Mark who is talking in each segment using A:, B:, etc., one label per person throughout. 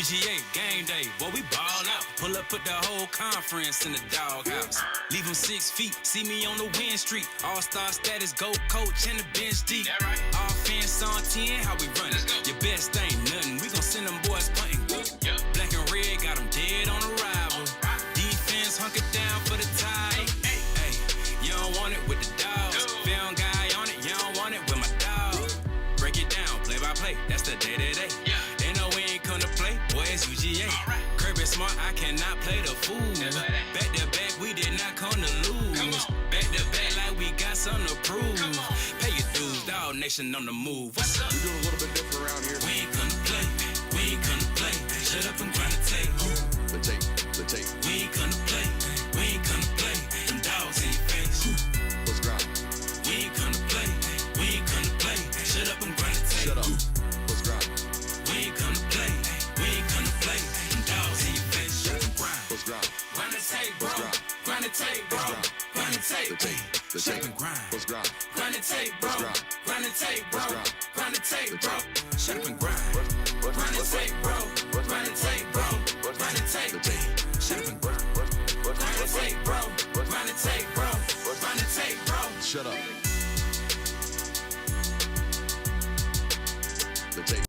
A: UGA, game day, boy, we ball out. Pull up, put the whole conference in the doghouse. Leave them 6 feet, see me on the win streak. All-star status, go coach, and the bench deep. Right. Offense on 10, how we run it? Your best ain't nothing, we gon' send them boys punting. Yep. Black and red, got them dead on arrival. Defense, hunker down for the tie. Hey, you don't want it with the dogs. Found guy on it, you don't want it with my dog. Break it down, play by play, that's the day-to-day. They know we ain't come to play, boy, it's UGA. Kirby smart, I cannot play the fool. Back to back, we did not come to lose. Back to back, like we got something to prove. Pay your dues, dog nation on the move. What's up?
B: We doing a little bit different around here.
A: We ain't come to play, we ain't come to play. Shut up and grind the tape.
B: The tape, the tape.
A: We ain't come to play, we ain't come to play. Them dogs in your face.
B: Let's grind.
A: We ain't come to play, we ain't come to play. Shut up and grind the tape.
B: Shut up. Let's grind.
A: We ain't come to play, we ain't come to play. Them dogs in your face. Shut up and grind.
B: Let's grind.
A: Grind the tape, bro. Grind the tape, bro. Grind the tape.
B: The tape, the
A: Shut
B: tape.
A: up and grind.
B: Let's grind.
A: Grind the tape, bro.
B: Grind.
A: Grind the tape, bro.
B: Grind.
A: Grind the tape,
B: The
A: bro.
B: tape.
A: Shut up and grind. Grind the tape, bro. Grind the tape, bro. Grind the tape.
B: The tape.
A: Shut up and grind. Grind the tape, bro. Grind the tape, bro. Grind the tape, bro.
B: Shut up. The tape.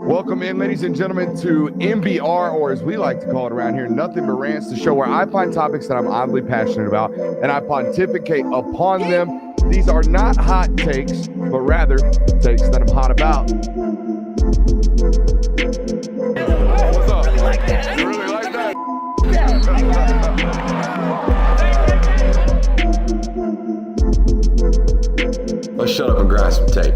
C: Welcome in, ladies and gentlemen, to MBR, or as we like to call it around here, Nothing But Rants, the show where I find topics that I'm oddly passionate about and I pontificate upon them. These are not hot takes, but rather takes that I'm hot about. What's up? You really like that?
D: Let's shut up and grind some tape.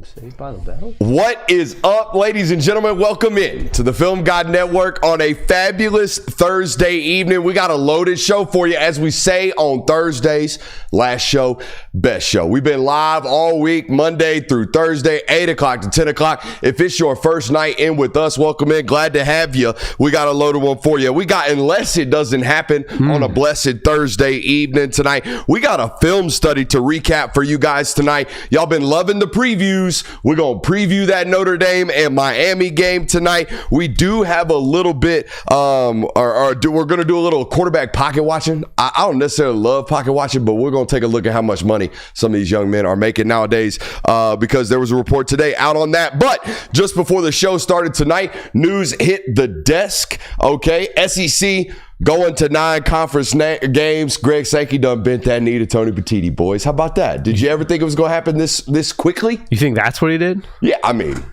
E: Saved by the Bell?
D: What is up, ladies and gentlemen? Welcome in to the Film God Network on a fabulous Thursday evening. We got a loaded show for you, as we say on Thursdays. Last show, best show. We've been live all week, Monday through Thursday, 8 o'clock to 10 o'clock. If it's your first night in with us, welcome in. Glad to have you. We got a loaded one for you. We got Unless It Doesn't Happen on a blessed Thursday evening tonight. We got a film study to recap for you guys tonight. Y'all been loving the previews. We're going to preview that Notre Dame and Miami game tonight. We do have a little bit, we're going to do a little quarterback pocket watching. I don't necessarily love pocket watching, but we're going to take a look at how much money some of these young men are making nowadays because there was a report today out on that. But just before the show started tonight, news hit the desk. Okay, SEC going to 9 conference games. Greg Sankey done bent that knee to Tony Petiti, boys. How about that? Did you ever think it was going to happen this quickly?
E: You think that's what he did?
D: Yeah, I mean,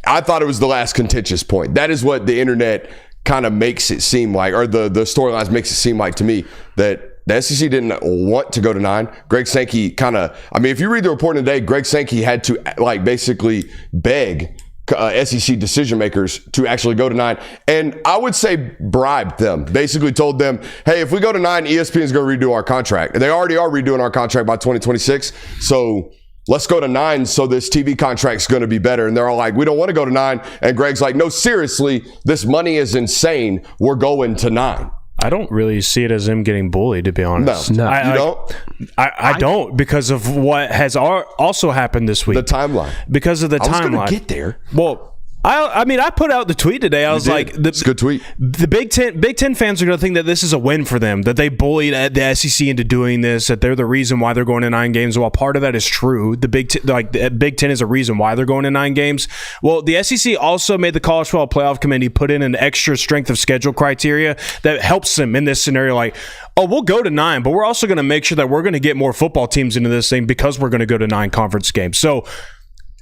D: I thought it was the last contentious point. That is what the internet kind of makes it seem like, or the storylines makes it seem like to me, that the SEC didn't want to go to 9. Greg Sankey kind of, I mean, if you read the report today, Greg Sankey had to basically beg SEC decision makers to actually go to 9, and I would say bribed them. Basically told them, hey, if we go to 9, ESPN is going to redo our contract. And they already are redoing our contract by 2026. So let's go to 9 so this TV contract is going to be better. And they're all like, we don't want to go to 9. And Greg's like, no, seriously, this money is insane. We're going to 9.
F: I don't really see it as him getting bullied, to be honest.
D: No,
F: you
D: don't?
F: I don't, because of what has also happened this week.
D: The timeline.
F: Because of the timeline.
D: I was going to get there.
F: Well, I mean, I put out the tweet today. I was like,
D: it's a good tweet.
F: The Big Ten fans are going to think that this is a win for them, that they bullied the SEC into doing this, that they're the reason why they're going to 9 games. While part of that is true, the Big Ten is a reason why they're going to 9 games. Well, the SEC also made the College Football Playoff Committee put in an extra strength of schedule criteria that helps them in this scenario. Like, oh, we'll go to 9, but we're also going to make sure that we're going to get more football teams into this thing because we're going to go to 9 conference games. So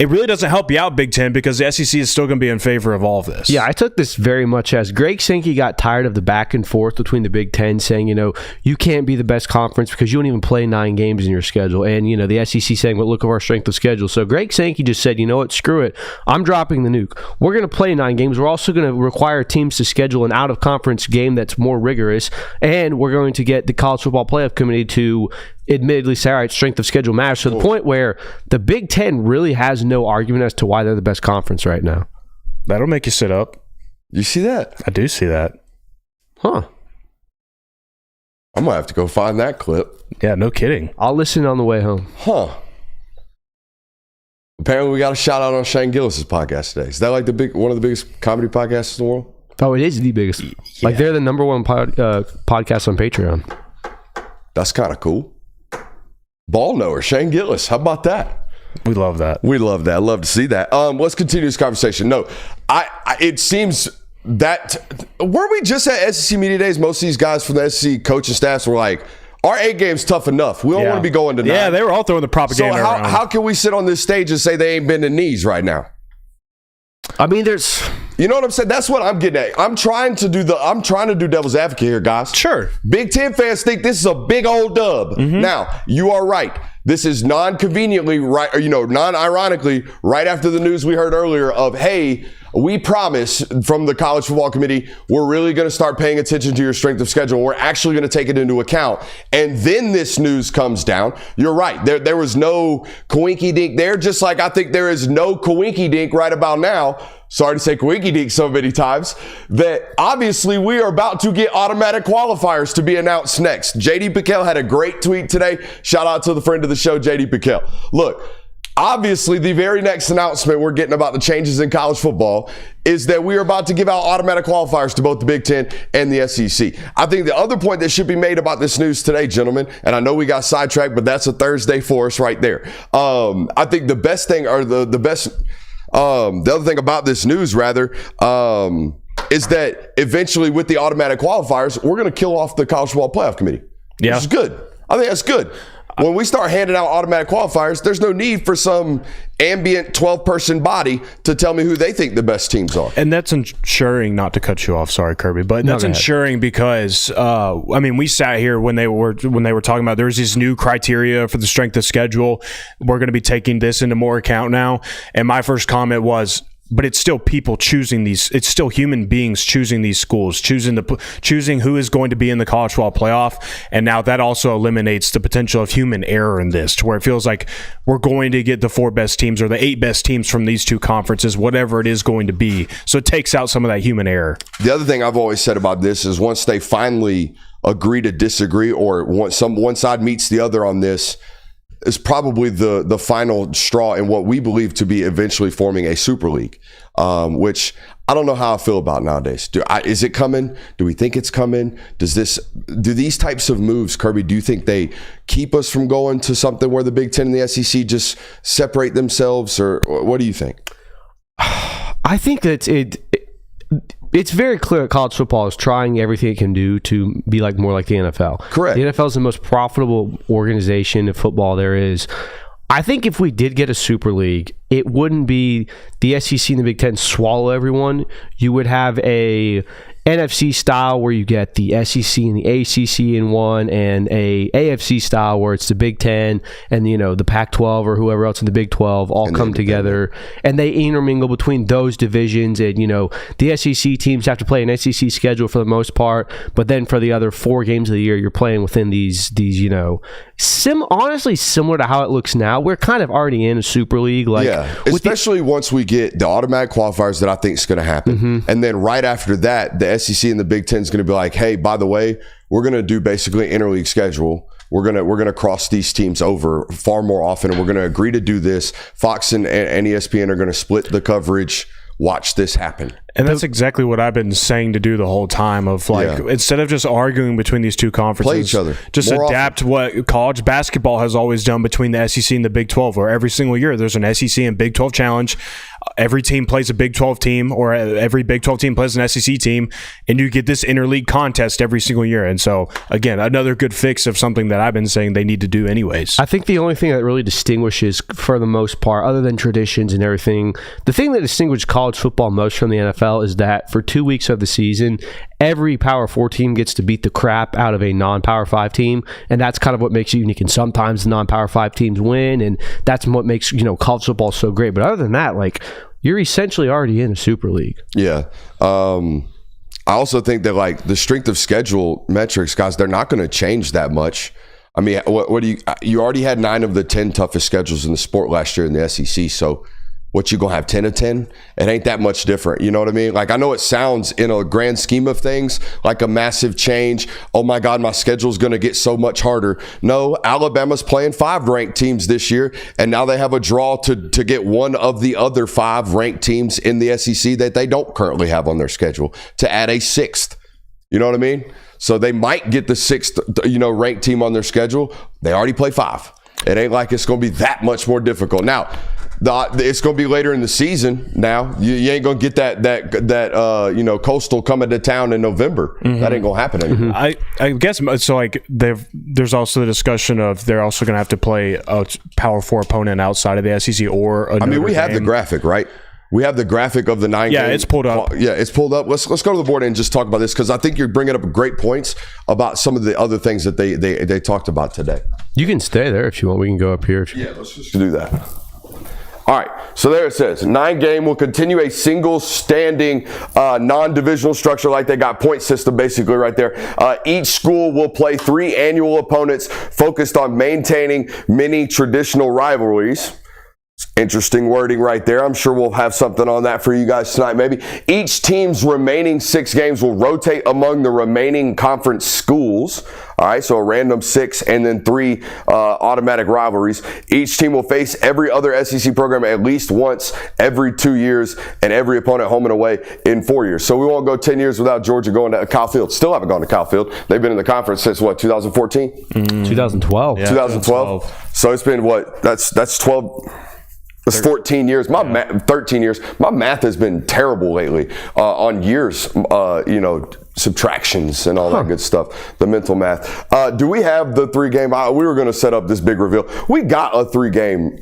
F: it really doesn't help you out, Big Ten, because the SEC is still going to be in favor of all of this.
E: Yeah, I took this very much as Greg Sankey got tired of the back and forth between the Big Ten saying, you can't be the best conference because you don't even play 9 games in your schedule. And, the SEC saying, well, look at our strength of schedule. So Greg Sankey just said, you know what, screw it. I'm dropping the nuke. We're going to play 9 games. We're also going to require teams to schedule an out-of-conference game that's more rigorous. And we're going to get the College Football Playoff Committee to admittedly say, all right, strength of schedule matters, to the point where the Big Ten really has no argument as to why they're the best conference right now.
F: That'll make you sit up.
D: You see that?
F: I do see that.
E: Huh.
D: I'm going to have to go find that clip.
F: Yeah, no kidding.
E: I'll listen on the way home.
D: Huh. Apparently, we got a shout out on Shane Gillis's podcast today. Is that like one of the biggest comedy podcasts in the world?
E: Oh, it is the biggest. Yeah. Like, they're the number one podcast on Patreon.
D: That's kind of cool. Ball knower, Shane Gillis. How about that?
F: We love that.
D: We love that. Love to see that. Let's continue this conversation. No, it seems that were we just at SEC Media Days? Most of these guys from the SEC coaching staffs were like, our A game's tough enough. We don't want to be going to 9.
F: Yeah, they were all throwing the propaganda around.
D: So how can we sit on this stage and say they ain't bending knees right now?
E: I mean,
D: you know what I'm saying? That's what I'm getting at. I'm trying to do devil's advocate here, guys.
F: Sure.
D: Big Ten fans think this is a big old dub. Mm-hmm. Now, you are right. This is non-conveniently right, or non-ironically, right after the news we heard earlier of, hey, we promise from the College Football Committee, we're really going to start paying attention to your strength of schedule. We're actually going to take it into account. And then this news comes down. You're right. There was no coinky dink there, just like I think there is no coinky dink right about now. Sorry to say coinky dink so many times, that obviously we are about to get automatic qualifiers to be announced next. JD Piquel had a great tweet today. Shout out to the friend of the show, JD Piquel. Look, obviously, the very next announcement we're getting about the changes in college football is that we are about to give out automatic qualifiers to both the Big Ten and the SEC. I think the other point that should be made about this news today, gentlemen, and I know we got sidetracked, but that's a Thursday for us right there. I think the best thing, or the other thing about this news, rather, is that eventually with the automatic qualifiers, we're going to kill off the College Football Playoff Committee, which is good. I think that's good. When we start handing out automatic qualifiers, there's no need for some ambient 12-person body to tell me who they think the best teams are.
F: And that's ensuring, not to cut you off, sorry, Kirby, but that's ensuring because, we sat here when they were talking about there's these new criteria for the strength of schedule. We're going to be taking this into more account now. And my first comment was, but it's still people choosing these. It's still human beings choosing these schools, choosing who is going to be in the college football playoff. And now that also eliminates the potential of human error in this, to where it feels like we're going to get the 4 best teams or the 8 best teams from these 2 conferences, whatever it is going to be. So it takes out some of that human error.
D: The other thing I've always said about this is once they finally agree to disagree, or once one side meets the other on this, is probably the final straw in what we believe to be eventually forming a super league, which I don't know how I feel about nowadays. Is it coming? Do we think it's coming? Do these types of moves, Kirby, do you think they keep us from going to something where the Big Ten and the SEC just separate themselves, or what do you think?
E: I think that it's very clear that college football is trying everything it can do to be more like the NFL.
D: Correct.
E: The NFL is the most profitable organization of football there is. I think if we did get a super league, it wouldn't be the SEC and the Big Ten swallow everyone. You would have a NFC style where you get the SEC and the ACC in one, and a AFC style where it's the Big Ten and the Pac-12 or whoever else in the Big 12 all come together, and they intermingle between those divisions. And the SEC teams have to play an SEC schedule for the most part, but then for the other 4 games of the year, you're playing within these honestly similar to how it looks now. We're kind of already in a super league,
D: especially once we get the automatic qualifiers that I think is going to happen, and then right after that, the SEC and the Big Ten is going to be like, hey, by the way, we're going to do basically an interleague schedule. We're gonna cross these teams over far more often, and we're going to agree to do this. Fox and ESPN are going to split the coverage. Watch this happen.
F: And that's exactly what I've been saying to do the whole time, of instead of just arguing between these 2 conferences,
D: play each other.
F: Just more adapt often. What college basketball has always done between the SEC and the Big 12, where every single year there's an SEC and Big 12 challenge. Every team plays a Big 12 team, or every Big 12 team plays an SEC team, and you get this interleague contest every single year. And so, again, another good fix of something that I've been saying they need to do anyways.
E: I think the only thing that really distinguishes, for the most part, other than traditions and everything, the thing that distinguishes college football most from the NFL is that for 2 weeks of the season, every Power 4 team gets to beat the crap out of a non-Power 5 team, and that's kind of what makes it unique. And sometimes the non-Power 5 teams win, and that's what makes college football so great. But other than that, you're essentially already in a super league.
D: Yeah. I also think that the strength of schedule metrics, guys, they're not going to change that much. I mean, what do you already had 9 of the 10 toughest schedules in the sport last year in the SEC. So what you gonna have 10 of 10? It ain't that much different. You know what I mean? Like, I know it sounds in a grand scheme of things like a massive change. Oh my God, my schedule's gonna get so much harder. No, Alabama's playing 5 ranked teams this year, and now they have a draw to get one of the other 5 ranked teams in the SEC that they don't currently have on their schedule to add a 6th. You know what I mean? So they might get the 6th, ranked team on their schedule. They already play 5. It ain't like it's going to be that much more difficult. Now, it's going to be later in the season. Now you ain't going to get that Coastal coming to town in November. Mm-hmm. That ain't going to happen anymore.
F: I guess so. Like there's also the discussion of they're also going to have to play a Power 4 opponent outside of the SEC or a Notre
D: we have
F: Dame.
D: the graphic, right? We have the graphic of the 9 games.
F: Yeah, it's pulled up.
D: Yeah, it's pulled up. Let's go to the board and just talk about this, because I think you're bringing up great points about some of the other things that they talked about today.
E: You can stay there if you want. We can go up here.
D: Yeah, let's just do that. All right, so there it says, 9 game will continue a single standing non-divisional structure like they got point system basically right there. Each school will play 3 annual opponents focused on maintaining many traditional rivalries. Interesting wording right there. I'm sure we'll have something on that for you guys tonight maybe. Each team's remaining 6 games will rotate among the remaining conference schools. All right, so a random 6 and then 3 automatic rivalries. Each team will face every other SEC program at least once every 2 years, and every opponent home and away in 4 years. So we won't go 10 years without Georgia going to Kyle Field. Still haven't gone to Kyle Field. They've been in the conference since, 2014?
E: 2012.
F: Yeah,
D: 2012. So it's been, that's 12... It's 14 years. 13 years. My math has been terrible lately on years, subtractions and all that good stuff, the mental math. Do we have the 3-game? We were going to set up this big reveal. We got a 3-game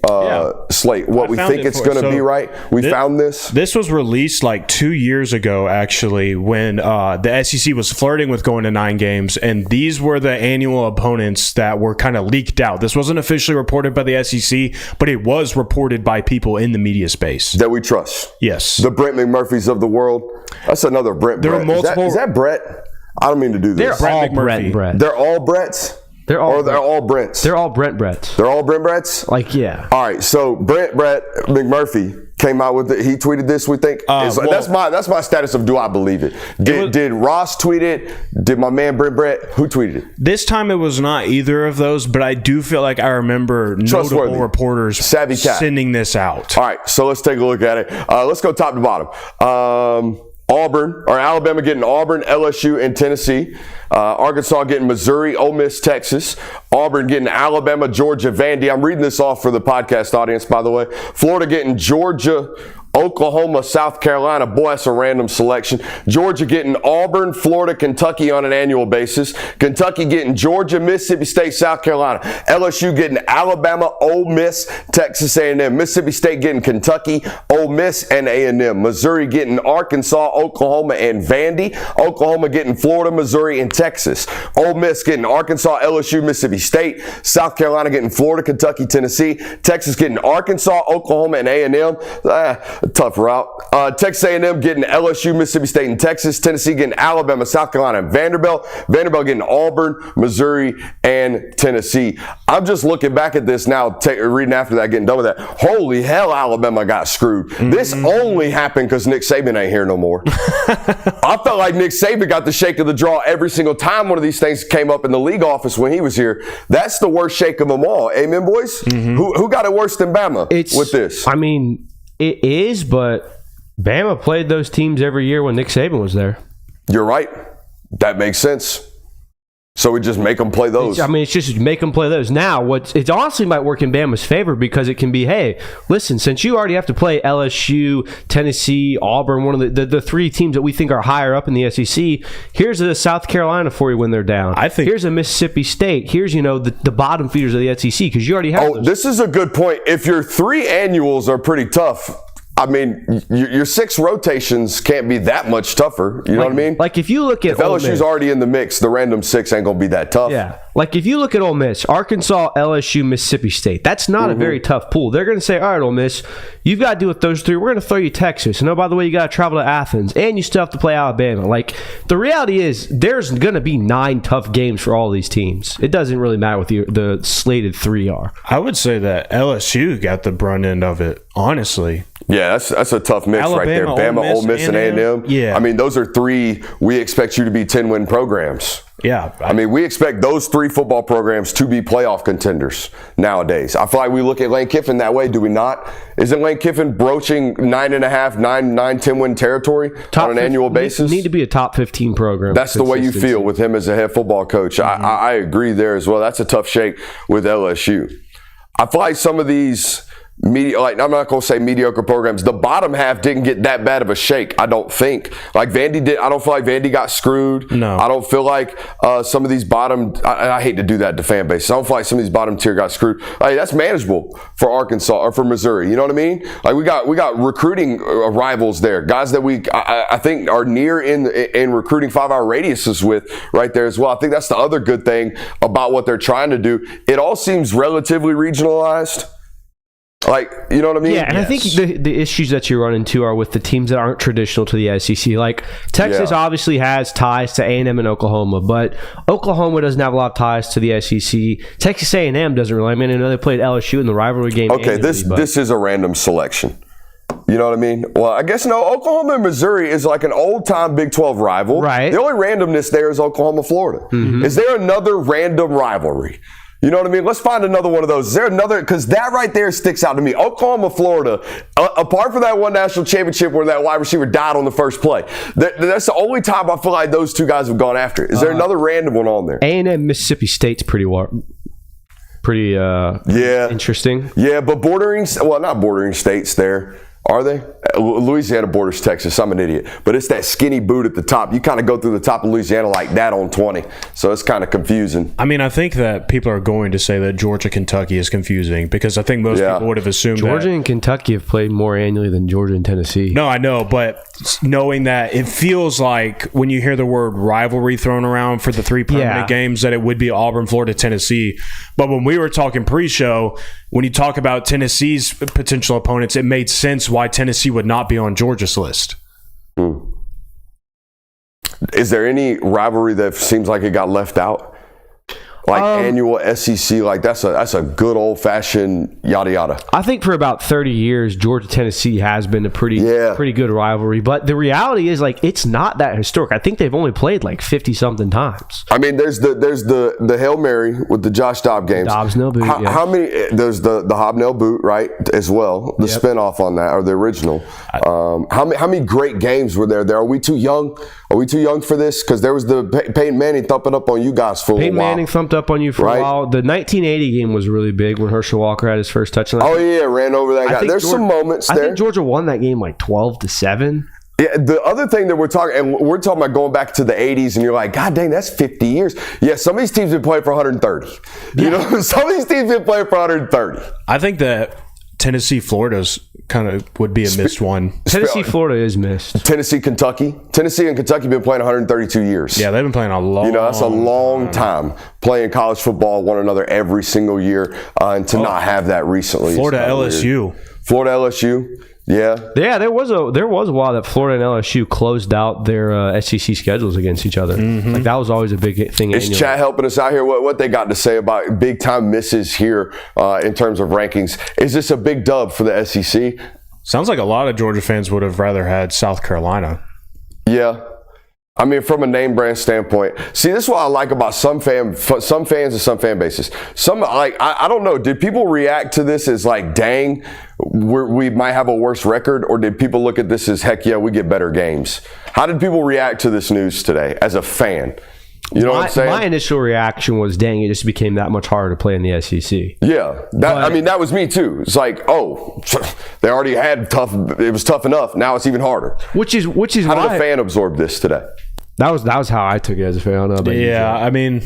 D: slate. What we think it's going to be, right? We found this.
F: This was released like 2 years ago, actually, when the SEC was flirting with going to 9 games, and these were the annual opponents that were kind of leaked out. This wasn't officially reported by the SEC, but it was reported by people in the media space
D: that we trust.
F: Yes.
D: The Brent McMurphys of the world. That's another Brent.
F: There
D: Brett.
F: are multiple.
D: Is that Brett? I don't mean to do this.
E: They're all
F: Brett
E: Brett.
D: They're all Bretts? They're all Brents?
E: They're all Brent Bretts.
D: They're all Brent Bretts?
E: Like, yeah.
D: All right, so Brett McMurphy came out with it. He tweeted this, we think. That's my status of do I believe it. Did Ross tweet it? Did my man Brett? Who tweeted it?
F: This time it was not either of those, but I do feel like I remember notable reporters sending this out.
D: All right, so let's take a look at it. Let's go top to bottom. Alabama getting Auburn, LSU, and Tennessee. Arkansas getting Missouri, Ole Miss, Texas. Auburn getting Alabama, Georgia, Vandy. I'm reading this off for the podcast audience, by the way. Florida getting Georgia, Oklahoma, South Carolina. Boy, that's a random selection. Georgia getting Auburn, Florida, Kentucky on an annual basis. Kentucky getting Georgia, Mississippi State, South Carolina. LSU getting Alabama, Ole Miss, Texas A&M. Mississippi State getting Kentucky, Ole Miss, and A&M. Missouri getting Arkansas, Oklahoma, and Vandy. Oklahoma getting Florida, Missouri, and Texas. Ole Miss getting Arkansas, LSU, Mississippi State. South Carolina getting Florida, Kentucky, Tennessee. Texas getting Arkansas, Oklahoma, and A&M. Tough route. Texas A&M getting LSU, Mississippi State, and Texas. Tennessee getting Alabama, South Carolina, and Vanderbilt. Vanderbilt getting Auburn, Missouri, and Tennessee. I'm just looking back at this now, reading after that, getting done with that. Holy hell, Alabama got screwed. Mm-hmm. This only happened because Nick Saban ain't here no more. I felt like Nick Saban got the shake of the draw every single time one of these things came up in the league office when he was here. That's the worst shake of them all. Amen, boys? Mm-hmm. Who got it worse than Bama with this?
E: I mean, it is, but Bama played those teams every year when Nick Saban was there.
D: You're right. That makes sense. So we just make them play those.
E: It's just make them play those. Now, it honestly might work in Bama's favor because it can be, hey, listen, since you already have to play LSU, Tennessee, Auburn, one of the 3 teams that we think are higher up in the SEC, here's a South Carolina for you when they're down. Here's a Mississippi State. Here's, the bottom feeders of the SEC because you already have those.
D: This is a good point. If your 3 annuals are pretty tough, I mean, your 6 rotations can't be that much tougher. You know what I mean?
E: Like if you look at
D: if LSU's already in the mix, the random 6 ain't going to be that tough.
E: Yeah. Like if you look at Ole Miss, Arkansas, LSU, Mississippi State, that's not a very tough pool. They're going to say, all right, Ole Miss, you've got to deal with those 3. We're going to throw you Texas. And oh, by the way, you got to travel to Athens. And you still have to play Alabama. Like the reality is there's going to be 9 tough games for all these teams. It doesn't really matter what the slated 3 are.
F: I would say that LSU got the brunt end of it, honestly.
D: Yeah, that's a tough mix right there.
F: Alabama,
D: Bama, Ole Miss, and A&M.
F: Yeah.
D: I mean, those are three, we expect you to be 10-win programs.
F: Yeah.
D: I mean, we expect those three football programs to be playoff contenders nowadays. I feel like we look at Lane Kiffin that way, do we not? Isn't Lane Kiffin broaching 10-win territory on an annual basis?
E: Need to be a top 15 program.
D: That's the way you feel with him as a head football coach. I agree there as well. That's a tough shake with LSU. I feel like some of these I'm not going to say mediocre programs. The bottom half didn't get that bad of a shake, I don't think. Like Vandy did. I don't feel like Vandy got screwed.
F: No.
D: I don't feel like some of these bottom. I hate to do that to fan base. I don't feel like some of these bottom tier got screwed. Like, that's manageable for Arkansas or for Missouri. You know what I mean? Like we got recruiting rivals there, guys that I think are near in recruiting 5-hour radiuses with right there as well. I think that's the other good thing about what they're trying to do. It all seems relatively regionalized. Like, you know what I mean?
E: Yeah, and I think the issues that you run into are with the teams that aren't traditional to the SEC. Like, Texas obviously has ties to A&M and Oklahoma, but Oklahoma doesn't have a lot of ties to the SEC. Texas A&M doesn't really. I mean, I know they played LSU in the rivalry game.
D: Okay, this is a random selection. You know what I mean? Well, I guess no. Oklahoma and Missouri is like an old-time Big 12 rival.
E: Right.
D: The only randomness there is Oklahoma, Florida. Mm-hmm. Is there another random rivalry? You know what I mean? Let's find another one of those. Is there another? Because that right there sticks out to me. Oklahoma, Florida, apart from that one national championship where that wide receiver died on the first play, that's the only time I feel like those two guys have gone after it. Is there another random one on there?
E: A&M Mississippi State's pretty interesting.
D: Yeah, but not bordering states there. Are they? Louisiana borders Texas. I'm an idiot. But it's that skinny boot at the top. You kind of go through the top of Louisiana like that on 20. So it's kind of confusing.
F: I mean, I think that people are going to say that Georgia, Kentucky is confusing because I think most people would have assumed
E: Georgia and Kentucky have played more annually than Georgia and Tennessee.
F: No, I know. But knowing that, it feels like when you hear the word rivalry thrown around for the three permanent games that it would be Auburn, Florida, Tennessee. But when we were talking pre-show, when you talk about Tennessee's potential opponents, it made sense why Tennessee would not be on Georgia's list.
D: Is there any rivalry that seems like it got left out? Like annual SEC, like that's a good old fashioned yada yada.
E: I think for about 30 years, Georgia Tennessee has been a pretty good rivalry. But the reality is, like, it's not that historic. I think they've only played like 50 something times.
D: I mean, there's the Hail Mary with the Josh Dobbs games.
E: Dobbs-Nail boot.
D: How many? There's the Hobnail boot, right? As well, the spinoff on that or the original. How many great games were there? Are we too young? Are we too young for this? Because there was the Peyton Manning thumping up on you guys for a while.
E: Peyton Manning thumped up on you for a while. The 1980 game was really big when Herschel Walker had his first touchdown.
D: Oh yeah, ran over that guy. There's some moments there.
E: I think Georgia won that game like 12-7.
D: Yeah, the other thing that we're talking about going back to the 80s, and you're like, God dang, that's 50 years. Yeah, some of these teams have been playing for 130. You know, some of these teams have been playing for 130.
F: I think that Tennessee, Florida's kind of would be a missed one.
E: Tennessee, Florida is missed.
D: Tennessee, Kentucky and Kentucky have been playing 132 years.
F: Yeah, they've been playing a long.
D: You know, that's a long time playing college football one another every single year, and to not have that recently.
F: Florida, LSU.
D: Florida, LSU. Yeah.
E: Yeah, there was a while that Florida and LSU closed out their SEC schedules against each other. Mm-hmm. Like that was always a big thing.
D: Is chat helping us out here? What they got to say about big time misses here in terms of rankings? Is this a big dub for the SEC?
F: Sounds like a lot of Georgia fans would have rather had South Carolina.
D: Yeah. I mean, from a name brand standpoint, see, this is what I like about some fans and some fan bases. Some, like, I don't know, did people react to this as like, dang, we might have a worse record, or did people look at this as, heck yeah, we get better games? How did people react to this news today as a fan? You know what I'm saying?
E: My initial reaction was, dang, it just became that much harder to play in the SEC.
D: Yeah. That was me too. It's like, oh, they already had it was tough enough. Now it's even harder. Which is
E: how
D: did a fan absorb this today?
E: That was how I took it as a fan. I don't know about you.
F: I mean,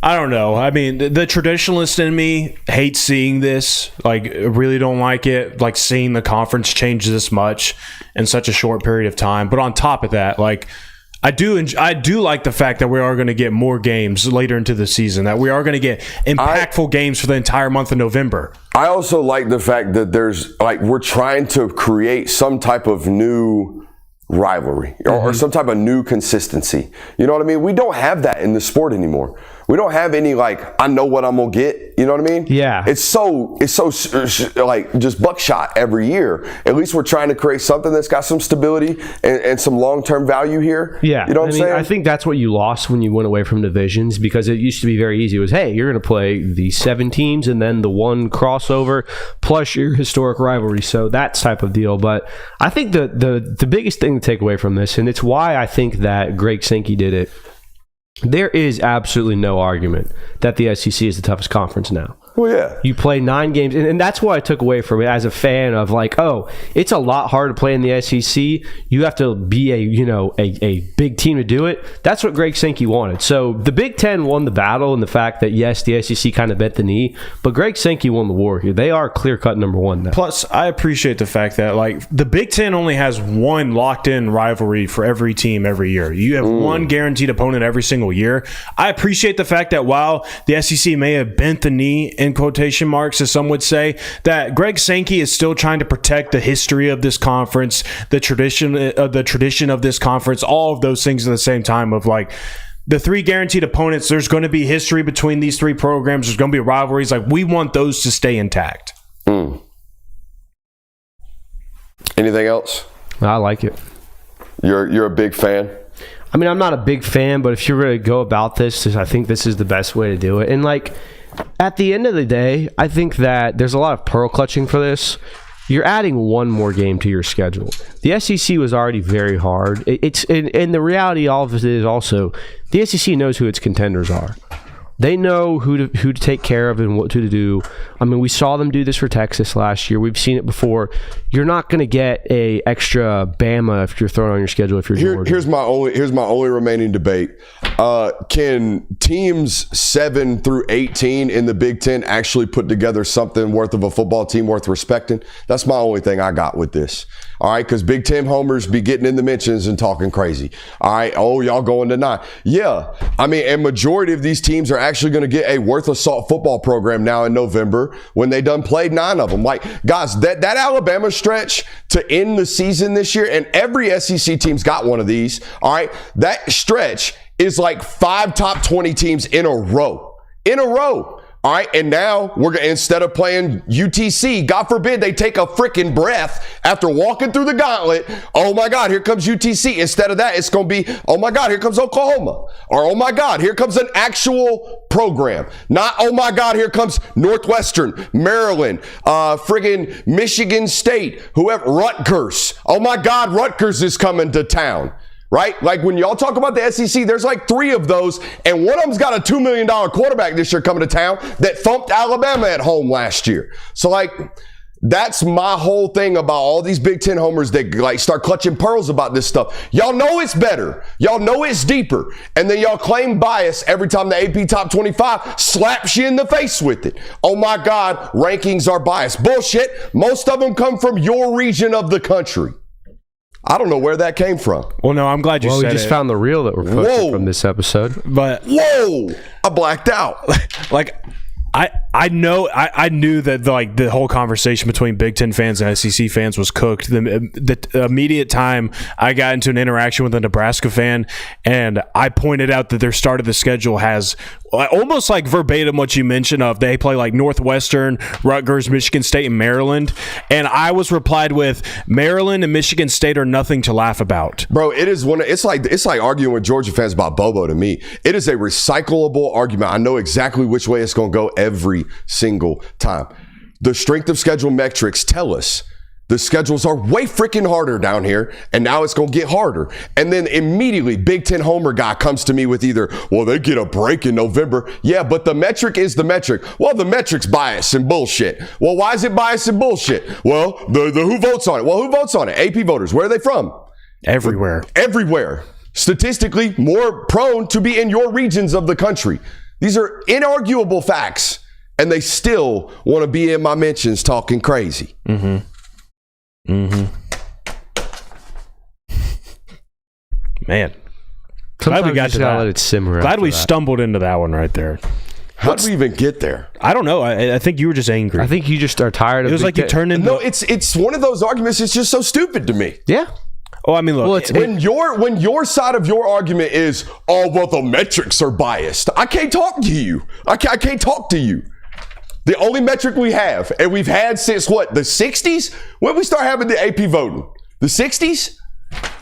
F: I don't know. I mean, the traditionalist in me hates seeing this. Like, really don't like it. Like, seeing the conference change this much in such a short period of time. But on top of that, like, I do like the fact that we are going to get more games later into the season, that we are going to get impactful games for the entire month of November.
D: I also like the fact that there's, like, we're trying to create some type of new rivalry or some type of new consistency. You know what I mean? We don't have that in the sport anymore. We don't have any I know what I'm gonna get. You know what I mean?
E: Yeah.
D: It's so just buckshot every year. At least we're trying to create something that's got some stability and some long-term value here.
E: Yeah.
D: You know what I'm saying?
E: I think that's what you lost when you went away from divisions, because it used to be very easy. It was, hey, you're going to play the 7 teams and then the one crossover plus your historic rivalry. So that type of deal. But I think the biggest thing to take away from this, and it's why I think that Greg Sankey did it, there is absolutely no argument that the SEC is the toughest conference now.
D: Well, yeah.
E: You play 9 games, and that's what I took away from it as a fan of it's a lot harder to play in the SEC. You have to be a big team to do it. That's what Greg Sankey wanted. So the Big Ten won the battle in the fact that, yes, the SEC kind of bent the knee, but Greg Sankey won the war here. They are clear-cut number 1 now.
F: Plus, I appreciate the fact that the Big Ten only has one locked-in rivalry for every team every year. You have one guaranteed opponent every single year. I appreciate the fact that while the SEC may have bent the knee, in quotation marks, as some would say, that Greg Sankey is still trying to protect the history of this conference, the tradition of this conference, all of those things at the same time of the 3 guaranteed opponents. There's going to be history between these 3 programs. There's going to be rivalries. We want those to stay intact.
D: Anything else?
E: I like it.
D: You're a big fan?
E: I mean, I'm not a big fan, but if you're going to go about this, I think this is the best way to do it. And at the end of the day, I think that there's a lot of pearl clutching for this. You're adding one more game to your schedule. The SEC was already very hard. And the reality of all of it is also the SEC knows who its contenders are. They know who to take care of and what to do. I mean, we saw them do this for Texas last year. We've seen it before. You're not going to get a extra Bama if you're throwing on your schedule if you're Georgia.
D: Here's my only remaining debate. Can teams 7 through 18 in the Big Ten actually put together something worth of a football team worth respecting? That's my only thing I got with this. All right, because Big Ten homers be getting in the mentions and talking crazy. All right, y'all going to 9. Yeah, I mean, and majority of these teams are actually going to get a worth of salt football program now in November when they done played 9 of them. Guys, that Alabama stretch to end the season this year, and every SEC team's got one of these. All right, that stretch is 5 top 20 teams in a row. All right, and now we're going to, instead of playing UTC, God forbid they take a freaking breath after walking through the gauntlet. Oh my God, here comes UTC. Instead of that, it's going to be, oh my God, here comes Oklahoma. Or oh my God, here comes an actual program. Not, oh my God, here comes Northwestern, Maryland, friggin' Michigan State, whoever, Rutgers. Oh my God, Rutgers is coming to town. Right? When y'all talk about the SEC, there's 3 of those, and one of them's got a $2 million quarterback this year coming to town that thumped Alabama at home last year. So, that's my whole thing about all these Big Ten homers that start clutching pearls about this stuff. Y'all know it's better. Y'all know it's deeper. And then y'all claim bias every time the AP Top 25 slaps you in the face with it. Oh my God, rankings are biased. Bullshit. Most of them come from your region of the country. I don't know where that came from.
F: Well, no, I'm glad you said it.
E: We just found the reel that we're posting from this episode.
F: But
D: whoa, I blacked out.
F: I knew that the whole conversation between Big Ten fans and SEC fans was cooked. The immediate time I got into an interaction with a Nebraska fan, and I pointed out that their start of the schedule has almost verbatim what you mentioned of they play Northwestern, Rutgers, Michigan State, and Maryland. And I was replied with Maryland and Michigan State are nothing to laugh about.
D: Bro, it's like arguing with Georgia fans about Bobo to me. It is a recyclable argument. I know exactly which way it's going to go every single time. The strength of schedule metrics tell us the schedules are way freaking harder down here, and now it's going to get harder. And then immediately, Big Ten homer guy comes to me with either, well, they get a break in November. Yeah, but the metric is the metric. Well, the metric's biased and bullshit. Well, why is it biased and bullshit? Well, the who votes on it? Well, who votes on it? AP voters. Where are they from?
F: Everywhere.
D: Statistically, more prone to be in your regions of the country. These are inarguable facts, and they still want to be in my mentions talking crazy.
F: Man,
E: glad we got to that.
F: Let it simmer. Glad we stumbled into that one right there.
D: How did we even get there?
F: I don't know. I think you were just angry.
E: I think you just are tired of it.
F: It was like you turned into...
D: No, it's one of those arguments. It's just so stupid to me.
E: Yeah.
F: Oh, I mean, look,
D: when your side of your argument is, oh, well, the metrics are biased. I can't talk to you. I can't talk to you. The only metric we have, and we've had since what, the 60s? When we start having the AP voting? The 60s?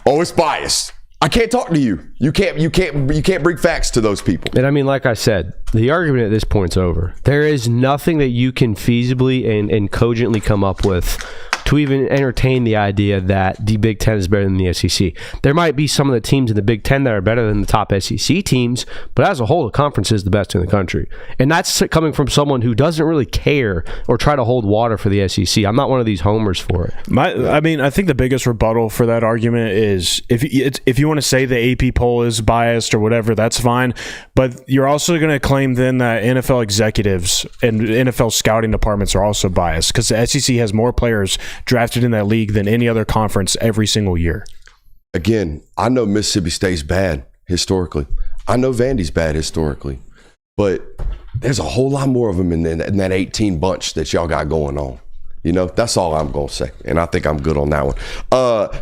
D: Oh, it's biased. I can't talk to you. You can't bring facts to those people.
E: And I mean, like I said, the argument at this point's over. There is nothing that you can feasibly and cogently come up with to even entertain the idea that the Big Ten is better than the SEC. There might be some of the teams in the Big Ten that are better than the top SEC teams, but as a whole, the conference is the best in the country. And that's coming from someone who doesn't really care or try to hold water for the SEC. I'm not one of these homers for it.
F: I think the biggest rebuttal for that argument is if you want to say the AP poll is biased or whatever, that's fine. But you're also going to claim then that NFL executives and NFL scouting departments are also biased because the SEC has more players drafted in that league than any other conference every single year.
D: Again, I know Mississippi State's bad historically. I know Vandy's bad historically. But there's a whole lot more of them in that 18 bunch that y'all got going on. You know, that's all I'm going to say. And I think I'm good on that one.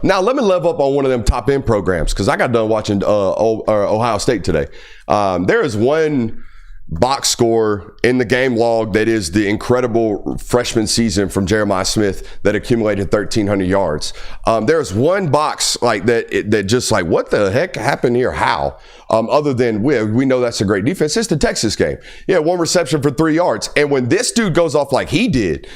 D: Now, let me level up on one of them top end programs because I got done watching Ohio State today. There is one box score in the game log that is the incredible freshman season from Jeremiah Smith that accumulated 1,300 yards. There's one box like that just like, what the heck happened here? How? Other than we know that's a great defense. It's the Texas game. Yeah, one reception for 3 yards. And when this dude goes off like he did,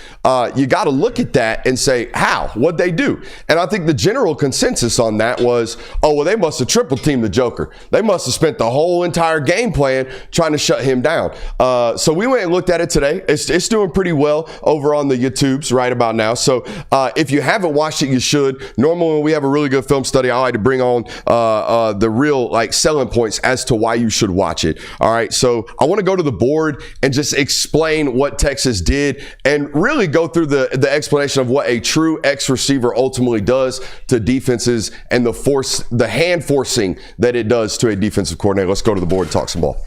D: you got to look at that and say, how? What'd they do? And I think the general consensus on that was, oh, well, they must have triple teamed the Joker. They must have spent the whole entire game plan trying to shut him down. So we went and looked at it today. It's doing pretty well over on the YouTubes right about now. So if you haven't watched it, you should. Normally when we have a really good film study, I like to bring on the real like selling points as to why you should watch it. All right. So I want to go to the board and just explain what Texas did and really go through the explanation of what a true X receiver ultimately does to defenses and the hand forcing that it does to a defensive coordinator. Let's go to the board and talk some ball.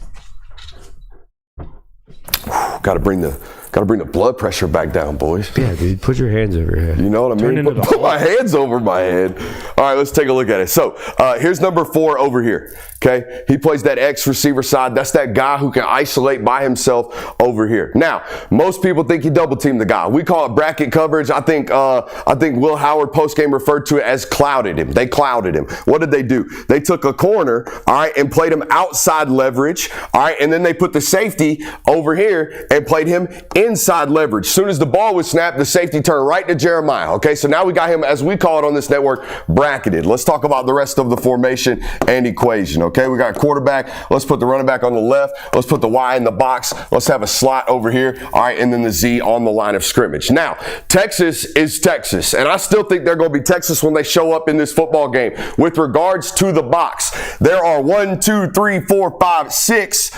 D: Got to bring the blood pressure back down, boys.
E: Yeah, dude, put your hands over your head.
D: You know what I mean? Put my hands over my head. All right, let's take a look at it. So here's number 4 over here. Okay, he plays that X receiver side. That's that guy who can isolate by himself over here. Now, most people think he double teamed the guy. We call it bracket coverage. I think Will Howard post game referred to it as clouded him. They clouded him. What did they do? They took a corner, all right, and played him outside leverage, all right, and then they put the safety over here and played him inside leverage. As soon as the ball was snapped, the safety turned right to Jeremiah. Okay, so now we got him, as we call it on this network, bracketed. Let's talk about the rest of the formation and equation. Okay, we got a quarterback. Let's put the running back on the left. Let's put the Y in the box. Let's have a slot over here. All right, and then the Z on the line of scrimmage. Now, Texas is Texas, and I still think they're going to be Texas when they show up in this football game. With regards to the box, there are 1, 2, 3, 4, 5, 6.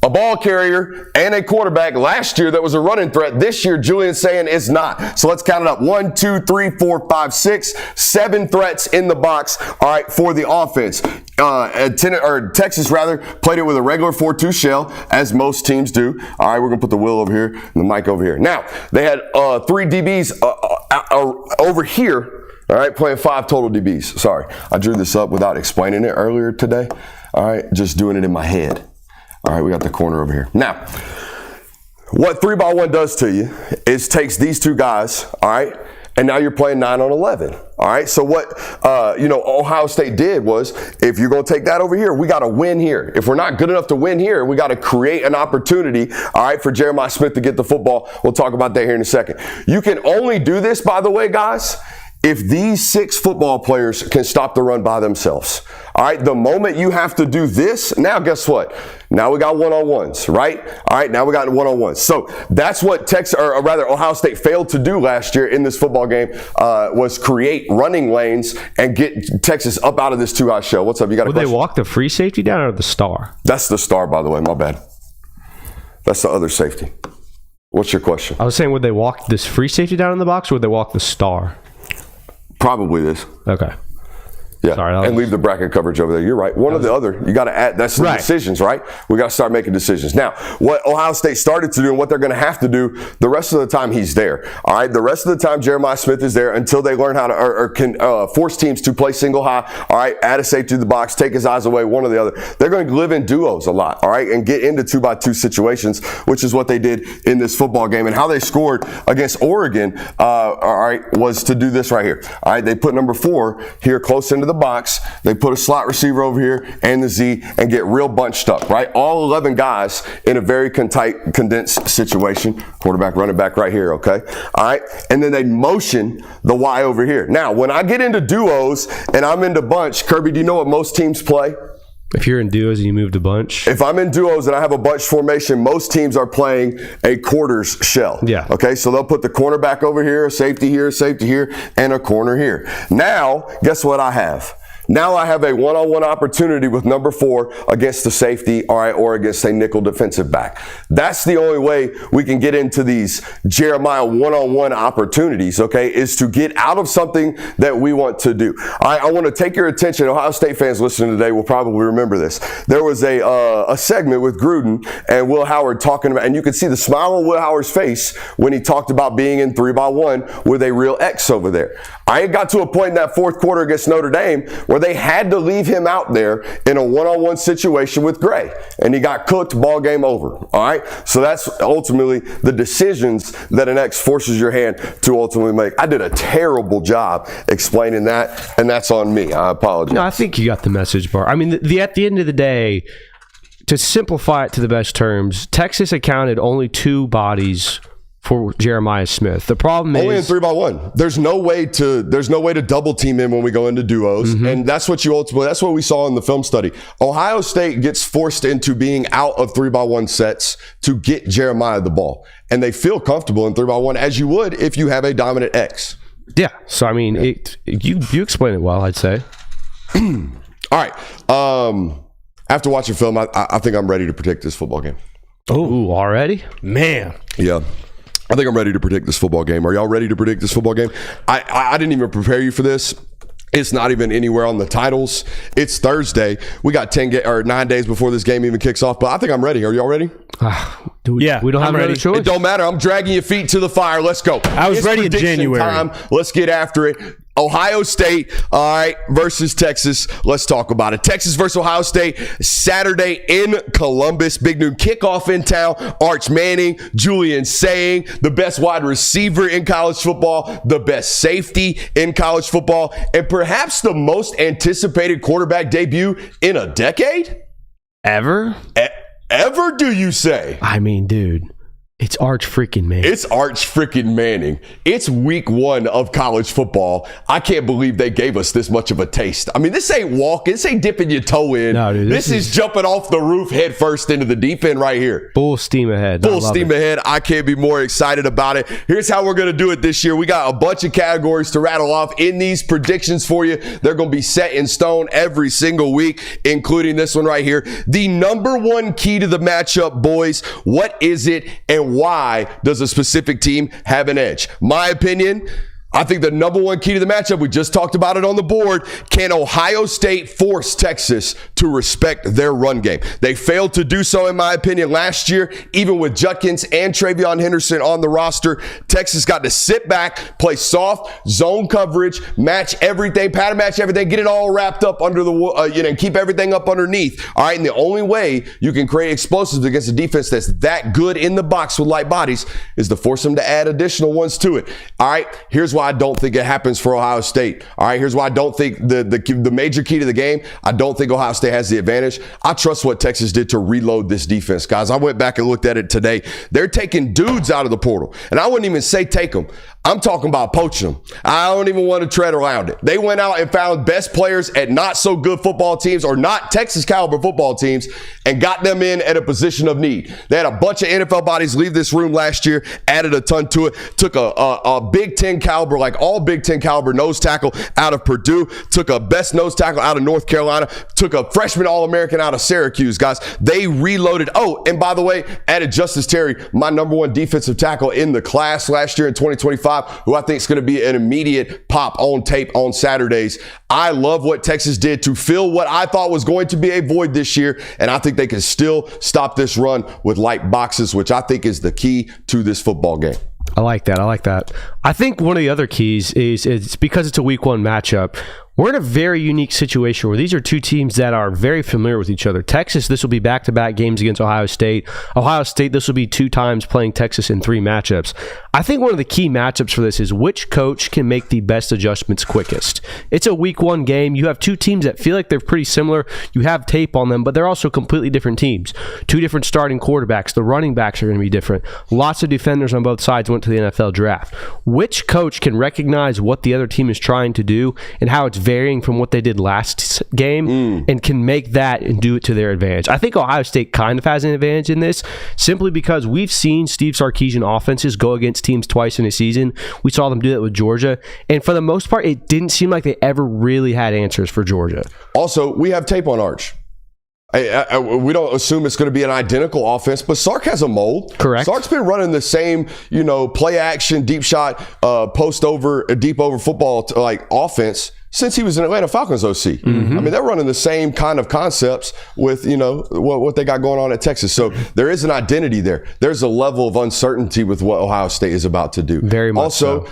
D: A ball carrier and a quarterback last year that was a running threat. This year, Julian's saying is not. So let's count it up. 1, 2, 3, 4, 5, 6, 7 threats in the box. All right, for the offense. Texas played it with a regular 4-2 shell, as most teams do. All right, we're gonna put the Will over here and the mic over here. Now they had 3 DBs over here. All right, playing 5 total DBs. Sorry, I drew this up without explaining it earlier today. All right, just doing it in my head. All right, we got the corner over here. Now, what 3x1 does to you is takes these 2 guys, all right, and now you're playing 9 on 11. All right, so what Ohio State did was, if you're going to take that over here, we got to win here. If we're not good enough to win here, we got to create an opportunity, all right, for Jeremiah Smith to get the football. We'll talk about that here in a second. You can only do this, by the way, guys, if these 6 football players can stop the run by themselves. All right, the moment you have to do this, now guess what? Now we got one-on-ones, right? All right, now we got one-on-ones. So that's what Ohio State failed to do last year in this football game, was create running lanes and get Texas up out of this 2-high shell. What's up? You got a question?
E: Would they walk the free safety down or the star?
D: That's the star, by the way. My bad. That's the other safety. What's your question?
E: I was saying, would they walk this free safety down in the box or would they walk the star?
D: Probably this.
E: Okay.
D: Yeah,
E: Sorry,
D: and leave the bracket coverage over there. You're right. One or the other. You got to add. That's the decisions, right? We got to start making decisions. Now, what Ohio State started to do and what they're going to have to do the rest of the time he's there. All right, the rest of the time Jeremiah Smith is there until they learn how to or can force teams to play single high. All right, add a safety to the box, take his eyes away, one or the other. They're going to live in duos a lot. All right, and get into 2x2 situations, which is what they did in this football game. And how they scored against Oregon, all right, was to do this right here. All right, they put number 4 here close into the box. They put a slot receiver over here and the Z and get real bunched up, right? All 11 guys in a very tight, condensed situation. Quarterback, running back right here, okay? All right, and then they motion the Y over here. Now, when I get into duos and I'm into bunch, Kirby, do you know what most teams play?
E: If you're in duos and you move to bunch.
D: If I'm in duos and I have a bunch formation, most teams are playing a quarters shell.
E: Yeah.
D: Okay, so they'll put the cornerback over here, safety here, and a corner here. Now, guess what I have? Now I have a one-on-one opportunity with number 4 against the safety, all right, or against a nickel defensive back. That's the only way we can get into these Jeremiah one-on-one opportunities, okay, is to get out of something that we want to do. All right, I want to take your attention. Ohio State fans listening today will probably remember this. There was a segment with Gruden and Will Howard talking about, and you could see the smile on Will Howard's face when he talked about being in 3x1 with a real X over there. I got to a point in that fourth quarter against Notre Dame where they had to leave him out there in a one-on-one situation with Gray. And he got cooked, ball game over. All right? So that's ultimately the decisions that an X forces your hand to ultimately make. I did a terrible job explaining that, and that's on me. I apologize.
E: No, I think you got the message, Bart. I mean, at the end of the day, to simplify it to the best terms, Texas accounted only 2 bodies for Jeremiah Smith. The problem
D: only
E: is
D: in 3x1. There's no way to double team him when we go into duos. And that's what we saw in the film study. Ohio State gets forced into being out of 3x1 sets to get Jeremiah the ball. And they feel comfortable in 3x1 as you would if you have a dominant X.
E: Yeah. So I mean, you explain it well, I'd say.
D: All right. After watching film, I think I'm ready to predict this football game.
E: Oh, already?
F: Man.
D: Yeah. I think I'm ready to predict this football game. Are y'all ready to predict this football game? I didn't even prepare you for this. It's not even anywhere on the titles. It's Thursday. We got 9 days before this game even kicks off, but I think I'm ready. Are y'all ready?
F: Yeah,
E: we don't have another choice.
D: It don't matter. I'm dragging your feet to the fire. Let's go.
F: I was ready in January.
D: Time. Let's get after it. Ohio State, all right, versus Texas. Let's talk about it. Texas versus Ohio State, Saturday in Columbus. Big noon kickoff in town. Arch Manning, Julian Saying, the best wide receiver in college football, the best safety in college football, and perhaps the most anticipated quarterback debut in a decade?
E: Ever?
D: Ever, do you say?
E: I mean, dude. It's Arch freaking Manning.
D: It's Arch freaking Manning. It's week 1 of college football. I can't believe they gave us this much of a taste. I mean, this ain't walking. This ain't dipping your toe in.
E: No, dude,
D: this is jumping off the roof head first into the deep end right here.
E: Full steam ahead.
D: Full steam ahead. I can't be more excited about it. Here's how we're going to do it this year. We got a bunch of categories to rattle off in these predictions for you. They're going to be set in stone every single week, including this one right here. The number 1 key to the matchup, boys. What is it and why does a specific team have an edge? My opinion, I think the number 1 key to the matchup, we just talked about it on the board, can Ohio State force Texas to respect their run game? They failed to do so, in my opinion, last year, even with Judkins and Travion Henderson on the roster. Texas got to sit back, play soft, zone coverage, match everything, pattern match everything, get it all wrapped up under the, and keep everything up underneath. All right, and the only way you can create explosives against a defense that's that good in the box with light bodies is to force them to add additional ones to it. All right, here's why I don't think it happens for Ohio State. All right, here's why I don't think the major key to the game, I don't think Ohio State has the advantage. I trust what Texas did to reload this defense, guys. I went back and looked at it today. They're taking dudes out of the portal. And I wouldn't even say take them. I'm talking about poaching them. I don't even want to tread around it. They went out and found best players at not so good football teams or not Texas caliber football teams and got them in at a position of need. They had a bunch of NFL bodies leave this room last year, added a ton to it, took a Big Ten caliber, like all Big Ten caliber nose tackle out of Purdue, took a best nose tackle out of North Carolina, took a freshman All-American out of Syracuse, guys. They reloaded. Oh, and by the way, added Justice Terry, my number 1 defensive tackle in the class last year in 2025. 25, who I think is going to be an immediate pop on tape on Saturdays. I love what Texas did to fill what I thought was going to be a void this year, and I think they can still stop this run with light boxes, which I think is the key to this football game.
E: I like that. I think one of the other keys is it's because it's a week one matchup. We're in a very unique situation where these are two teams that are very familiar with each other. Texas, this will be back-to-back games against Ohio State. Ohio State, this will be 2 times playing Texas in 3 matchups. I think one of the key matchups for this is which coach can make the best adjustments quickest. It's a week one game. You have 2 teams that feel like they're pretty similar. You have tape on them, but they're also completely different teams. 2 different starting quarterbacks. The running backs are going to be different. Lots of defenders on both sides went to the NFL draft. Which coach can recognize what the other team is trying to do and how it's varying from what they did last game and can make that and do it to their advantage? I think Ohio State kind of has an advantage in this simply because we've seen Steve Sarkisian offenses go against teams twice in a season. We saw them do that with Georgia, and for the most part, it didn't seem like they ever really had answers for Georgia.
D: Also, we have tape on Arch. We don't assume it's going to be an identical offense, but Sark has a mold.
E: Correct.
D: Sark's been running the same, play action, deep shot, post over, deep over football offense since he was in Atlanta Falcons OC. Mm-hmm. I mean, they're running the same kind of concepts with, what they got going on at Texas. So there is an identity there. There's a level of uncertainty with what Ohio State is about to do.
E: Very much
D: also,
E: so.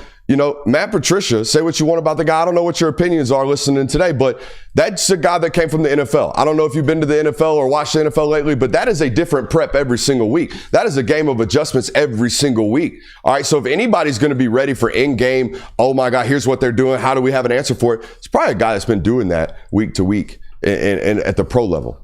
D: Matt Patricia, say what you want about the guy. I don't know what your opinions are listening today, but that's a guy that came from the NFL. I don't know if you've been to the NFL or watched the NFL lately, but that is a different prep every single week. That is a game of adjustments every single week. All right, so if anybody's going to be ready for in-game, oh my God, here's what they're doing, how do we have an answer for it? It's probably a guy that's been doing that week to week and at the pro level.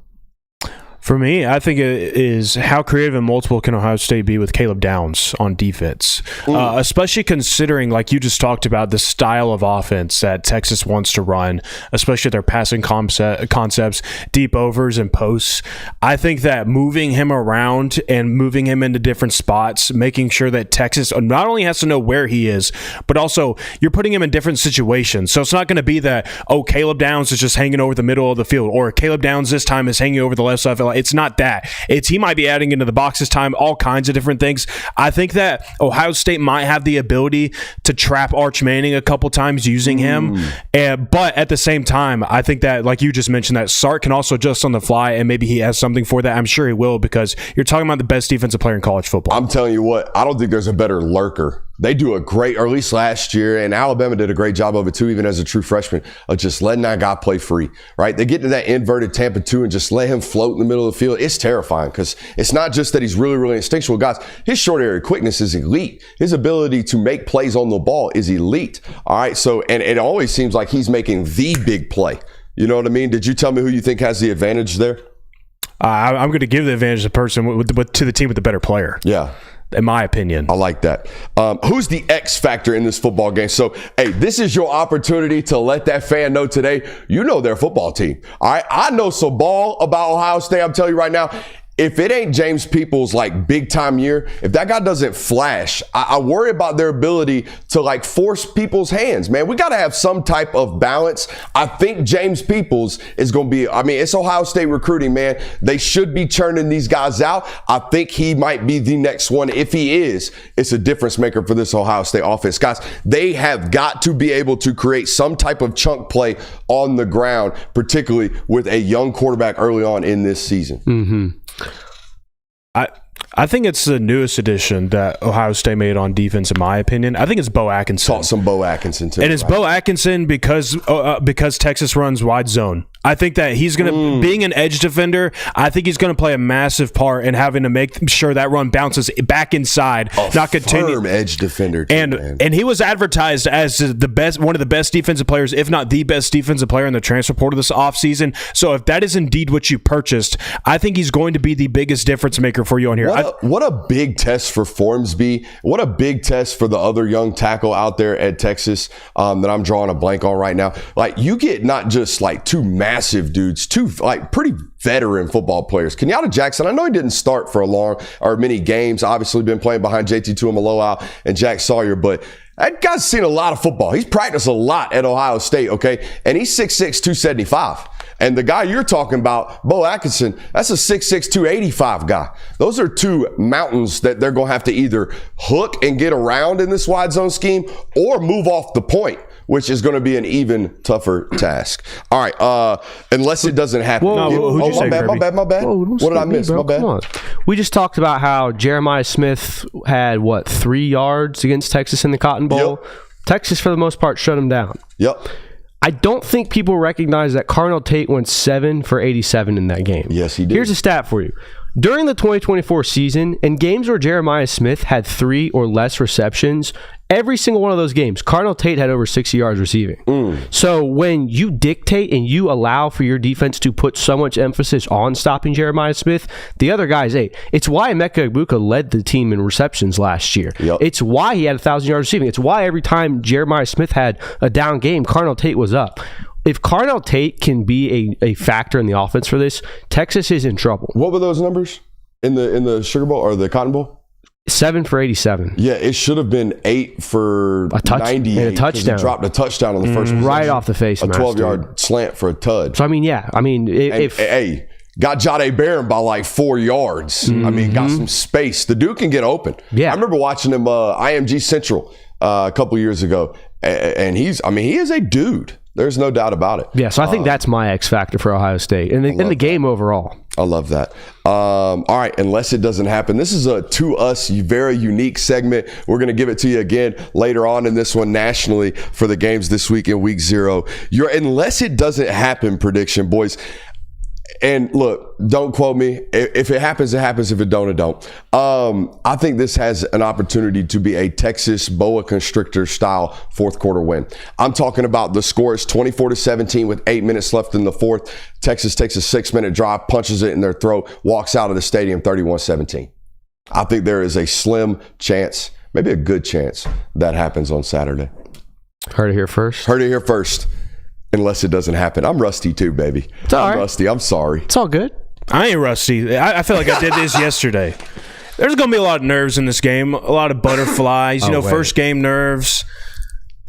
F: For me, I think it is how creative and multiple can Ohio State be with Caleb Downs on defense, especially considering, like you just talked about, the style of offense that Texas wants to run, especially their passing concepts, deep overs and posts. I think that moving him around and moving him into different spots, making sure that Texas not only has to know where he is, but also you're putting him in different situations. So it's not going to be that, Caleb Downs is just hanging over the middle of the field, or Caleb Downs this time is hanging over the left side. It's not that. It's he might be adding into the box this time, all kinds of different things. I think that Ohio State might have the ability to trap Arch Manning a couple times using him. But at the same time, I think that, like you just mentioned, that Sark can also adjust on the fly, and maybe he has something for that. I'm sure he will, because you're talking about the best defensive player in college football.
D: I'm telling you what, I don't think there's a better lurker. They do a great, or at least last year, and Alabama did a great job of it too, even as a true freshman, of just letting that guy play free, right? They get to that inverted Tampa 2 and just let him float in the middle of the field. It's terrifying because it's not just that he's really, really instinctual. Guys, his short area quickness is elite. His ability to make plays on the ball is elite. All right, so, and it always seems like he's making the big play. You know what I mean? Did you tell me who you think has the advantage there?
F: I'm going to give the advantage to the person to the team with the better player.
D: Yeah.
F: In my opinion.
D: I like that. Who's the X factor in this football game? So, hey, this is your opportunity to let that fan know today you know their football team. All right, I know some ball about Ohio State. I'm telling you right now, if it ain't James Peoples' big time year, if that guy doesn't flash, I worry about their ability to force people's hands, man. We got to have some type of balance. I think James Peoples is going to be, it's Ohio State recruiting, man. They should be churning these guys out. I think he might be the next one. If he is, it's a difference maker for this Ohio State offense. Guys, they have got to be able to create some type of chunk play on the ground, particularly with a young quarterback early on in this season.
E: Mm-hmm.
F: I think it's the newest addition that Ohio State made on defense, in my opinion. I think it's Bo Atkinson.
D: Taught some Bo Atkinson too.
F: And it's Bo Atkinson because Texas runs wide zone. I think that he's going to, being an edge defender, I think he's going to play a massive part in having to make sure that run bounces back inside, not continue.
D: Firm edge defender too,
F: and he was advertised as the best, one of the best defensive players, if not the best defensive player in the transfer portal this offseason. So if that is indeed what you purchased, I think he's going to be the biggest difference maker for you on here.
D: What a big test for Formsby. What a big test for the other young tackle out there at Texas that I'm drawing a blank on right now. You get not just two massive dudes, two pretty veteran football players. Kenyatta Jackson, I know he didn't start for many games, obviously been playing behind JT Tuimoloau and Jack Sawyer, but that guy's seen a lot of football. He's practiced a lot at Ohio State, okay? And he's 6'6", 275. And the guy you're talking about, Bo Atkinson, that's a 6'6", 285 guy. Those are two mountains that they're going to have to either hook and get around in this wide zone scheme or move off the point, which is going to be an even tougher task. All right, unless it doesn't happen. My bad.
E: Whoa,
D: what did I miss?
E: Bro,
D: My bad.
E: come on. We just talked about how Jeremiah Smith had, 3 yards against Texas in the Cotton Bowl?
D: Yep.
E: Texas, for the most part, shut him down.
D: Yep.
E: I don't think people recognize that Carnell Tate went 7 for 87 in that game.
D: Yes, he did.
E: Here's a stat for you. During the 2024 season, in games where Jeremiah Smith had 3 or less receptions, every single one of those games, Carnell Tate had over 60 yards receiving. So when you dictate and you allow for your defense to put so much emphasis on stopping Jeremiah Smith, the other guys ate. It's why Emeka Egbuka led the team in receptions last year.
D: Yep.
E: It's why he had 1,000 yards receiving. It's why every time Jeremiah Smith had a down game, Carnell Tate was up. If Carnell Tate can be a factor in the offense for this, Texas is in trouble.
D: What were those numbers in the Sugar Bowl or the Cotton Bowl?
E: 7 for 87.
D: Yeah, it should have been 8 for 98.
E: And a touchdown.
D: He dropped a touchdown on the first
E: Right off the face
D: a
E: mask,
D: 12-yard slant for a tud.
E: So, I mean, yeah. I mean, if
D: got Jade Barron by like 4 yards. I mean, got some space. The dude can get open.
E: Yeah.
D: I remember watching him IMG Central a couple years ago, and he is a dude. There's no doubt about it.
E: Yeah, so I think that's my X factor for Ohio State and in the game overall.
D: I love that. All right, unless it doesn't happen. This is a To Us very unique segment. We're going to give it to you again later on in this one nationally for the games this week in week 0. Your unless it doesn't happen prediction, boys. And look, don't quote me. If it happens, it happens. If it don't, it don't. I think this has an opportunity to be a Texas boa constrictor style fourth quarter win. I'm talking about the score is 24-17 with 8 minutes left in the fourth. Texas takes a 6-minute drive, punches it in their throat, walks out of the stadium 31-17. I think there is a slim chance, maybe a good chance, that happens on Saturday.
E: Heard it here first.
D: Heard it here first. Unless it doesn't happen. I'm rusty too, baby.
E: It's all right.
D: I'm rusty. I'm sorry.
E: It's all good.
F: I ain't rusty. I feel like I did this yesterday. There's going to be a lot of nerves in this game, a lot of butterflies, first game nerves.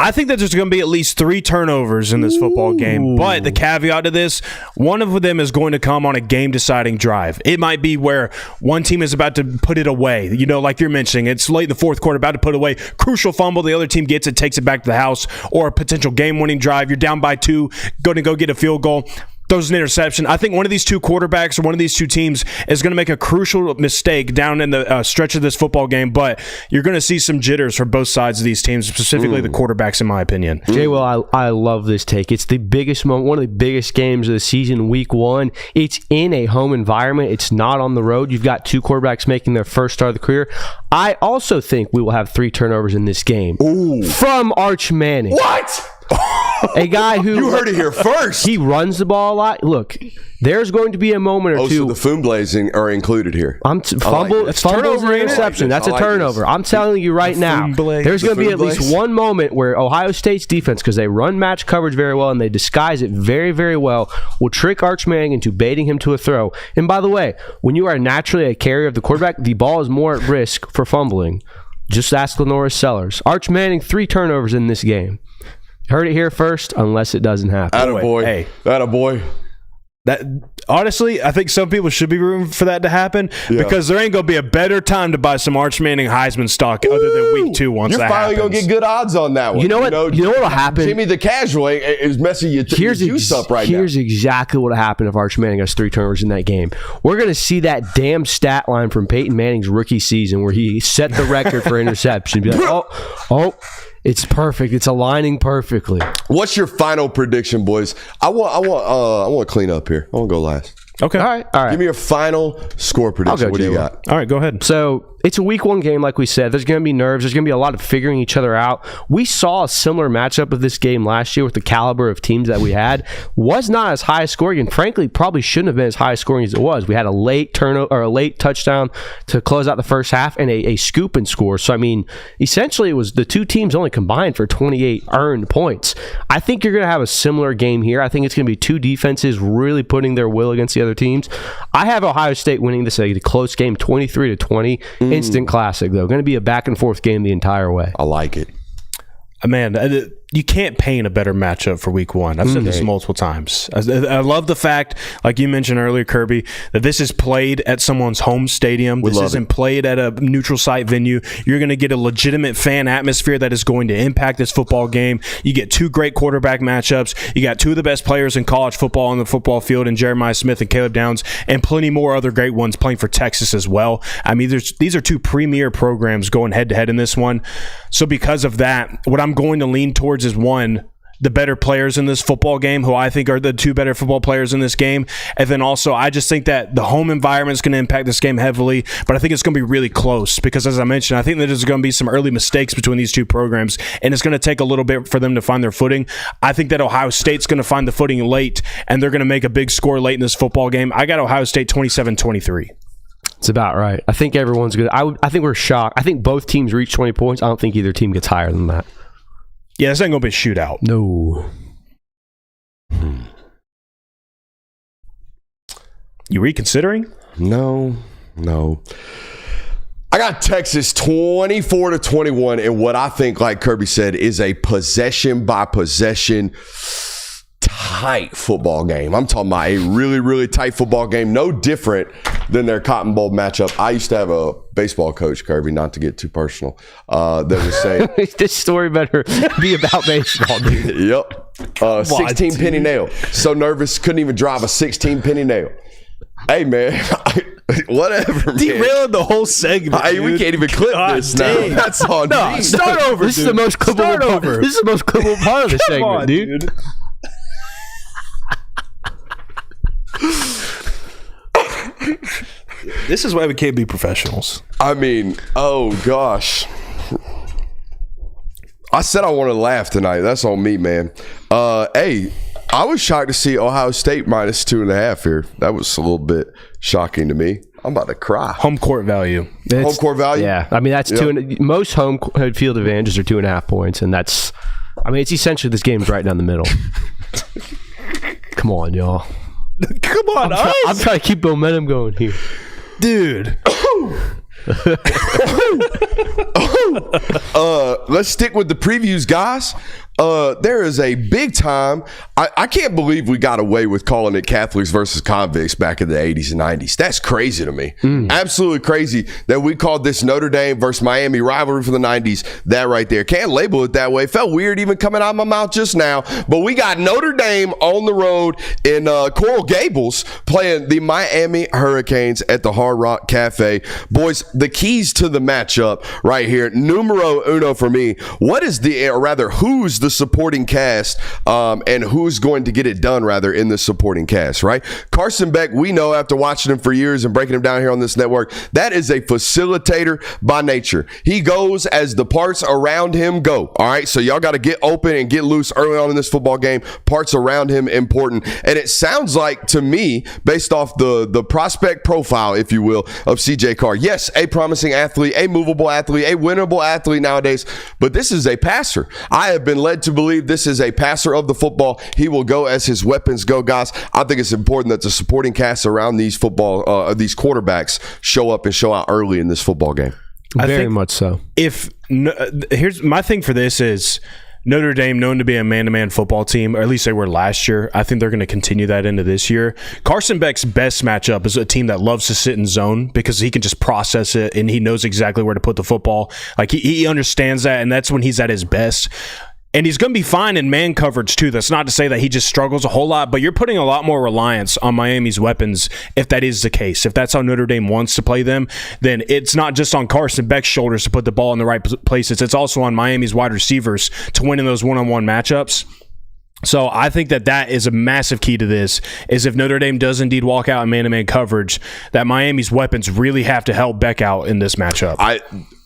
F: I think that there's going to be at least 3 turnovers in this football game. But the caveat to this, one of them is going to come on a game-deciding drive. It might be where one team is about to put it away. Like you're mentioning, it's late in the fourth quarter, about to put it away. Crucial fumble, the other team gets it, takes it back to the house, or a potential game-winning drive. You're down by 2, going to go get a field goal. Throws an interception. I think one of these two quarterbacks or one of these two teams is going to make a crucial mistake down in the stretch of this football game, but you're going to see some jitters for both sides of these teams, specifically the quarterbacks, in my opinion.
E: J-Will, I love this take. It's the biggest moment, one of the biggest games of the season, week 1. It's in a home environment. It's not on the road. You've got 2 quarterbacks making their first start of the career. I also think we will have 3 turnovers in this game. From Arch Manning.
D: What?
E: A guy who...
D: You heard it here first.
E: He runs the ball a lot. Look, there's going to be a moment or two...
D: So the foom blazing are included here.
E: Fumbles and interception. That's a turnover. I'm telling you right now, there's going to be at least one moment where Ohio State's defense, because they run match coverage very well and they disguise it very, very well, will trick Arch Manning into baiting him to a throw. And by the way, when you are naturally a carrier of the quarterback, the ball is more at risk for fumbling. Just ask Lenoris Sellers. Arch Manning, 3 turnovers in this game. Heard it here first, unless it doesn't happen.
D: Attaboy.
F: Hey.
D: Attaboy.
F: That honestly, I think some people should be rooting for that to happen because there ain't going to be a better time to buy some Arch Manning Heisman stock other than week 2 once that happens.
D: You're finally going to get good odds on that one.
E: You know what will happen?
D: Jimmy the Casual is messing your juice up right now.
E: Here's exactly what will happen if Arch Manning has 3 turnovers in that game. We're going to see that damn stat line from Peyton Manning's rookie season where he set the record for interception. Be like, oh. It's perfect. It's aligning perfectly.
D: What's your final prediction, boys? I want to clean up here. I want to go last.
F: Okay.
E: All right.
D: Give me your final score prediction. What do you got?
F: All right, go ahead.
E: So it's a week 1 game, like we said. There's going to be nerves. There's going to be a lot of figuring each other out. We saw a similar matchup of this game last year with the caliber of teams that we had. Was not as high scoring, and frankly, probably shouldn't have been as high scoring as it was. We had a late turnover or a late touchdown to close out the first half and a scoop and score. So I mean, essentially, it was the 2 teams only combined for 28 earned points. I think you're going to have a similar game here. I think it's going to be 2 defenses really putting their will against the other teams. I have Ohio State winning this a close game, 23-20. Instant classic, though. Going to be a back and forth game the entire way.
D: I like it.
F: Man, you can't paint a better matchup for week one. I've said this multiple times. I love the fact, like you mentioned earlier, Kirby, that this is played at someone's home stadium. This isn't played at a neutral site venue. You're going to get a legitimate fan atmosphere that is going to impact this football game. You get two great quarterback matchups. You got two of the best players in college football on the football field in Jeremiah Smith and Caleb Downs, and plenty more other great ones playing for Texas as well. I mean, these are two premier programs going head-to-head in this one. So because of that, what I'm going to lean towards is one, the better players in this football game, who I think are the two better football players in this game. And then also, I just think that the home environment is going to impact this game heavily, but I think it's going to be really close because, as I mentioned, I think that there's going to be some early mistakes between these two programs, and it's going to take a little bit for them to find their footing. I think that Ohio State's going to find the footing late, and they're going to make a big score late in this football game. I got Ohio State 27-23.
E: It's about right. I think everyone's good. I think we're shocked. I think both teams reach 20 points. I don't think either team gets higher than that.
F: Yeah, this ain't going to be a shootout.
E: No.
F: You reconsidering?
D: No. I got Texas 24-21 in what I think, like Kirby said, is a possession by possession tight football game. I'm talking about a really, really tight football game, no different than their Cotton Bowl matchup. I used to have a baseball coach, Kirby, not to get too personal, that was saying...
E: This story better be about baseball, dude.
D: Yep. 16 penny nail. So nervous, couldn't even drive a 16 penny nail. Hey, man. Whatever, man.
F: Derailing the whole segment.
D: Hey, we can't even clip this now. That's on me.
F: Start over,
E: This is the most clippable part. This is the most clippable part of the segment, dude.
F: This is why we can't be professionals.
D: I mean, oh gosh. I said I wanted to laugh tonight. That's on me, man. Hey, I was shocked to see Ohio State minus 2.5 here. That was a little bit shocking to me. I'm about to cry.
F: Home court value.
D: Home court value?
E: Yeah. I mean, that's most home field advantages are 2.5 points, and that's, I mean, it's essentially this game's right down the middle. Come on, y'all.
F: Come on,
E: I'm trying to keep momentum going here.
F: Dude.
D: Let's stick with the previews, guys. There is a big time. I can't believe we got away with calling it Catholics versus convicts back in the 80s and 90s. That's crazy to me. Absolutely crazy that we called this Notre Dame versus Miami rivalry for the 90s. That right there. Can't label it that way. Felt weird even coming out of my mouth just now. But we got Notre Dame on the road in Coral Gables playing the Miami Hurricanes at the Hard Rock Cafe. Boys, the keys to the matchup right here. Numero uno for me. What is who's the supporting cast and who's going to get it done rather in the supporting cast, right? Carson Beck, we know after watching him for years and breaking him down here on this network, that is a facilitator by nature. He goes as the parts around him go. All right, so y'all got to get open and get loose early on in this football game. Parts around him important. And it sounds like to me, based off the prospect profile, if you will, of CJ Carr, yes, a promising athlete, a movable athlete, a winnable athlete nowadays, but this is a passer. I have been led to believe this is a passer of the football. He will go as his weapons go, guys. I think it's important that the supporting cast around these these quarterbacks show up and show out early in this football game.
E: Very much so.
F: Here's my thing for this is Notre Dame, known to be a man-to-man football team, or at least they were last year. I think they're going to continue that into this year. Carson Beck's best matchup is a team that loves to sit in zone because he can just process it and he knows exactly where to put the football. Like he understands that, and that's when he's at his best. And he's going to be fine in man coverage, too. That's not to say that he just struggles a whole lot, but you're putting a lot more reliance on Miami's weapons if that is the case. If that's how Notre Dame wants to play them, then it's not just on Carson Beck's shoulders to put the ball in the right places. It's also on Miami's wide receivers to win in those one-on-one matchups. So I think that is a massive key to this, is if Notre Dame does indeed walk out in man-to-man coverage, that Miami's weapons really have to help Beck out in this matchup.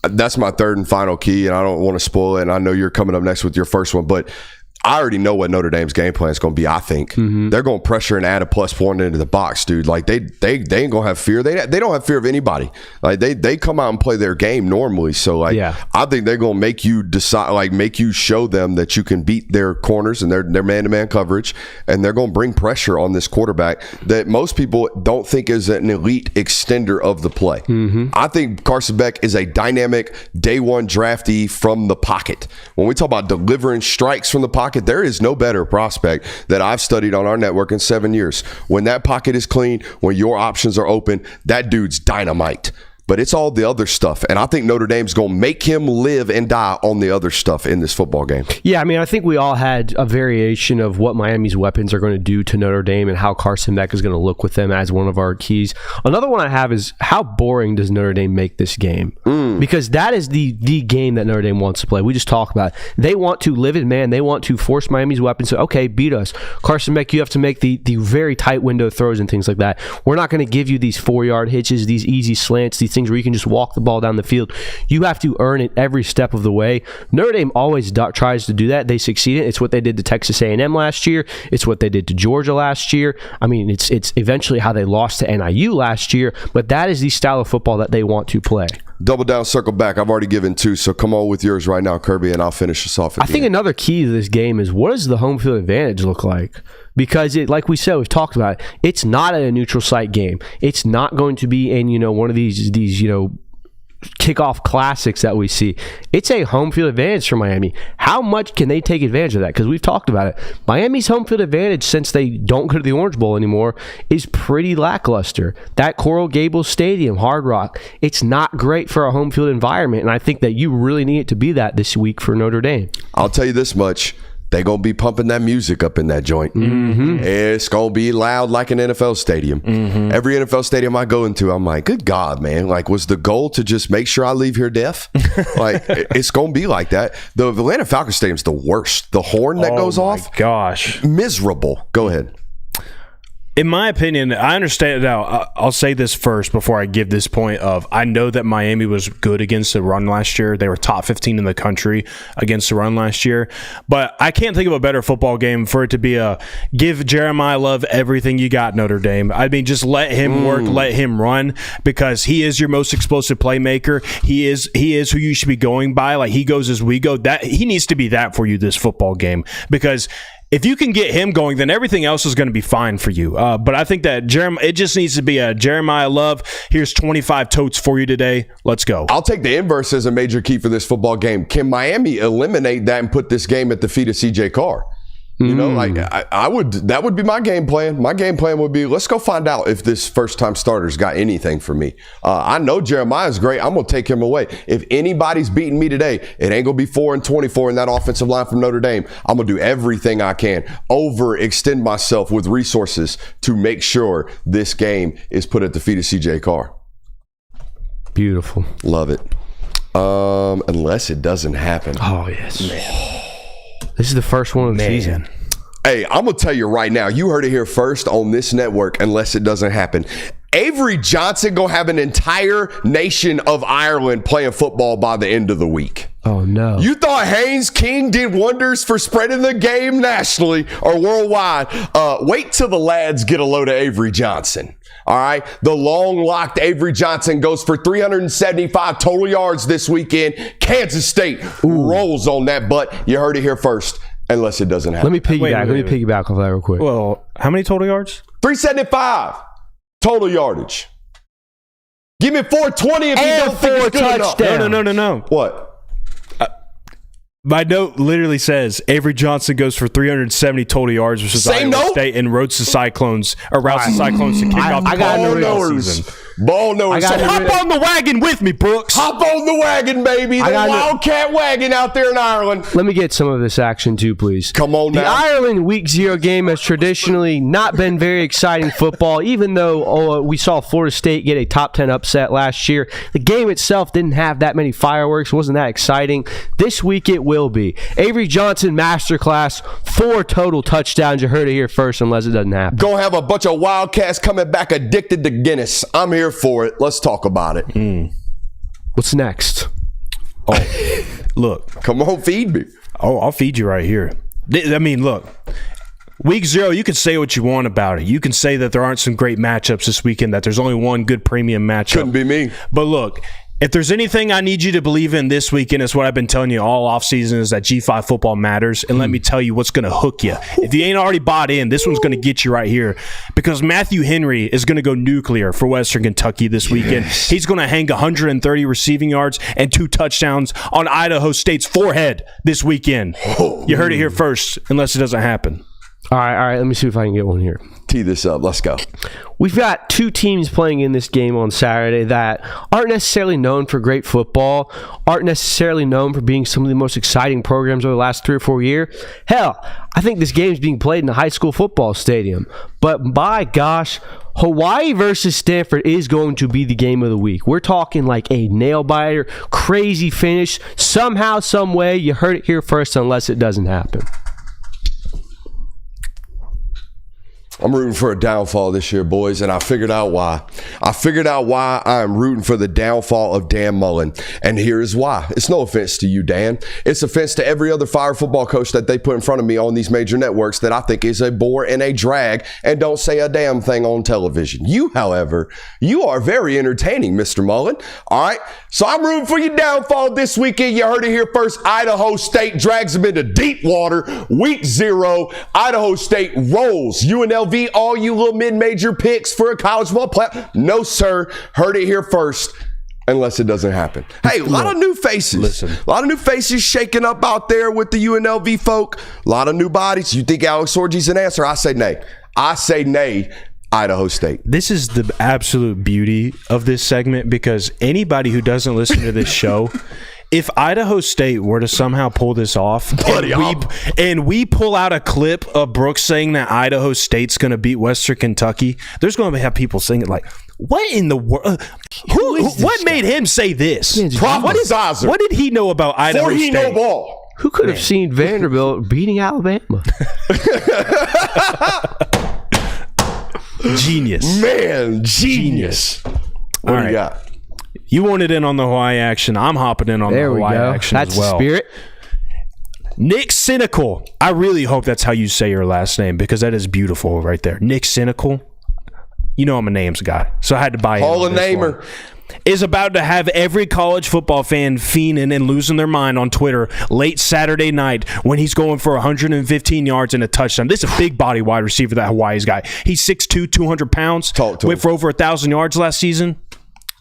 D: That's my third and final key, and I don't want to spoil it, and I know you're coming up next with your first one, but I already know what Notre Dame's game plan is going to be. I think they're going to pressure and add a +1 into the box, dude. Like they ain't going to have fear. They don't have fear of anybody. Like they come out and play their game normally. So like I think they're going to make you decide, like make you show them that you can beat their corners and their man-to-man coverage, and they're going to bring pressure on this quarterback that most people don't think is an elite extender of the play. I think Carson Beck is a dynamic day one draftee from the pocket. When we talk about delivering strikes from the pocket, there is no better prospect that I've studied on our network in 7 years. When that pocket is clean, when your options are open, that dude's dynamite. But it's all the other stuff. And I think Notre Dame's going to make him live and die on the other stuff in this football game.
E: Yeah, I mean, I think we all had a variation of what Miami's weapons are going to do to Notre Dame and how Carson Beck is going to look with them as one of our keys. Another one I have is how boring does Notre Dame make this game? Because that is the game that Notre Dame wants to play. We just talked about it. They want to live in man. They want to force Miami's weapons. So, okay, beat us. Carson Beck, you have to make the very tight window throws and things like that. We're not going to give you these 4-yard hitches, these easy slants, these things where you can just walk the ball down the field. You have to earn it every step of the way. Notre Dame always tries to do that. They succeed. It's what they did to Texas A&M last year. It's what they did to Georgia last year. I mean, it's eventually how they lost to NIU last year, but that is the style of football that they want to play.
D: Double down, circle back. I've already given 2, so come on with yours right now, Kirby, and I'll finish us off. I
E: think another key to this game is, what does the home field advantage look like? Because like we said, we've talked about it, it's not a neutral site game. It's not going to be in one of these kickoff classics that we see. It's a home field advantage for Miami. How much can they take advantage of that? Because we've talked about it. Miami's home field advantage, since they don't go to the Orange Bowl anymore, is pretty lackluster. That Coral Gables Stadium, Hard Rock, it's not great for a home field environment, and I think that you really need it to be that this week for Notre Dame.
D: I'll tell you this much. They're going to be pumping that music up in that joint. It's going to be loud like an NFL stadium. Every NFL stadium I go into, I'm like, good God, man. Like, was the goal to just make sure I leave here deaf? Like, it's going to be like that. The Atlanta Falcons Stadium's the worst. The horn that goes off.
F: Gosh.
D: Miserable. Go ahead.
F: In my opinion, I understand now. I'll say this first before I give this point of, I know that Miami was good against the run last year. They were top 15 in the country against the run last year. But I can't think of a better football game for it to be a give Jeremiah Love everything you got, Notre Dame. I mean, just let him work, let him run, because he is your most explosive playmaker. He is who you should be going by. Like, he goes as we go. That he needs to be that for you this football game, because if you can get him going, then everything else is going to be fine for you. But I think that it just needs to be a Jeremiah Love. Here's 25 totes for you today. Let's go.
D: I'll take the inverse as a major key for this football game. Can Miami eliminate that and put this game at the feet of C.J. Carr? Like I would. That would be my game plan. My game plan would be, let's go find out if this first-time starter's got anything for me. I know Jeremiah's great. I'm going to take him away. If anybody's beating me today, it ain't going to be 4-24 in that offensive line from Notre Dame. I'm going to do everything I can, overextend myself with resources to make sure this game is put at the feet of C.J. Carr.
E: Beautiful.
D: Love it. Unless it doesn't happen.
E: Oh, yes. Man. This is the first one of the season.
D: Hey, I'm going to tell you right now, you heard it here first on this network, unless it doesn't happen. Avery Johnson going to have an entire nation of Ireland playing football by the end of the week.
E: Oh, no.
D: You thought Haynes King did wonders for spreading the game nationally or worldwide. Wait till the lads get a load of Avery Johnson. All right. The long-locked Avery Johnson goes for 375 total yards this weekend. Kansas State rolls on that butt. You heard it here first, unless it doesn't happen.
E: Let me piggyback off that real quick.
F: Well, how many total yards?
D: 375 total yardage. Give me 420 if you don't think it's good enough.
F: No.
D: What?
F: My note literally says Avery Johnson goes for 370 total yards versus Iowa State and routes the Cyclones to kick off the ball season.
D: Ball knowers.
F: So hop on the wagon with me, Brooks.
D: Hop on the wagon, baby. The Wildcat wagon out there in Ireland.
E: Let me get some of this action too, please.
D: Come on now.
E: The Ireland Week 0 game has traditionally not been very exciting football, even though we saw Florida State get a top 10 upset last year. The game itself didn't have that many fireworks, wasn't that exciting. This week it will be. Avery Johnson masterclass, 4 total touchdowns. You heard it here first, unless it doesn't happen.
D: Gonna have a bunch of Wildcats coming back addicted to Guinness. I'm here for it. Let's talk about it.
E: What's next?
F: Oh, look.
D: Come on, feed me.
F: Oh, I'll feed you right here. I mean, look. Week 0, you can say what you want about it. You can say that there aren't some great matchups this weekend, that there's only one good premium matchup.
D: Couldn't be me.
F: But look, if there's anything I need you to believe in this weekend, it's what I've been telling you all offseason, is that G5 football matters. And let me tell you what's going to hook you. If you ain't already bought in, this one's going to get you right here. Because Matthew Henry is going to go nuclear for Western Kentucky this weekend. He's going to hang 130 receiving yards and 2 touchdowns on Idaho State's forehead this weekend. You heard it here first, unless it doesn't happen.
E: All right. Let me see if I can get one here.
D: Tee this up. Let's go.
E: We've got 2 teams playing in this game on Saturday that aren't necessarily known for great football, aren't necessarily known for being some of the most exciting programs over the last 3 or 4 years. Hell, I think this game's being played in a high school football stadium. But by gosh, Hawaii versus Stanford is going to be the game of the week. We're talking like a nail-biter, crazy finish. Somehow, some way, you heard it here first, unless it doesn't happen.
D: I'm rooting for a downfall this year, boys, and I figured out why. I'm rooting for the downfall of Dan Mullen, and here is why. It's no offense to you, Dan. It's offense to every other fire football coach that they put in front of me on these major networks that I think is a bore and a drag and don't say a damn thing on television. You, however, you are very entertaining, Mr. Mullen. All right? So I'm rooting for your downfall this weekend. You heard it here first. Idaho State drags them into deep water. Week 0, Idaho State rolls UNLV. All you little mid-major picks for a college football playoff. No, sir. Heard it here first. Unless it doesn't happen. Hey, a lot of new faces.
F: Listen.
D: A lot of new faces shaking up out there with the UNLV folk. A lot of new bodies. You think Alex Orji's an answer? I say nay. Idaho State.
F: This is the absolute beauty of this segment, because anybody who doesn't listen to this show, if Idaho State were to somehow pull this off, and we pull out a clip of Brooks saying that Idaho State's going to beat Western Kentucky, there's going to have people singing like, what in the world? What made him say this? What did he know about Idaho State?
D: No ball.
E: Who could have seen Vanderbilt beating Alabama?
F: Genius.
D: Man, genius. What do you got?
F: You wanted in on the Hawaii action. I'm hopping in on the Hawaii action as well.
E: That's spirit.
F: Nick Cynical. I really hope that's how you say your last name, because that is beautiful right there. Nick Cynical. You know I'm a names guy, so I had to buy in.
D: Hall of Namer.
F: Is about to have every college football fan fiending and losing their mind on Twitter late Saturday night when he's going for 115 yards and a touchdown. This is a big body wide receiver, that Hawaii's guy. He's 6'2", 200 pounds. Went for over 1,000 yards last season.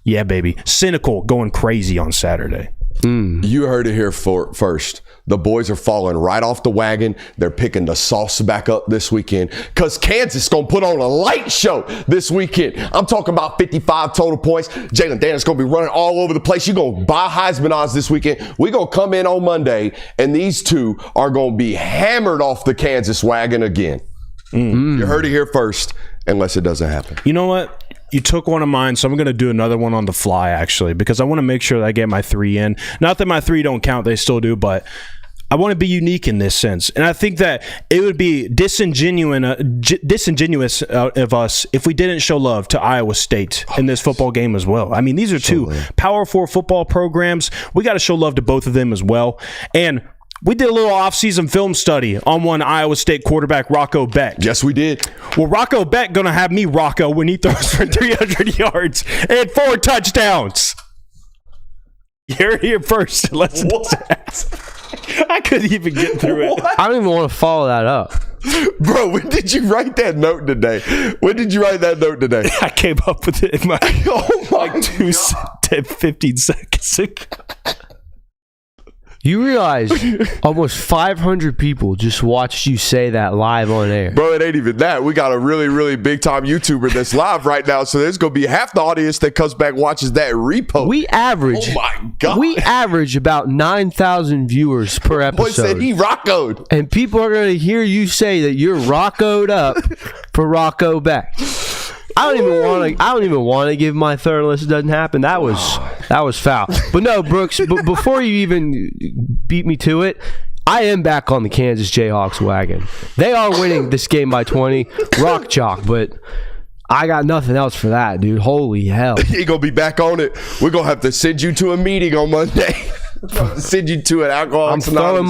F: Yeah, baby. Cynical going crazy on Saturday.
D: You heard it here first. The boys are falling right off the wagon. They're picking the sauce back up this weekend because Kansas is going to put on a light show this weekend. I'm talking about 55 total points. Jalen Daniels going to be running all over the place. You're going to buy Heisman odds this weekend. We're going to come in on Monday, and these two are going to be hammered off the Kansas wagon again. You heard it here first, unless it doesn't happen.
F: You know what? You took one of mine, so I'm going to do another one on the fly, actually, because I want to make sure that I get my 3 in. Not that my 3 don't count, they still do, but I want to be unique in this sense. And I think that it would be disingenuous of us if we didn't show love to Iowa State in this football game as well. I mean, these are two Power 4 football programs. We got to show love to both of them as well. And we did a little off-season film study on one Iowa State quarterback, Rocco Beck.
D: Yes, we did.
F: Well, Rocco Beck going to have me Rocco when he throws for 300 yards and 4 touchdowns. You're here first. I couldn't even get through it.
E: I don't even want to follow that up.
D: Bro, when did you write that note today? I
F: came up with it in my 15 seconds ago.
E: You realize almost 500 people just watched you say that live on air.
D: Bro, it ain't even that. We got a really, really big-time YouTuber that's live right now, so there's going to be half the audience that comes back watches that repost.
E: We average about 9,000 viewers per episode.
D: Boy said he rockoed.
E: And people are going to hear you say that you're rockoed up for Rocco Beck. I don't even want to give my third unless it doesn't happen. That was foul. But no, Brooks, before you even beat me to it, I am back on the Kansas Jayhawks wagon. They are winning this game by 20. Rock chalk, but I got nothing else for that, dude. Holy hell.
D: You're going to be back on it. We're going to have to send you to a meeting on Monday. Send you to an alcohol.
E: I'm throwing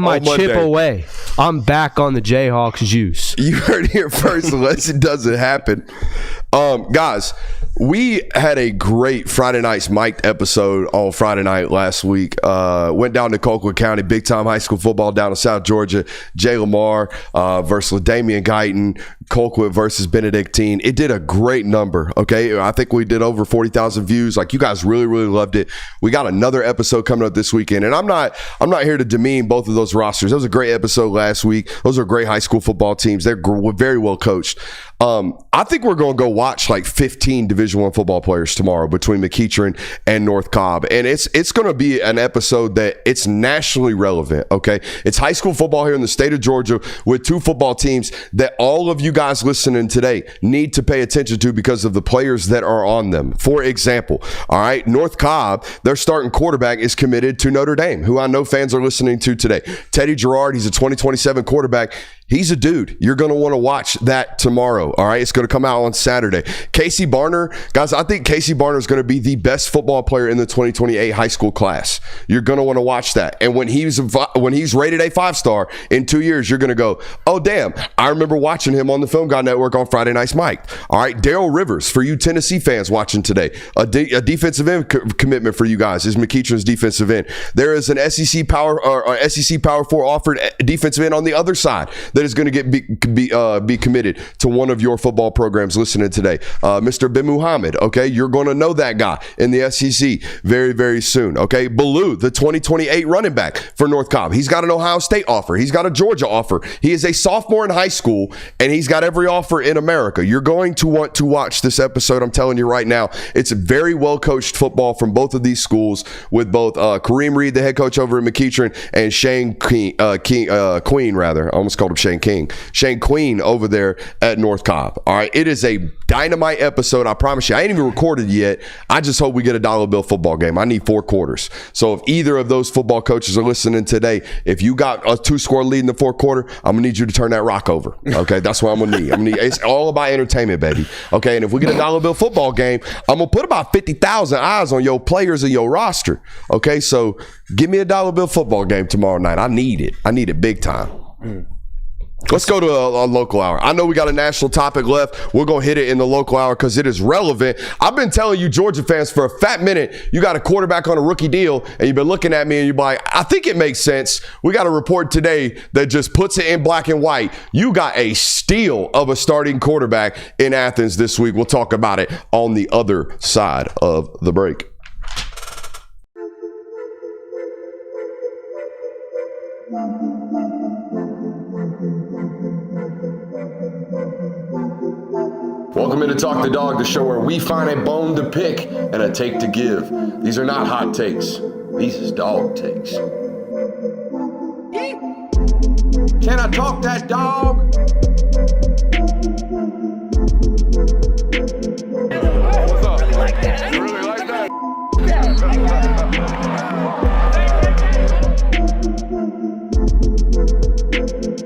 E: my chip away. I'm back on the Jayhawks juice.
D: You heard it here first, unless it doesn't happen. Guys, we had a great Friday Night's Mic'd episode on Friday night last week. Went down to Colquitt County, big time high school football down in South Georgia. Jay Lamar versus LaDamian Guyton, Colquitt versus Benedictine. It did a great number. Okay, I think we did over 40,000 views. Like, you guys really, really loved it. We got another episode coming up this weekend, and I'm not here to demean both of those rosters. That was a great episode last week. Those are great high school football teams. They're very well coached. I think we're going to go watch like 15 Division I football players tomorrow between McEachern and North Cobb. And it's going to be an episode that it's nationally relevant, okay? It's high school football here in the state of Georgia with two football teams that all of you guys listening today need to pay attention to because of the players that are on them. For example, all right, North Cobb, their starting quarterback is committed to Notre Dame, who I know fans are listening to today. Teddy Gerard, he's a 2027 quarterback. He's a dude. You're going to want to watch that tomorrow, all right? It's going to come out on Saturday. Casey Barner, guys, I think Casey Barner is going to be the best football player in the 2028 high school class. You're going to want to watch that. And when he's rated a 5-star in 2 years, you're going to go, oh, damn, I remember watching him on the Film God Network on Friday Night's Mike. All right, Daryl Rivers, for you Tennessee fans watching today, a defensive end commitment for you guys is McEachern's defensive end. There is an SEC Power 4 offered defensive end on the other side that is going to be committed to one of your football programs listening today. Mr. Ben Muhammad, okay? You're going to know that guy in the SEC very, very soon, okay? Baloo, the 2028 running back for North Cobb. He's got an Ohio State offer. He's got a Georgia offer. He is a sophomore in high school, and he's got every offer in America. You're going to want to watch this episode. I'm telling you right now, it's a very well-coached football from both of these schools with both Kareem Reed, the head coach over at McEachern, and Shane Queen, I almost called him Shane Queen over there at North Cobb. All right, it is a dynamite episode. I promise you. I ain't even recorded yet. I just hope we get a dollar bill football game. I need 4 quarters. So if either of those football coaches are listening today, if you got a 2-score lead in the 4th quarter, I'm gonna need you to turn that rock over. Okay, that's what I'm gonna need. It's all about entertainment, baby. Okay, and if we get a dollar bill football game, I'm gonna put about 50,000 eyes on your players and your roster. Okay, so give me a dollar bill football game tomorrow night. I need it. I need it big time. Let's go to a local hour. I know we got a national topic left. We're going to hit it in the local hour because it is relevant. I've been telling you Georgia fans for a fat minute, you got a quarterback on a rookie deal, and you've been looking at me and you're like, I think it makes sense. We got a report today that just puts it in black and white. You got a steal of a starting quarterback in Athens this week. We'll talk about it on the other side of the break. Welcome into Talk the Dog, the show where we find a bone to pick and a take to give. These are not hot takes. These is dog takes. Can I talk that dog? What's up? You like that? You really like that?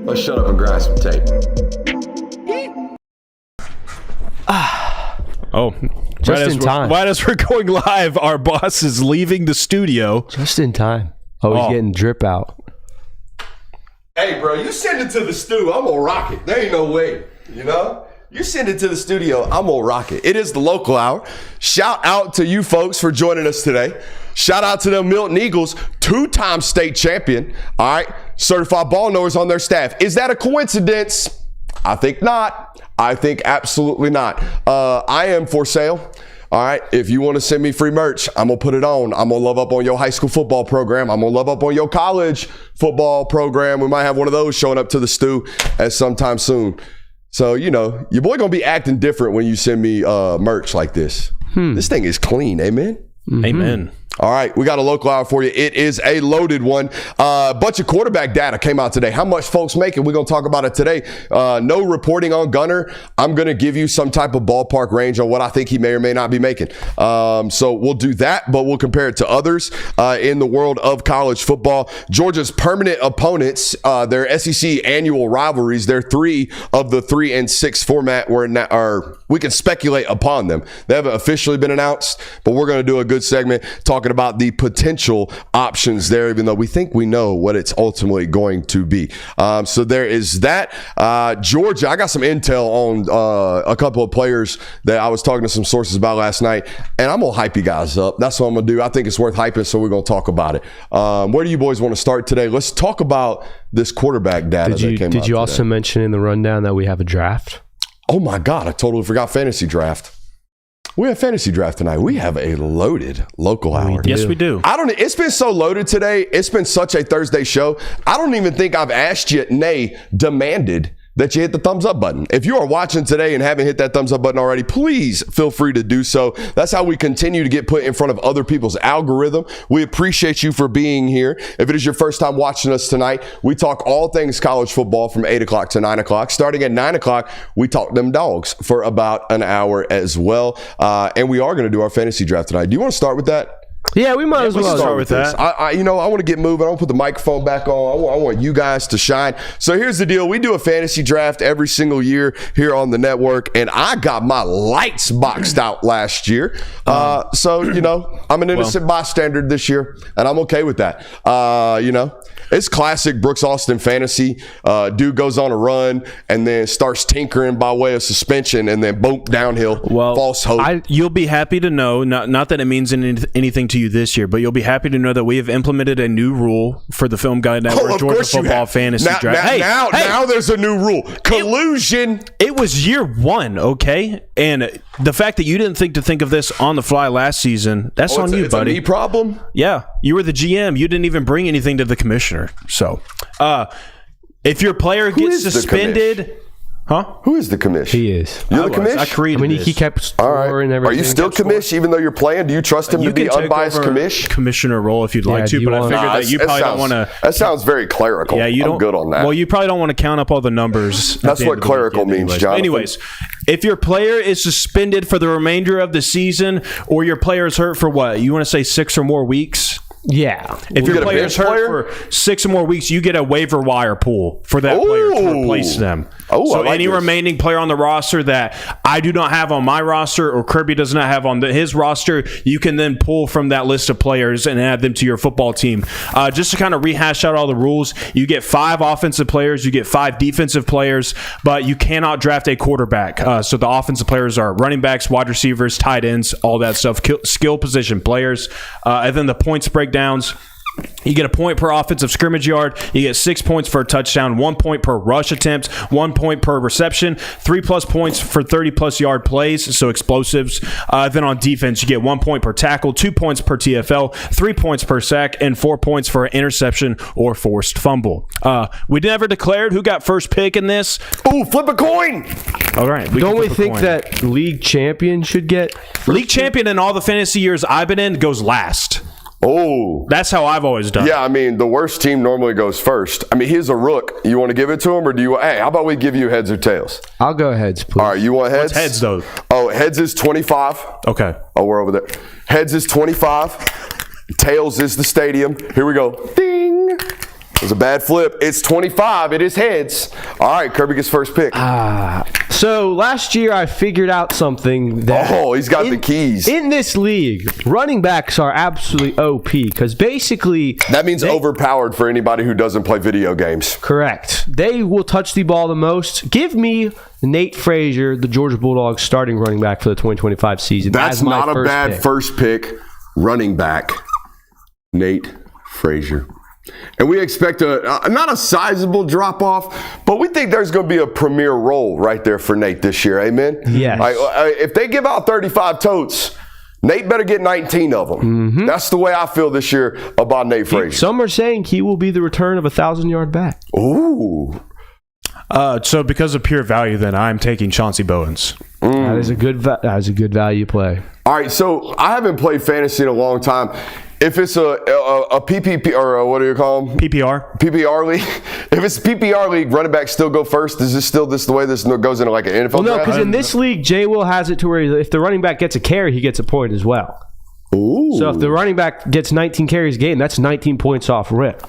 D: Let's shut up and grab some tape.
F: Oh,
E: just in time.
F: Right as we're going live, our boss is leaving the studio.
E: Just in time. Oh, he's getting drip out.
D: Hey, bro, you send it to the stew, I'm gonna rock it. There ain't no way, you know? You send it to the studio, I'm gonna rock it. It is the local hour. Shout out to you folks for joining us today. Shout out to them Milton Eagles, 2-time state champion. All right, certified ball knowers on their staff. Is that a coincidence? I think not. I think absolutely not. I am for sale. All right, if you want to send me free merch, I'm going to put it on. I'm going to love up on your high school football program. I'm going to love up on your college football program. We might have one of those showing up to the stew at sometime soon. So, you know, your boy going to be acting different when you send me merch like this. This thing is clean. Amen?
F: Mm-hmm. Amen.
D: All right, we got a local hour for you. It is a loaded one. A bunch of quarterback data came out today. How much folks making? We're going to talk about it today. No reporting on Gunner. I'm going to give you some type of ballpark range on what I think he may or may not be making. So we'll do that, but we'll compare it to others in the world of college football. Georgia's permanent opponents, their SEC annual rivalries, they're 3 of the 3-6 format where we can speculate upon them. They haven't officially been announced, but we're going to do a good segment talking talking about the potential options there, even though we think we know what it's ultimately going to be. So there is that. Georgia, I got some intel on a couple of players that I was talking to some sources about last night, and I'm going to hype you guys up. That's what I'm going to do. I think it's worth hyping, so we're going to talk about it. Where do you boys want to start today? Let's talk about this quarterback data that came out
E: Did you
D: today.
E: also mention in the rundown that we have a draft?
D: Oh, my God. I totally forgot fantasy draft. We have fantasy draft tonight. We have a loaded local hour.
F: Yes, we do.
D: It's been so loaded today. It's been such a Thursday show. I don't even think I've asked you, nay, demanded that you hit the thumbs up button. If you are watching today and haven't hit that thumbs up button already, please feel free to do so. That's how we continue to get put in front of other people's algorithm. We appreciate you for being here. If it is your first time watching us tonight, we talk all things college football from 8 o'clock to 9 o'clock. Starting at 9 o'clock, we talk them dogs for about an hour as well. And we are going to do our fantasy draft tonight. Do you want to start with that?
E: Yeah, we might as well
F: start with
D: this.
F: that.
D: I want to get moving. I want to put the microphone back on. I want you guys to shine. So here's the deal. We do a fantasy draft every single year here on the network, and I got my lights boxed out last year. So, I'm an innocent bystander this year, and I'm okay with that. It's classic Brooks Austin fantasy. Dude goes on a run and then starts tinkering by way of suspension, and then boom, downhill.
F: Well,
D: false hope.
F: You'll be happy to know, not that it means anything to you this year, but you'll be happy to know that we have implemented a new rule for the Film Guide Network Georgia Football Fantasy Draft.
D: Now there's a new rule. Collusion.
F: It was year one, okay? And the fact that you didn't think of this on the fly last season, that's on you, buddy.
D: It's a me problem?
F: Yeah, you were the GM. You didn't even bring anything to the commissioner. So, if your player gets suspended... Huh?
D: Who is the commish?
E: He is.
D: You're the commish?
F: I created this.
E: He kept score and everything.
D: Are you still commish even though you're playing? Do you trust him to be unbiased commish?
F: Commissioner role if you'd like to, but I figured that you probably don't want to.
D: That sounds very clerical.
F: Yeah, I'm
D: good on that.
F: Well, you probably don't want to count up all the numbers.
D: That's what clerical means, Jonathan.
F: Anyways, if your player is suspended for the remainder of the season, or your player is hurt for what? You want to say 6 or more weeks?
E: Yeah.
F: If your player is hurt for 6 or more weeks, you get a waiver wire pool for that player to replace them. So any remaining player on the roster that I do not have on my roster or Kirby does not have on his roster, you can then pull from that list of players and add them to your football team. Just to kind of rehash out all the rules, you get 5 offensive players, you get 5 defensive players, but you cannot draft a quarterback. So the offensive players are running backs, wide receivers, tight ends, all that stuff, skill position players. And then the points breakdowns. You get a point per offensive scrimmage yard. You get 6 points for a touchdown, 1 point per rush attempt, 1 point per reception, 3+ points for 30+ yard plays, so explosives. Then on defense, you get 1 point per tackle, 2 points per TFL, 3 points per sack, and 4 points for an interception or forced fumble. We never declared who got first pick in this.
D: Ooh, flip a coin.
F: All right.
E: Don't we think that league champion should get
F: league champion in all the fantasy years I've been in goes last?
D: Oh.
F: That's how I've always done it.
D: Yeah, I mean, the worst team normally goes first. I mean, he's a rook. You want to give it to him, or do you – hey, how about we give you heads or tails?
E: I'll go heads, please.
D: All right, you want heads?
F: What's heads, though?
D: Oh, heads is 25.
F: Okay.
D: Oh, we're over there. Heads is 25. Tails is the stadium. Here we go. Ding. It was a bad flip. It's 25. It is heads. All right, Kirby gets first pick.
E: So last year I figured out something that
D: he's got the keys.
E: In this league, running backs are absolutely OP because basically
D: that means overpowered for anybody who doesn't play video games.
E: Correct. They will touch the ball the most. Give me Nate Frazier, the Georgia Bulldogs starting running back for the 2025 season.
D: That's not a bad first pick. Running back, Nate Frazier. And we expect not a sizable drop-off, but we think there's going to be a premier role right there for Nate this year. Amen?
E: Yes.
D: If they give out 35 totes, Nate better get 19 of them. Mm-hmm. That's the way I feel this year about Nate Frazier.
E: Some are saying he will be the return of a 1,000-yard back.
D: Ooh.
F: So because of pure value, then I'm taking Chauncey Bowens.
E: That is a good value play.
D: All right, so I haven't played fantasy in a long time. If it's a PPP or what do you call them? PPR league. If it's a PPR league, running backs still go first. Is this still the way this goes into like an NFL?
E: Well, no, because in this league, Jay Will has it to where if the running back gets a carry, he gets a point as well.
D: Ooh.
E: So if the running back gets 19 carries a game, that's 19 points off rip.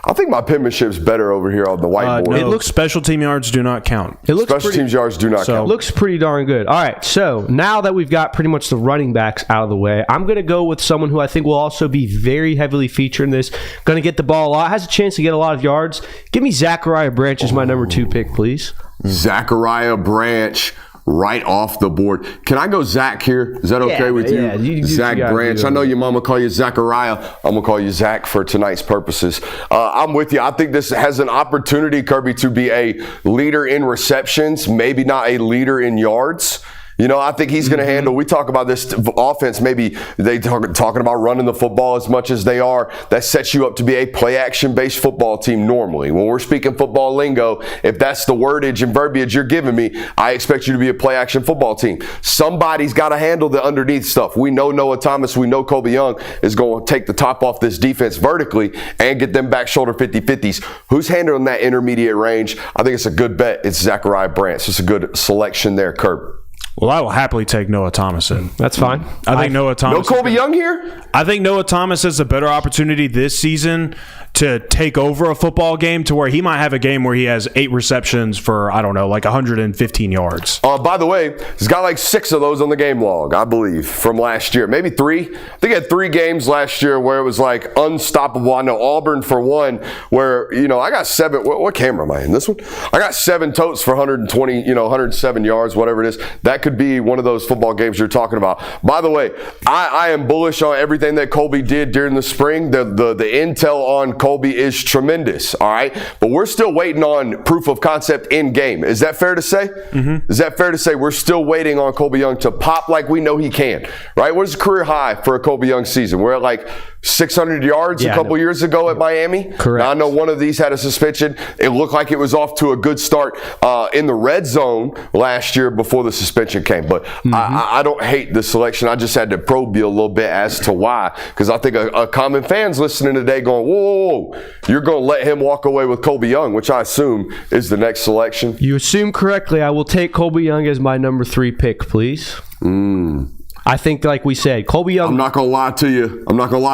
D: I think my penmanship's better over here on the whiteboard.
F: No, it looks special team yards do not count.
E: It looks
D: Special teams yards do not count.
E: Looks pretty darn good. All right, so now that we've got pretty much the running backs out of the way, I'm going to go with someone who I think will also be very heavily featured in this. Going to get the ball a lot, has a chance to get a lot of yards. Give me Zachariah Branch as my number 2 pick, please.
D: Zachariah Branch. Right off the board. Can I go Zach here? Is that okay with you?
E: Yeah, you
D: Zach Branch. I know your mama call you Zachariah. I'm going to call you Zach for tonight's purposes. I'm with you. I think this has an opportunity, Kirby, to be a leader in receptions, maybe not a leader in yards. You know, I think he's going to handle, we talk about this offense, maybe they talking about running the football as much as they are. That sets you up to be a play-action-based football team normally. When we're speaking football lingo, if that's the wordage and verbiage you're giving me, I expect you to be a play-action football team. Somebody's got to handle the underneath stuff. We know Noah Thomas, we know Colby Young is going to take the top off this defense vertically and get them back shoulder 50-50s. Who's handling that intermediate range? I think it's a good bet. It's Zachariah Branch. It's a good selection there, Kurt.
F: Well, I will happily take Noah Thomas in.
E: That's fine.
F: I think Noah Thomas.
D: No Colby Young here?
F: I think Noah Thomas has a better opportunity this season to take over a football game to where he might have a game where he has 8 receptions for, I don't know, like 115 yards.
D: By the way, he's got like 6 of those on the game log, I believe, from last year. Maybe 3. I think he had 3 games last year where it was like unstoppable. I know Auburn for one, where, you know, I got 7. What camera am I in? This one? I got 7 totes for 120, 107 yards, whatever it is. That could be one of those football games you're talking about. By the way, I am bullish on everything that Colby did during the spring. The intel on Colby is tremendous, all right? But we're still waiting on proof of concept in game. Is that fair to say? Mm-hmm. Is that fair to say we're still waiting on Colby Young to pop like we know he can, right? What is the career high for a Colby Young season? We're at like 600 yards a couple years ago at Miami.
E: Correct.
D: Now, I know one of these had a suspension. It looked like it was off to a good start in the red zone last year before the suspension came. But I don't hate the selection. I just had to probe you a little bit as to why. Because I think a common fan's listening today going, whoa, you're going to let him walk away with Colby Young, which I assume is the next selection.
E: You assume correctly. I will take Colby Young as my number 3 pick, please. I think, like we said, Colby Young.
D: I'm not gonna lie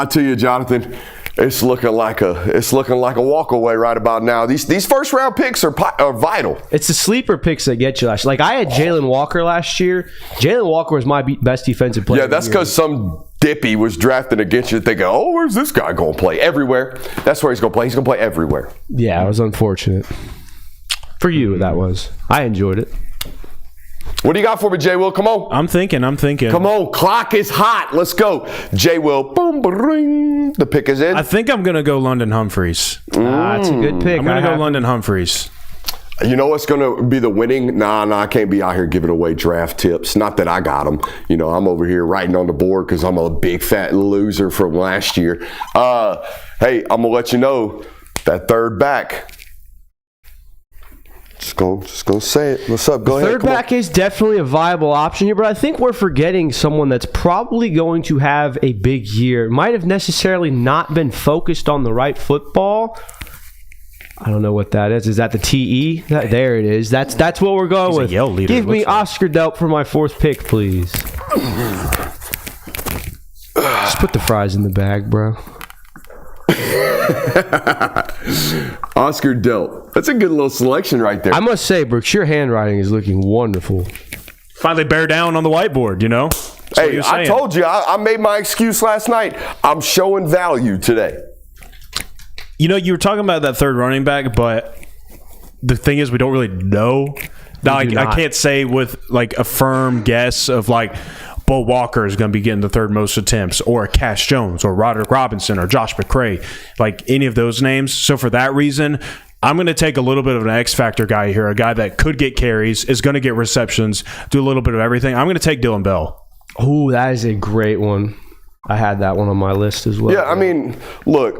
D: to you, Jonathan. It's looking like a walk away right about now. These first round picks are vital.
E: It's the sleeper picks that get you last year. Like, I had Jalen Walker last year. Jalen Walker was my best defensive player.
D: Yeah, that's because some dippy was drafted against you thinking, oh, where's this guy going to play? Everywhere. That's where he's going to play. He's going to play everywhere.
E: Yeah, it was unfortunate. For you, that was. I enjoyed it.
D: What do you got for me, J. Will? Come on.
F: I'm thinking.
D: Come on. Clock is hot. Let's go. J. Will. Boom, ring. The pick is in.
F: I think I'm going to go London Humphreys.
E: That's a good pick.
F: I'm going to go London Humphreys.
D: You know what's going to be the winning? Nah, I can't be out here giving away draft tips. Not that I got them. You know, I'm over here writing on the board because I'm a big fat loser from last year. Hey, I'm going to let you know that third back. Just gonna say it. What's up? Go ahead.
E: Third back is definitely a viable option here, but I think we're forgetting someone that's probably going to have a big year. Might have necessarily not been focused on the right football. I don't know what that is. Is that the TE? There it is. That's what we're going
F: He's
E: with.
F: a Yale leader,
E: Give me
F: like.
E: Oscar Delp for my 4th pick, please. Just put the fries in the bag, bro.
D: Oscar Delp. That's a good little selection right there.
E: I must say, Brooks, your handwriting is looking wonderful.
F: Finally bear down on the whiteboard, you know?
D: Hey, I told you. I made my excuse last night. I'm showing value today.
F: You know, you were talking about that third running back, but the thing is we don't really know. Now, I can't say with like a firm guess of like Bo Walker is going to be getting the third most attempts, or Cash Jones, or Roderick Robinson, or Josh McCray, like any of those names. So for that reason, I'm going to take a little bit of an X factor guy here, a guy that could get carries, is going to get receptions, do a little bit of everything. I'm going to take Dylan Bell.
E: Oh, that is a great one. I had that one on my list as well.
D: Yeah, I mean, look,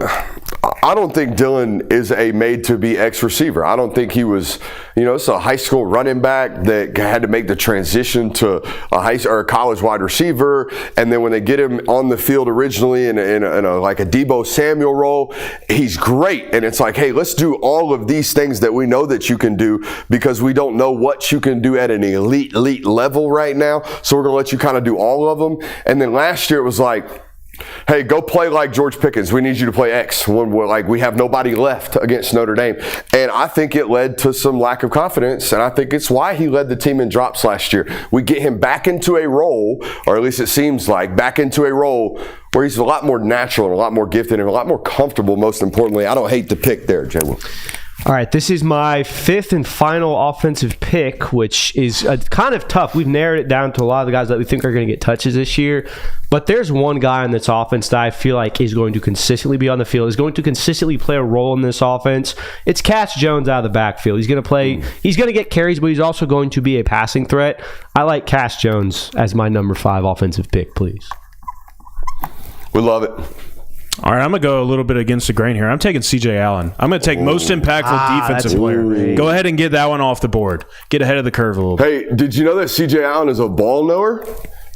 D: I don't think Dylan is a made-to-be X receiver. I don't think he was, it's a high school running back that had to make the transition to a college wide receiver, and then when they get him on the field originally in a like a Deebo Samuel role, he's great. And it's like, hey, let's do all of these things that we know that you can do because we don't know what you can do at an elite level right now. So we're going to let you kind of do all of them. And then last year it was like, Hey, go play like George Pickens. We need you to play X when we have nobody left against Notre Dame. And I think it led to some lack of confidence, and I think it's why he led the team in drops last year. We get him back into a role, or at least it seems like, back into a role where he's a lot more natural and a lot more gifted and a lot more comfortable, most importantly. I don't hate the pick there, Jay Will.
E: All right, this is my fifth and final offensive pick, which is kind of tough. We've narrowed it down to a lot of the guys that we think are going to get touches this year. But there's one guy in this offense that I feel like is going to consistently be on the field, is going to consistently play a role in this offense. It's Cass Jones out of the backfield. He's going to play, he's going to get carries, but he's also going to be a passing threat. I like Cass Jones as my number 5 offensive pick, please.
D: We love it.
F: All right, I'm going to go a little bit against the grain here. I'm taking C.J. Allen. I'm going to take most impactful defensive player. Go ahead and get that one off the board. Get ahead of the curve a little bit.
D: Hey, did you know that C.J. Allen is a ball knower?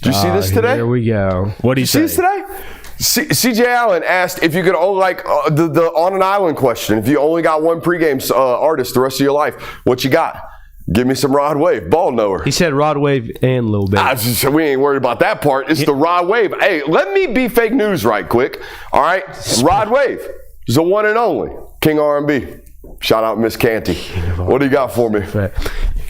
D: Did you see this today?
E: Here we go.
F: What do you say?
D: See this today? C.J. Allen asked if you could only, the on an island question, if you only got one pregame artist the rest of your life, what you got? Give me some Rod Wave, ball knower.
E: He said Rod Wave and Lil Baby.
D: We ain't worried about that part. It's the Rod Wave. Hey, let me be fake news right quick. All right, Rod Wave is the one and only King R&B. Shout out Miss Canty. What do you got for me?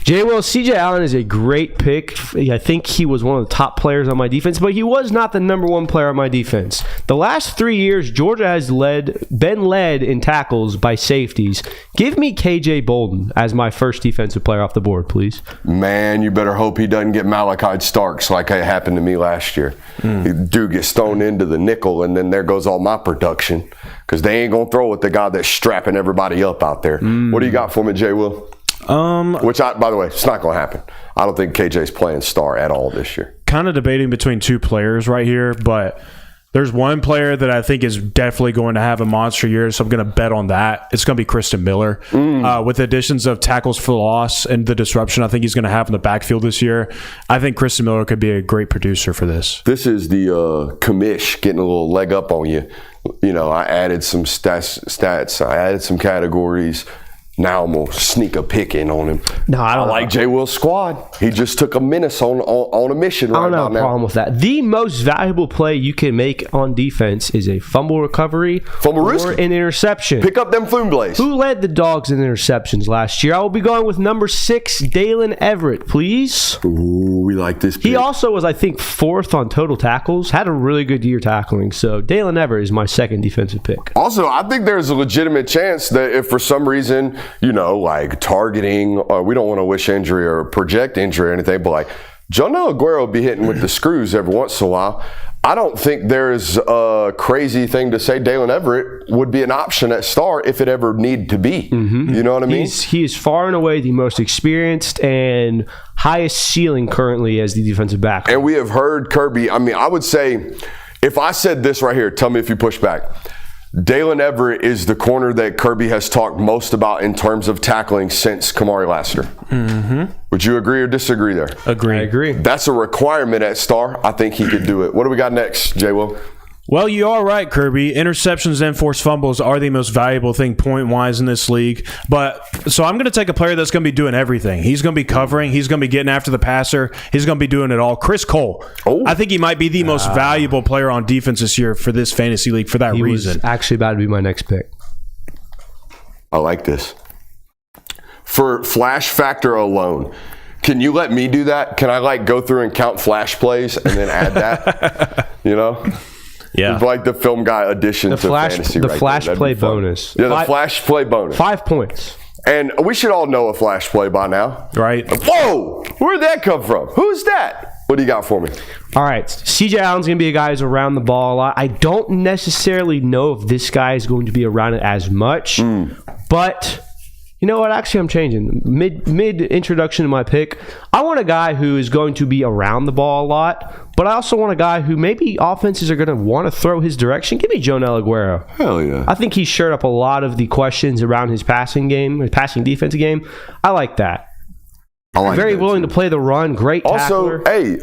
E: Jay Will, C.J. Allen is a great pick. I think he was one of the top players on my defense, but he was not the number 1 player on my defense. The last 3 years, Georgia has been led in tackles by safeties. Give me KJ Bolden as my first defensive player off the board, please.
D: Man, you better hope he doesn't get Malachi Starks like it happened to me last year. Dude gets thrown into the nickel, and then there goes all my production because they ain't going to throw with the guy that's strapping everybody up out there. What do you got for me, Jay Will? Which, by the way, it's not going to happen. I don't think KJ's playing star at all this year.
F: Kind of debating between 2 players right here, but there's one player that I think is definitely going to have a monster year, so I'm going to bet on that. It's going to be Kristen Miller. With additions of tackles for loss and the disruption I think he's going to have in the backfield this year, I think Kristen Miller could be a great producer for this.
D: This is the commish getting a little leg up on you. You know, I added some stats. I added some categories. Now I'm going to sneak a pick in on him.
E: No, I don't
D: like Jay Will's squad. He just took a menace on a mission right now.
E: I don't have a problem with that. The most valuable play you can make on defense is a fumble recovery or an interception.
D: Pick up them flume blaze.
E: Who led the Dogs in interceptions last year? I will be going with number 6, Dalen Everett, please.
D: Ooh, we like this pick.
E: He also was, I think, 4th on total tackles. Had a really good year tackling. So Dalen Everett is my second defensive pick.
D: Also, I think there's a legitimate chance that if for some reason, you know, like targeting, we don't want to wish injury or project injury or anything, but like Jonah Aguero will be hitting with the screws every once in a while. I don't think there's a crazy thing to say Dalen Everett would be an option at star if it ever needed to be. You know what I mean?
E: He is far and away the most experienced and highest ceiling currently as the defensive back.
D: And we have heard Kirby, I mean, I would say, if I said this right here, tell me if you push back. Dalen Everett is the corner that Kirby has talked most about in terms of tackling since Kamari Lassiter. Would you agree or disagree there?
F: Agree.
E: I agree.
D: That's a requirement at star. I think he could do it. What do we got next, Jay Will?
F: Well, you are right, Kirby. Interceptions and forced fumbles are the most valuable thing point-wise in this league. So I'm going to take a player that's going to be doing everything. He's going to be covering. He's going to be getting after the passer. He's going to be doing it all. Chris Cole. I think he might be the most valuable player on defense this year for this fantasy league for that reason.
E: He was actually about to be my next pick.
D: I like this. For flash factor alone, can you let me do that? Can I go through and count flash plays and then add that? You know?
F: Yeah.
D: It's like the film guy addition to fantasy.
E: The flash play bonus.
D: Yeah, the flash play bonus.
E: 5 points.
D: And we should all know a flash play by now.
F: Right.
D: Whoa! Where'd that come from? Who's that? What do you got for me?
E: All right. C.J. Allen's going to be a guy who's around the ball a lot. I don't necessarily know if this guy is going to be around it as much, but you know what? Actually, I'm changing. Mid introduction to my pick, I want a guy who is going to be around the ball a lot, but I also want a guy who maybe offenses are going to want to throw his direction. Give me Jonell Aguero.
D: Hell yeah.
E: I think he shored up a lot of the questions around his passing game, his passing defense game. I like that. Very willing to play the run. Great tackler.
D: Also, hey,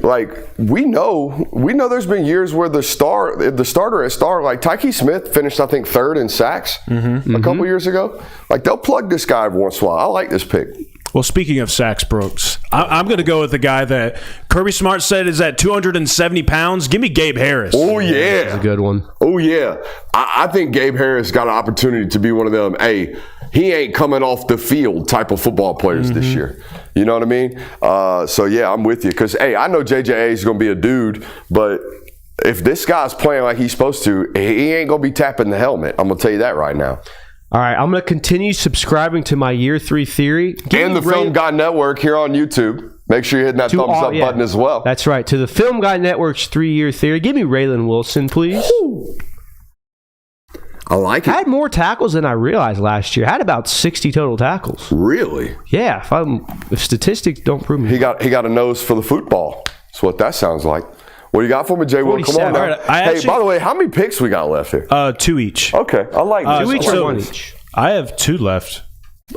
D: we know there's been years where the starter at star, like Tyke Smith finished, I think, 3rd in sacks a couple years ago. They'll plug this guy every once in a while. I like this pick.
F: Well, speaking of sacks, Brooks, I'm going to go with the guy that Kirby Smart said is at 270 pounds. Give me Gabe Harris.
D: Oh, yeah.
E: That's a good one.
D: Oh, yeah. I think Gabe Harris got an opportunity to be one of them. Hey, he ain't coming off the field type of football players this year. You know what I mean? So, yeah, I'm with you. Because, hey, I know JJA is going to be a dude, but if this guy's playing like he's supposed to, he ain't going to be tapping the helmet. I'm going to tell you that right now.
E: All right, I'm going to continue subscribing to my year 3 theory.
D: And the Film Guy Network here on YouTube. Make sure you're hitting that thumbs up button as well.
E: That's right. To the Film Guy Network's 3-year theory. Give me Raylan Wilson, please.
D: I like it.
E: Had more tackles than I realized last year. Had about 60 total tackles.
D: Really?
E: Yeah. If statistics don't prove me.
D: He got a nose for the football. That's what that sounds like. What do you got for me, Jay? Will? Come on now. Right, by the way, how many picks we got left here?
F: 2 each.
D: Okay, I like this.
E: 2 each or 1 each?
F: I have 2 left.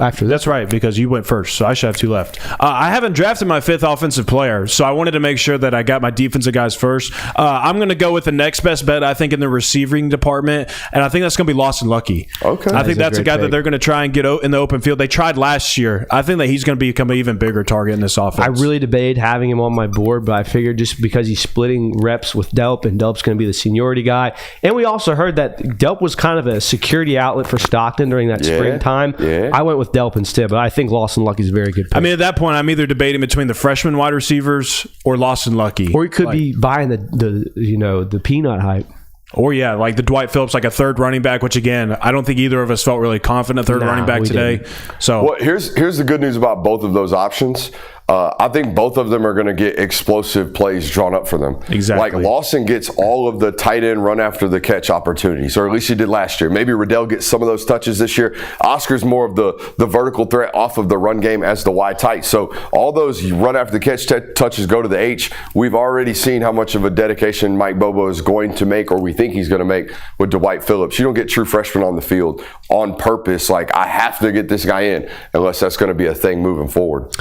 E: After
F: That's right, because you went first, so I should have 2 left. I haven't drafted my 5th offensive player, so I wanted to make sure that I got my defensive guys first. I'm going to go with the next best bet, I think, in the receiving department, and I think that's going to be Lawson Lucky.
D: Okay.
F: I think that's a guy that they're going to try and get in the open field. They tried last year. I think that he's going to become an even bigger target in this offense.
E: I really debated having him on my board, but I figured just because he's splitting reps with Delp, and Delp's going to be the seniority guy. And we also heard that Delp was kind of a security outlet for Stockton during that springtime.
D: Yeah.
E: I went with Delp instead, but I think Lawson Lucky's a very good pick.
F: I mean, at that point, I'm either debating between the freshman wide receivers or Lawson Lucky.
E: Or he could be buying the peanut hype.
F: Or, yeah, like the Dwight Phillips, like a third running back, which, again, I don't think either of us felt really confident third running back today.
E: Didn't.
F: So,
D: well, here's the good news about both of those options. I think both of them are going to get explosive plays drawn up for them.
F: Exactly.
D: Like Lawson gets all of the tight end run after the catch opportunities, or at least he did last year. Maybe Riddell gets some of those touches this year. Oscar's more of the vertical threat off of the run game as the wide tight. So all those run after the catch touches go to the H. We've already seen how much of a dedication Mike Bobo is going to make, or we think he's going to make, with Dwight Phillips. You don't get true freshmen on the field on purpose. Like, I have to get this guy in, unless that's going to be a thing moving forward.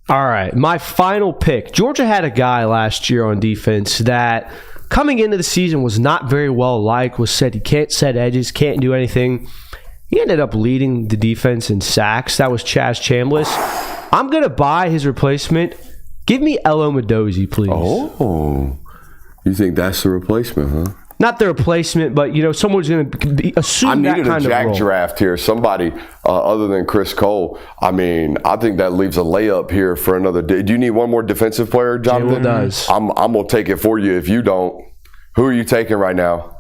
E: All right, my final pick. Georgia had a guy last year on defense that coming into the season was not very well liked, was said he can't set edges, can't do anything. He ended up leading the defense in sacks. That was Chaz Chambliss. I'm going to buy his replacement. Give me Elo Mendoza, please.
D: Oh, you think that's the replacement, huh?
E: Not the replacement, but someone's going to assume that kind of role. I needed a
D: Jack draft here. Somebody other than Chris Cole. I mean, I think that leaves a layup here for another day. Do you need one more defensive player, Jonathan?
E: It does.
D: I'm going to take it for you if you don't. Who are you taking right now?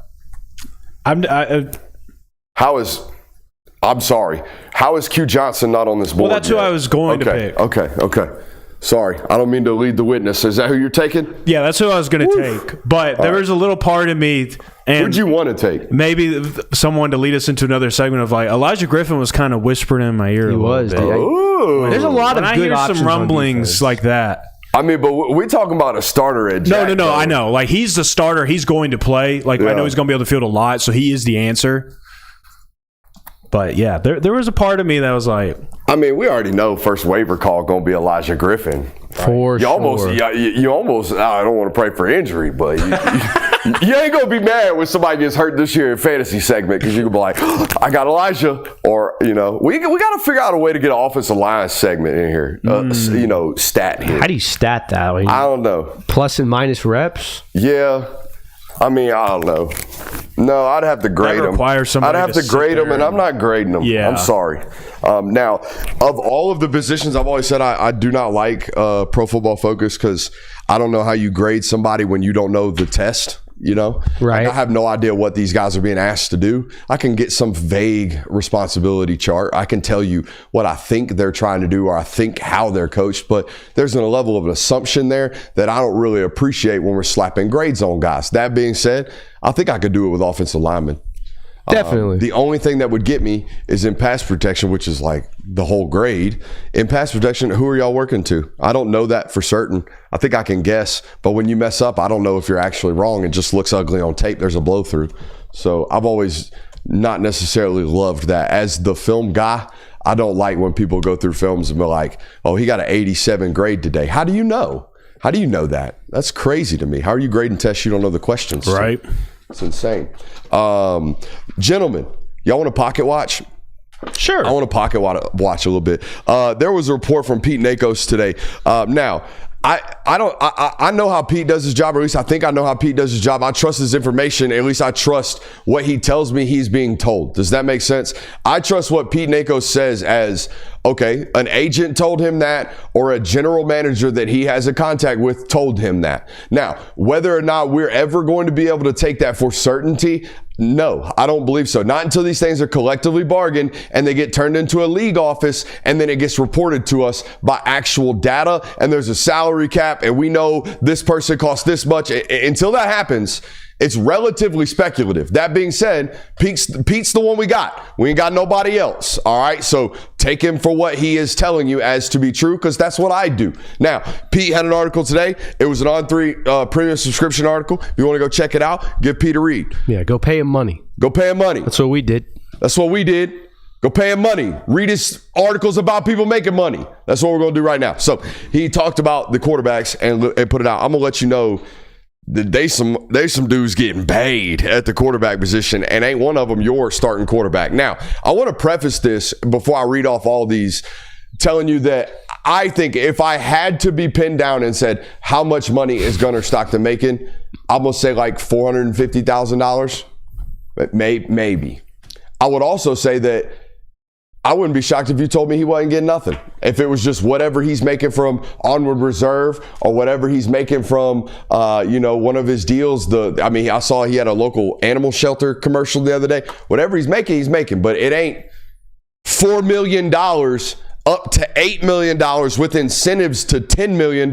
D: How is Q Johnson not on this board?
F: Well, that's who I was going to pick.
D: Okay. Sorry, I don't mean to lead the witness. Is that who you're taking?
F: Yeah, that's who I was going to take. But there was a little part of me. And
D: who'd you want to take?
F: Maybe someone to lead us into another segment of like Elijah Griffin was kind of whispering in my ear.
E: He was.
F: There's a lot of good options. I hear some rumblings like that.
D: I mean, but we're talking about a starter at Jack.
F: No. I know. Like, he's the starter. He's going to play. Like, I know he's going to be able to field a lot, so he is the answer. But, yeah, there was a part of me that was like...
D: I mean, we already know first waiver call going to be Elijah Griffin.
E: For sure.
D: You almost, I don't want to pray for injury, but you ain't going to be mad when somebody gets hurt this year in fantasy segment, because you can be like, I got Elijah. Or, we got to figure out a way to get an offensive line segment in here. Stat here.
E: How do you stat that?
D: I don't know.
E: Plus and minus reps?
D: Yeah. I mean, I don't know. No, I'd have to grade them. I'd have to grade them, and I'm not grading them.
F: Yeah.
D: I'm sorry. Now, of all of the positions, I've always said I do not like Pro Football Focus, because I don't know how you grade somebody when you don't know the test.
E: Right.
D: Like, I have no idea what these guys are being asked to do. I can get some vague responsibility chart. I can tell you what I think they're trying to do, or I think how they're coached, but there's a level of an assumption there that I don't really appreciate when we're slapping grades on guys. That being said, I think I could do it with offensive linemen.
E: Definitely.
D: The only thing that would get me is in pass protection, which is like the whole grade. In pass protection, who are y'all working to? I don't know that for certain. I think I can guess, but when you mess up, I don't know if you're actually wrong. It just looks ugly on tape. There's a blow through. So I've always not necessarily loved that. As the film guy, I don't like when people go through films and be like, oh, he got an 87 grade today. How do you know? How do you know that? That's crazy to me. How are you grading tests you don't know the questions?
F: Right.
D: It's insane. Gentlemen, y'all want to pocket watch?
F: Sure.
D: I want to pocket watch a little bit. There was a report from Pete Nakos today. Now, I know how Pete does his job, or at least I think I know how Pete does his job. I trust his information. At least I trust what he tells me he's being told. Does that make sense? I trust what Pete Nakos says as, okay, an agent told him that, or a general manager that he has a contact with told him that. Now, whether or not we're ever going to be able to take that for certainty, no, I don't believe so. Not until these things are collectively bargained and they get turned into a league office and then it gets reported to us by actual data and there's a salary cap and we know this person costs this much. Until that happens, it's relatively speculative. That being said, Pete's the one we got. We ain't got nobody else. All right. So take him for what he is telling you as to be true, because that's what I do. Now, Pete had an article today. It was an On3 premium subscription article. If you want to go check it out, give Pete a read.
E: Yeah, go pay him money.
D: Go pay him money.
E: That's what we did.
D: That's what we did. Go pay him money. Read his articles about people making money. That's what we're going to do right now. So he talked about the quarterbacks and put it out. I'm going to let you know they some dudes getting paid at the quarterback position, and ain't one of them your starting quarterback. Now, I want to preface this before I read off all these, telling you that I think if I had to be pinned down and said, how much money is Gunnar Stockton making? I'm going to say like $450,000. Maybe. I would also say that I wouldn't be shocked if you told me he wasn't getting nothing. If it was just whatever he's making from Onward Reserve or whatever he's making from, one of his deals. I saw he had a local animal shelter commercial the other day. Whatever he's making. But it ain't $4 million up to $8 million with incentives to $10 million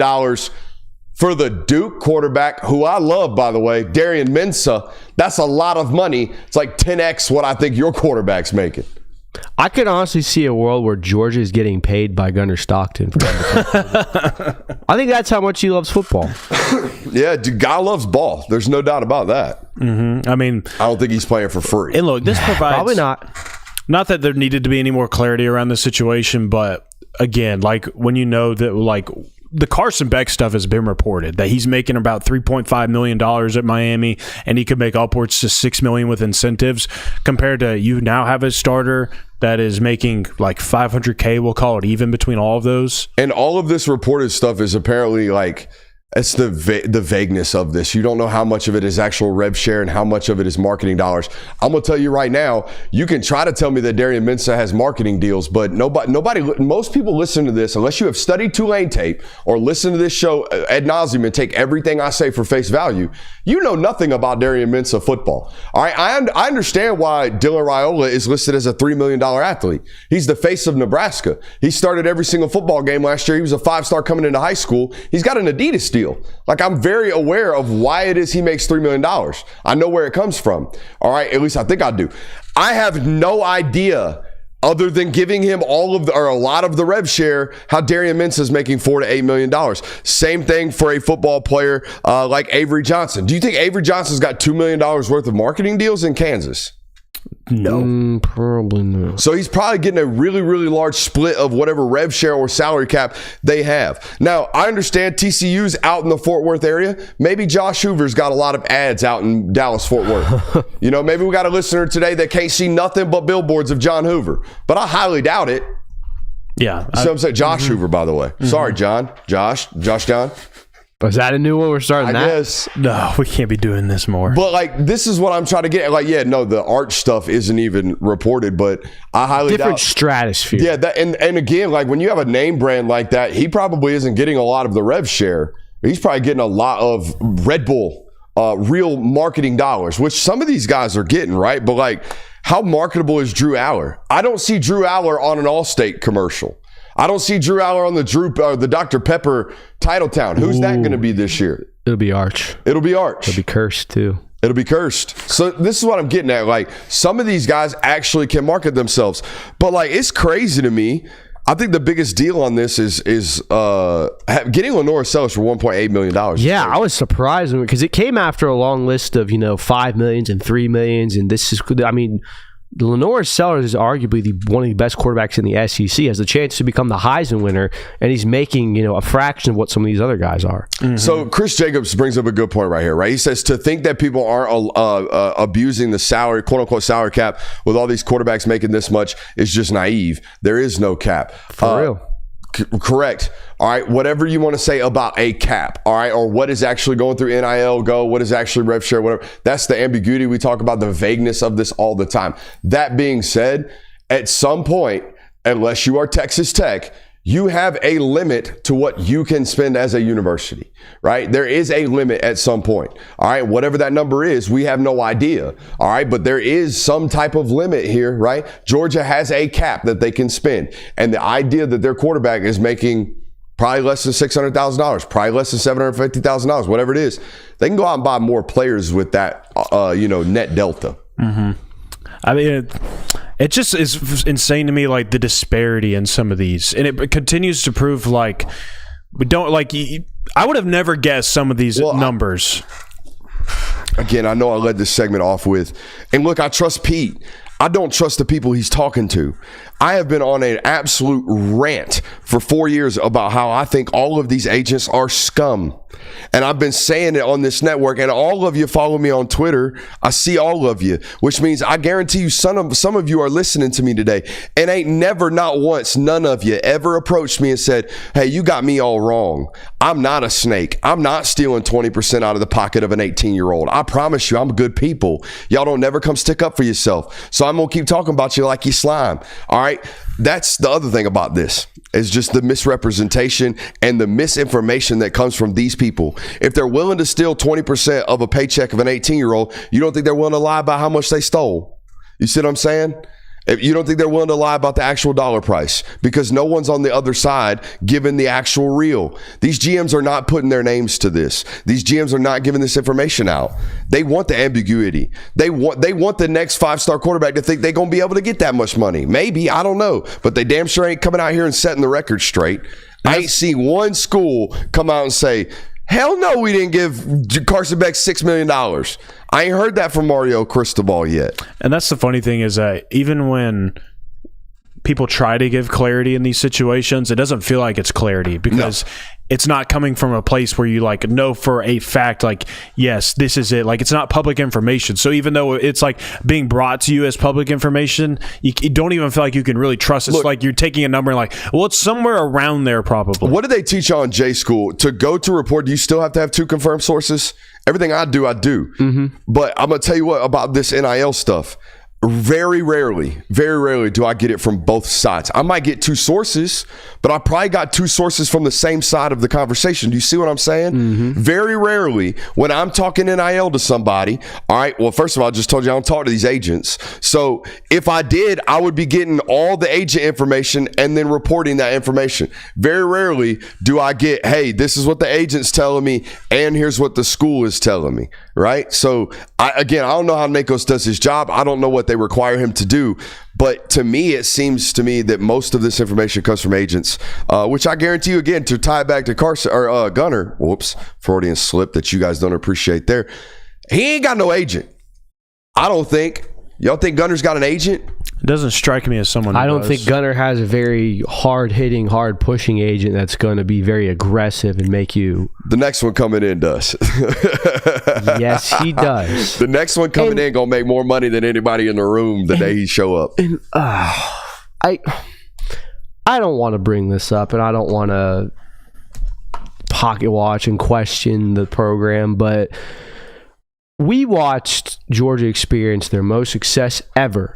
D: for the Duke quarterback, who I love, by the way, Darian Mensah. That's a lot of money. It's like 10x what I think your quarterback's making.
E: I could honestly see a world where Georgia is getting paid by Gunnar Stockton. I think that's how much he loves football.
D: Yeah, dude, guy loves ball. There's no doubt about that.
F: Mm-hmm. I mean,
D: I don't think he's playing for free.
F: And look, this provides
E: probably not.
F: Not that there needed to be any more clarity around the situation, but again, like when you know that, like, the Carson Beck stuff has been reported that he's making about $3.5 million at Miami, and he could make upwards to $6 million with incentives, compared to you now have a starter that is making like $500K, we'll call it even between all of those.
D: And all of this reported stuff is apparently like, it's the vagueness of this. You don't know how much of it is actual rev share and how much of it is marketing dollars. I'm going to tell you right now, you can try to tell me that Darian Mensah has marketing deals, but most people listen to this, unless you have studied Tulane tape or listen to this show ad nauseum and take everything I say for face value, you know nothing about Darian Mensah football. All right, I understand why Dylan Raiola is listed as a $3 million athlete. He's the face of Nebraska. He started every single football game last year. He was a 5-star coming into high school. He's got an Adidas deal. Like, I'm very aware of why it is he makes $3 million. I know where it comes from. All right, at least I think I do. I have no idea, other than giving him a lot of the rev share, how Darian Mensah is making $4 to $8 million. Same thing for a football player like Avery Johnson. Do you think Avery Johnson's got $2 million worth of marketing deals in Kansas?
F: No.
E: Probably not.
D: So he's probably getting a really, really large split of whatever rev share or salary cap they have. Now, I understand TCU's out in the Fort Worth area. Maybe Josh Hoover's got a lot of ads out in Dallas, Fort Worth. Maybe we got a listener today that can't see nothing but billboards of John Hoover. But I highly doubt it.
F: Yeah.
D: So I'm saying Josh Hoover, by the way. Sorry, John. Josh John.
E: Is that a new one? We're starting
D: I
E: that?
D: guess.
F: No, we can't be doing this more.
D: But like, this is what I'm trying to get. Like, yeah, no, the art stuff isn't even reported, but I highly
E: Different
D: doubt.
E: stratosphere.
D: Yeah, and again, like when you have a name brand like that, he probably isn't getting a lot of the rev share. He's probably getting a lot of Red Bull, real marketing dollars, which some of these guys are getting, right? But like, how marketable is Drew Aller? I don't see Drew Aller on an Allstate commercial. I don't see Drew Aller on the Dr. Pepper Titletown. Who's that going to be this year?
E: It'll be Arch.
D: It'll be Arch.
E: It'll be cursed too.
D: It'll be cursed. So this is what I'm getting at. Like, some of these guys actually can market themselves. But like, it's crazy to me. I think the biggest deal on this is getting Lenora Sellers for $1.8 million.
E: Yeah, I was surprised because it came after a long list of, $5 million and $3 million. And this is, Lenore Sellers is arguably one of the best quarterbacks in the SEC, has the chance to become the Heisman winner, and he's making a fraction of what some of these other guys are.
D: Mm-hmm. So Chris Jacobs brings up a good point right here, right? He says to think that people aren't abusing the salary, quote unquote salary cap, with all these quarterbacks making this much is just naive. There is no cap.
E: For real.
D: Correct. All right. Whatever you want to say about a cap, all right, or what is actually going through NIL Go, what is actually rev share, whatever. That's the ambiguity. We talk about the vagueness of this all the time. That being said, at some point, unless you are Texas Tech, you have a limit to what you can spend as a university, right? There is a limit at some point. All right. Whatever that number is, we have no idea. All right. But there is some type of limit here, right? Georgia has a cap that they can spend. And the idea that their quarterback is making probably less than $600,000, probably less than $750,000, whatever it is, they can go out and buy more players with that, net delta.
F: Mm-hmm. I mean, it just is insane to me, like the disparity in some of these, and it continues to prove like we don't like. I would have never guessed some of these numbers.
D: Again, I know I led this segment off with, and look, I trust Pete. I don't trust the people he's talking to. I have been on an absolute rant for 4 years about how I think all of these agents are scum. And I've been saying it on this network, and all of you follow me on Twitter. I see all of you, which means I guarantee you some of you are listening to me today, and ain't never, not once, none of you ever approached me and said, hey, you got me all wrong. I'm not a snake. I'm not stealing 20% out of the pocket of an 18-year-old. I promise you, I'm good people. Y'all don't never come stick up for yourself. So I'm going to keep talking about you like you slime. All right? That's the other thing about this. It's just the misrepresentation and the misinformation that comes from these people. If they're willing to steal 20% of a paycheck of an 18-year-old, you don't think they're willing to lie about how much they stole? You see what I'm saying? If you don't think they're willing to lie about the actual dollar price, because no one's on the other side giving the actual real. These GMs are not putting their names to this. These GMs are not giving this information out. They want the ambiguity. They want the next 5-star quarterback to think they're going to be able to get that much money. Maybe, I don't know. But they damn sure ain't coming out here and setting the record straight. I ain't seen one school come out and say, hell no, we didn't give Carson Beck $6 million. I ain't heard that from Mario Cristobal yet.
F: And that's the funny thing is that even when people try to give clarity in these situations, it doesn't feel like it's clarity because it's not coming from a place where you like know for a fact, like, yes, this is it. Like, it's not public information. So even though it's like being brought to you as public information, you don't even feel like you can really trust. It's like you're taking a number and like, well, it's somewhere around there probably.
D: What did they teach on J School? To go to report, do you still have to have 2 confirmed sources? Everything I do, I do. Mm-hmm. But I'm going to tell you what about this NIL stuff. Very rarely do I get it from both sides. I might get 2 sources, but I probably got 2 sources from the same side of the conversation. Do you see what I'm saying? Mm-hmm. Very rarely when I'm talking NIL to somebody, all right, well, first of all, I just told you I don't talk to these agents. So if I did, I would be getting all the agent information and then reporting that information. Very rarely do I get, hey, this is what the agent's telling me and here's what the school is telling me, right? So, I don't know how Nikos does his job. I don't know what they require him to do. But to me, it seems to me that most of this information comes from agents, which I guarantee you, again, to tie it back to Carson or Gunner, whoops, Freudian slip that you guys don't appreciate there. He ain't got no agent. I don't think. Y'all think Gunner's got an agent?
F: It doesn't strike me as someone.
E: I don't think Gunner has a very hard-hitting, hard-pushing agent that's going to be very aggressive and make you.
D: The next one coming in does.
E: Yes, he does.
D: The next one coming in going to make more money than anybody in the room the day he show up.
E: And, I don't want to bring this up, and I don't want to pocket watch and question the program, but we watched Georgia experience their most success ever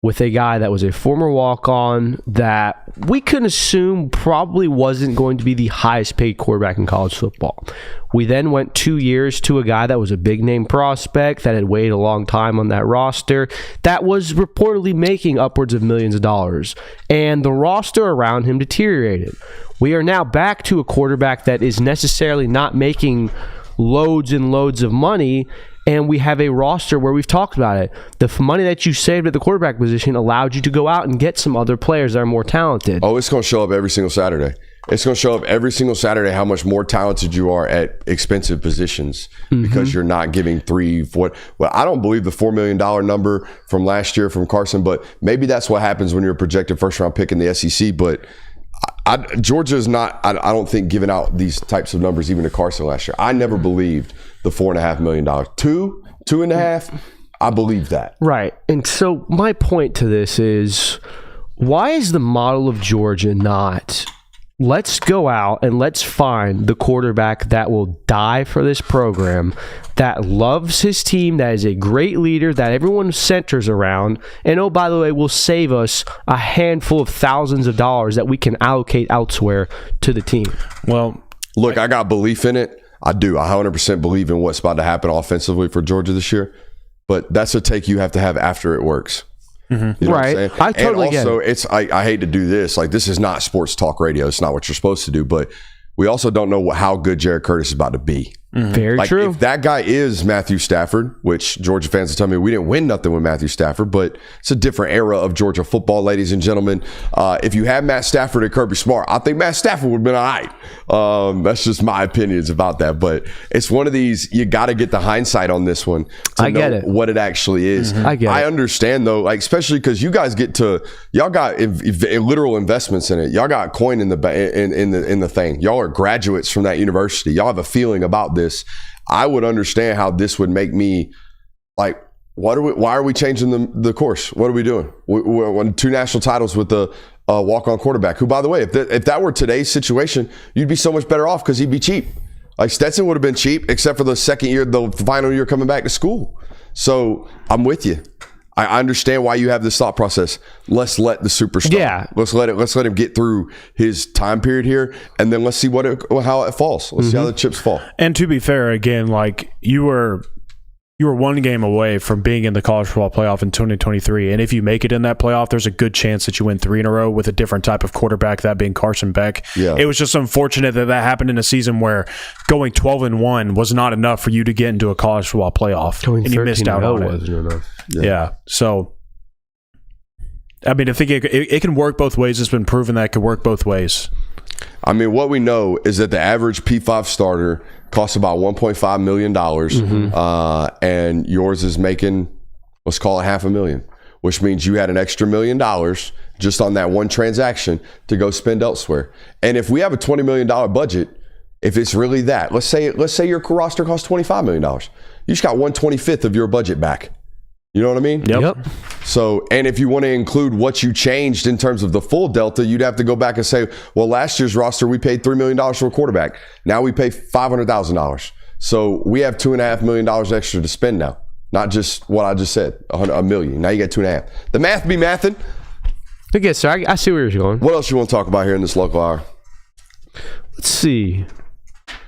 E: with a guy that was a former walk-on that we can assume probably wasn't going to be the highest paid quarterback in college football. We then went 2 years to a guy that was a big-name prospect that had waited a long time on that roster that was reportedly making upwards of millions of dollars. And the roster around him deteriorated. We are now back to a quarterback that is necessarily not making loads and loads of money, and we have a roster where we've talked about it. The money that you saved at the quarterback position allowed you to go out and get some other players that are more talented.
D: Oh, it's going to show up every single Saturday. It's going to show up every single Saturday how much more talented you are at expensive positions because you're not giving 3, 4. Well, I don't believe the $4 million number from last year from Carson, but maybe that's what happens when you're a projected first round pick in the SEC. But Georgia is not, I don't think, giving out these types of numbers even to Carson last year. I never believed the $4.5 million. 2.5, I believe that.
E: Right. And so my point to this is, why is the model of Georgia not, let's go out and let's find the quarterback that will die for this program, that loves his team, that is a great leader, that everyone centers around, and oh, by the way, will save us a handful of thousands of dollars that we can allocate elsewhere to the team.
F: Well,
D: look, I got belief in it. I do. I 100% believe in what's about to happen offensively for Georgia this year. But that's a take you have to have after it works. You know what I'm saying?
E: I totally
D: and also,
E: get it.
D: I hate to do this. Like, this is not sports talk radio. It's not what you're supposed to do. But we also don't know how good Jared Curtis is about to be.
E: Very
D: Like,
E: true.
D: if that guy is Matthew Stafford, which Georgia fans will tell me we didn't win nothing with Matthew Stafford, but it's a different era of Georgia football, ladies and gentlemen. If you had Matt Stafford and Kirby Smart, I think Matt Stafford would have been all right. That's just my opinions about that. But it's one of these, you got to get the hindsight on this one to know what it actually is. I understand, though, like, especially because you guys y'all got literal investments in it. Y'all got coin in the thing. Y'all are graduates from that university. Y'all have a feeling about this. I would understand how this would make me like, why are we changing the course? What are we doing? We won 2 national titles with the walk-on quarterback, who, by the way, if that were today's situation, you'd be so much better off because he'd be cheap. Like, Stetson would have been cheap, except for the second year, the final year coming back to school. So I'm with you. I understand why you have this thought process. Let's let the superstar.
E: Yeah.
D: Let's let him get through his time period here, and then let's see how it falls. Let's see how the chips fall.
F: And to be fair, again, like, you were 1 game away from being in the college football playoff in 2023, and if you make it in that playoff, there's a good chance that you win 3 in a row with a different type of quarterback, that being Carson Beck.
D: Yeah.
F: It was just unfortunate that happened in a season where going 12-1 was not enough for you to get into a college football playoff, and you missed out on it.
E: Enough.
F: Yeah. So, I mean, I think it can work both ways. It's been proven that it can work both ways.
D: I mean, what we know is that the average P5 starter costs about $1.5 million, and yours is making, let's call it $500,000, which means you had an extra $1 million just on that one transaction to go spend elsewhere. And if we have a $20 million budget, if it's really that, let's say your roster costs $25 million, you just got 1/25th of your budget back. You know what I mean?
E: Yep.
D: So, and if you want to include what you changed in terms of the full delta, you'd have to go back and say, well, last year's roster, we paid $3 million for a quarterback. Now we pay $500,000. So we have $2.5 million extra to spend now. Not just what I just said, $1 million. Now you got 2.5. The math be mathing.
E: I guess so. I see where you're going.
D: What else you want to talk about here in this local hour?
E: Let's see.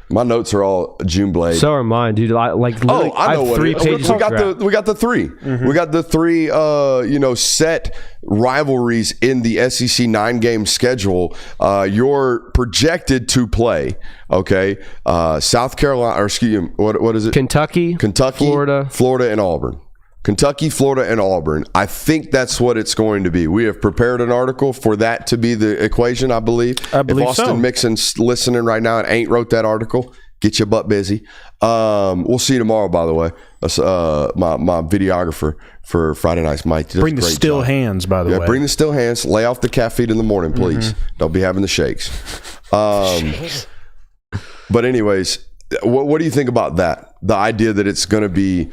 D: My notes are all June Blade.
E: So are mine, dude. I know
D: what
E: 3
D: it is.
E: pages.
D: We got the 3. We got the 3 set rivalries in the SEC 9-game schedule. You're projected to play, okay? South Carolina, or excuse me, what is it?
E: Kentucky,
D: Florida, and Auburn. Kentucky, Florida, and Auburn. I think that's what it's going to be. We have prepared an article for that to be the equation, I believe. If Austin Mixon's listening right now and ain't wrote that article, get your butt busy. We'll see you tomorrow, by the way. That's my videographer for Friday nights, Mike.
F: Bring the still hands, by the way.
D: Yeah, bring the still hands. Lay off the caffeine in the morning, please. Don't be having the shakes. But anyways, what do you think about that? The idea that it's going to be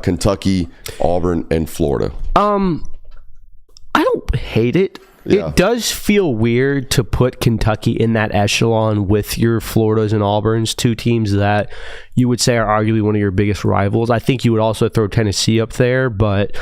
D: Kentucky, Auburn, and Florida.
E: I don't hate it.
D: Yeah.
E: It does feel weird to put Kentucky in that echelon with your Floridas and Auburns, 2 teams that you would say are arguably one of your biggest rivals. I think you would also throw Tennessee up there, but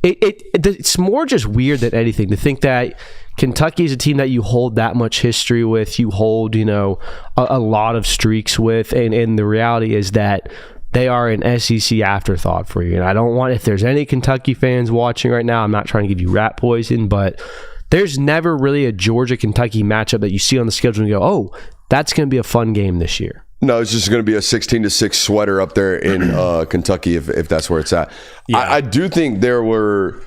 E: it's more just weird than anything to think that Kentucky is a team that you hold that much history with, you hold, a lot of streaks with, and the reality is that they are an SEC afterthought for you. And I don't want, if there's any Kentucky fans watching right now, I'm not trying to give you rat poison, but there's never really a Georgia-Kentucky matchup that you see on the schedule and you go, oh, that's going to be a fun game this year.
D: No, it's just going to be a 16-6 sweater up there in Kentucky if that's where it's at. Yeah. I do think there were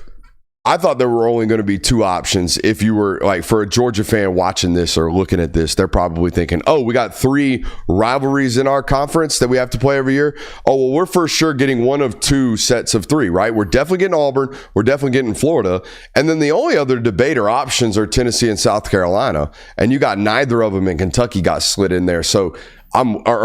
D: I thought there were only going to be two options. If you were like, for a Georgia fan watching this or looking at this, they're probably thinking, oh, we got 3 rivalries in our conference that we have to play every year. Oh, well, we're for sure getting one of 2 sets of 3, right? We're definitely getting Auburn. We're definitely getting Florida. And then the only other debate or options are Tennessee and South Carolina. And you got neither of them, and Kentucky got slid in there. So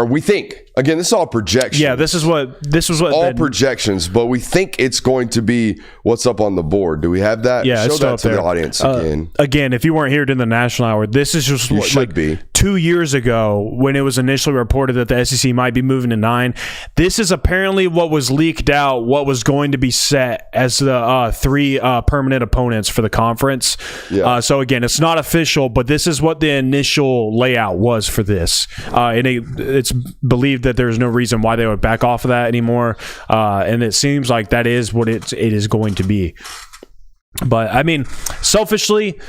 D: we think, again, this is all projections.
F: Yeah, this was what
D: all projections, but we think it's going to be what's up on the board. Do we have that?
F: Yeah,
D: show
F: it's still
D: that
F: up
D: to
F: there.
D: The audience again.
F: Again, if you weren't here during the national hour, this is just what,
D: should be
F: 2 years ago when it was initially reported that the SEC might be moving to 9. This is apparently what was leaked out, what was going to be set as the 3 permanent opponents for the conference.
D: Yeah.
F: So again, it's not official, but this is what the initial layout was for this, and it's believed that there's no reason why they would back off of that anymore, and it seems like that is what it is going to be. But I mean, selfishly,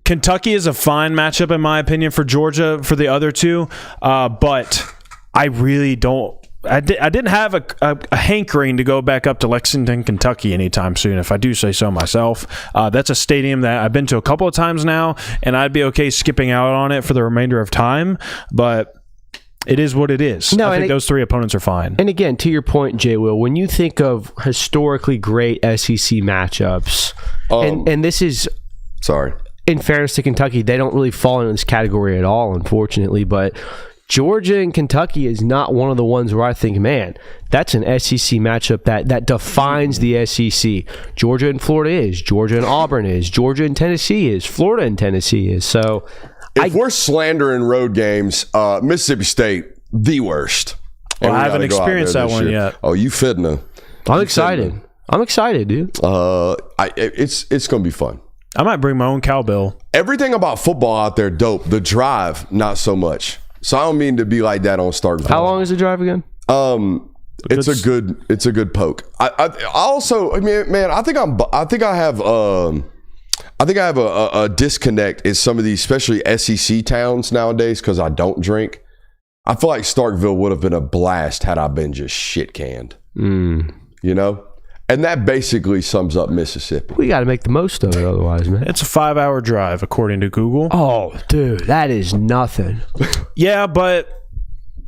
F: Kentucky is a fine matchup in my opinion for Georgia for the other 2, but I really don't. I didn't have a hankering to go back up to Lexington, Kentucky anytime soon, if I do say so myself. That's a stadium that I've been to a couple of times now, and I'd be okay skipping out on it for the remainder of time, but it is what it is. No, I think those 3 opponents are fine.
E: And again, to your point, Jay Will, when you think of historically great SEC matchups, and this is...
D: Sorry.
E: In fairness to Kentucky, they don't really fall into this category at all, unfortunately, but Georgia and Kentucky is not one of the ones where I think, man, that's an SEC matchup that defines the SEC. Georgia and Florida is. Georgia and Auburn is. Georgia and Tennessee is. Florida and Tennessee is. So...
D: If we're slandering road games, Mississippi State, the worst.
F: Well, I haven't experienced that one yet.
D: Oh, you fitna.
E: I'm excited. I'm excited, dude.
D: It's going to be fun.
F: I might bring my own cowbell.
D: Everything about football out there, dope. The drive, not so much. So I don't mean to be like that on Starkville.
E: How long is the drive again?
D: It's a good poke. I also, I mean, man, I think I have a disconnect in some of these, especially SEC towns nowadays, because I don't drink. I feel like Starkville would have been a blast had I been just shit canned. You know? And that basically sums up Mississippi.
E: We got to make the most of it otherwise, man.
F: It's a 5-hour drive, according to Google.
E: Oh, dude, that is nothing.
F: Yeah, but,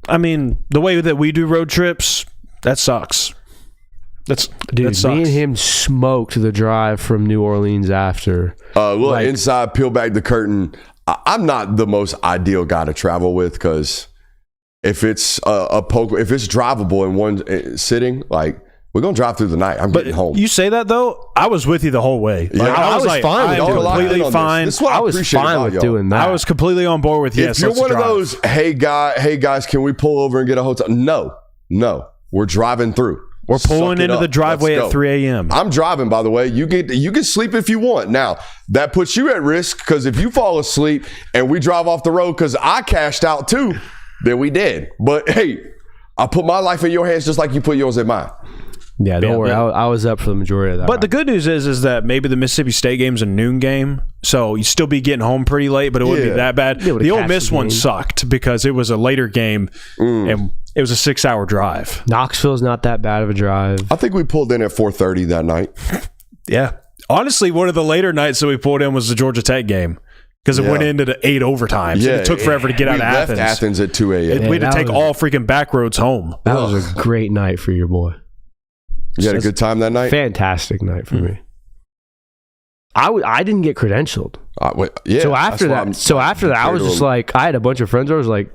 F: I mean, the way that we do road trips, that sucks. That sucks.
E: Me and him smoked the drive from New Orleans after.
D: Inside, peel back the curtain. I'm not the most ideal guy to travel with, because if it's if it's drivable in one sitting, like, we're going to drive through the night. I'm getting home.
F: You say that, though, I was with you the whole way.
D: Yeah,
E: I was fine with doing
F: completely fine.
D: This is what I was
E: fine with doing that.
F: I was completely on board with
D: If you're one of those, hey guys, can we pull over and get a hotel? No. We're driving through.
F: We're pulling into the driveway at 3 a.m.
D: I'm driving, by the way. You can sleep if you want. Now, that puts you at risk, because if you fall asleep and we drive off the road because I cashed out too, then we did. But hey, I put my life in your hands just like you put yours in mine.
E: Yeah, don't worry. I was up for the majority of that.
F: But the good news is that maybe the Mississippi State game's a noon game, so you'd still be getting home pretty late, but it wouldn't be that bad. The Ole Miss one sucked because it was a later game, and it was a 6-hour drive.
E: Knoxville's not that bad of a drive.
D: I think we pulled in at 4:30 that night.
F: Yeah. Honestly, one of the later nights that we pulled in was the Georgia Tech game, because it went into the 8 overtimes. Yeah, and it took forever to get out of Athens.
D: We left Athens at 2 a.m.
F: We had to take all freaking back roads home.
E: That was a great night for your boy.
D: You had a good time that night?
E: Fantastic night for me. I didn't get credentialed.
D: So
E: after that, I was just like, I had a bunch of friends. I was like,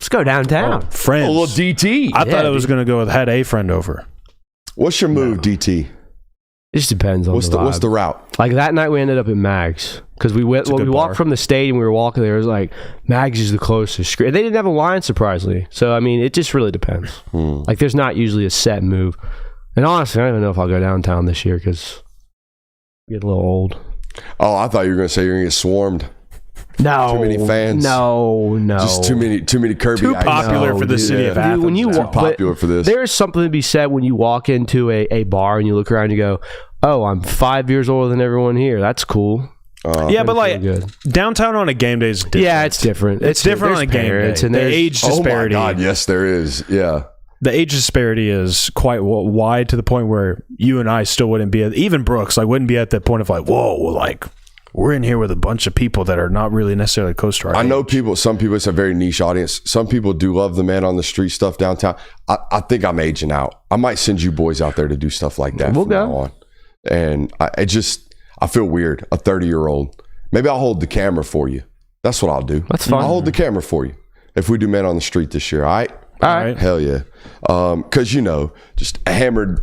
E: let's go downtown.
F: Friends.
D: A little DT.
F: I thought it was going to go with had a friend over.
D: What's your move, DT?
E: It just depends on
D: what's the route.
E: Like that night we ended up at Mags, because we walked from the stadium. We were walking there. It was like Mags is the closest. They didn't have a line, surprisingly. So I mean, it just really depends. Like there's not usually a set move. And honestly, I don't even know if I'll go downtown this year because I get a little old.
D: Oh, I thought you were going to say you're going to get swarmed.
E: No.
D: Too many fans.
E: No.
D: Just too many Kirby.
F: Too popular for the city of Athens.
E: Too
D: popular for this.
E: There is something to be said when you walk into a bar and you look around and you go, oh, I'm 5 years older than everyone here. That's cool.
F: Yeah, but like downtown on a game day is different.
E: Yeah, it's different.
F: It's different on a game day.
E: And
F: the age disparity.
D: Oh my God, yes, there is. Yeah.
F: The age disparity is quite wide to the point where you and I still wouldn't be even Brooks wouldn't be at that point of like, whoa, like we're in here with a bunch of people that are not really necessarily close to our
D: I know
F: age.
D: some people, it's a very niche audience. Some people do love the man on the street stuff downtown. I think I'm aging out. I might send you boys out there to do stuff like that from now on. And I feel weird, a 30-year-old. Maybe I'll hold the camera for you. That's what I'll do.
E: That's fine.
D: I'll hold the camera for you if we do man on the street this year, all right?
E: All right.
D: Hell yeah. Because, just a hammered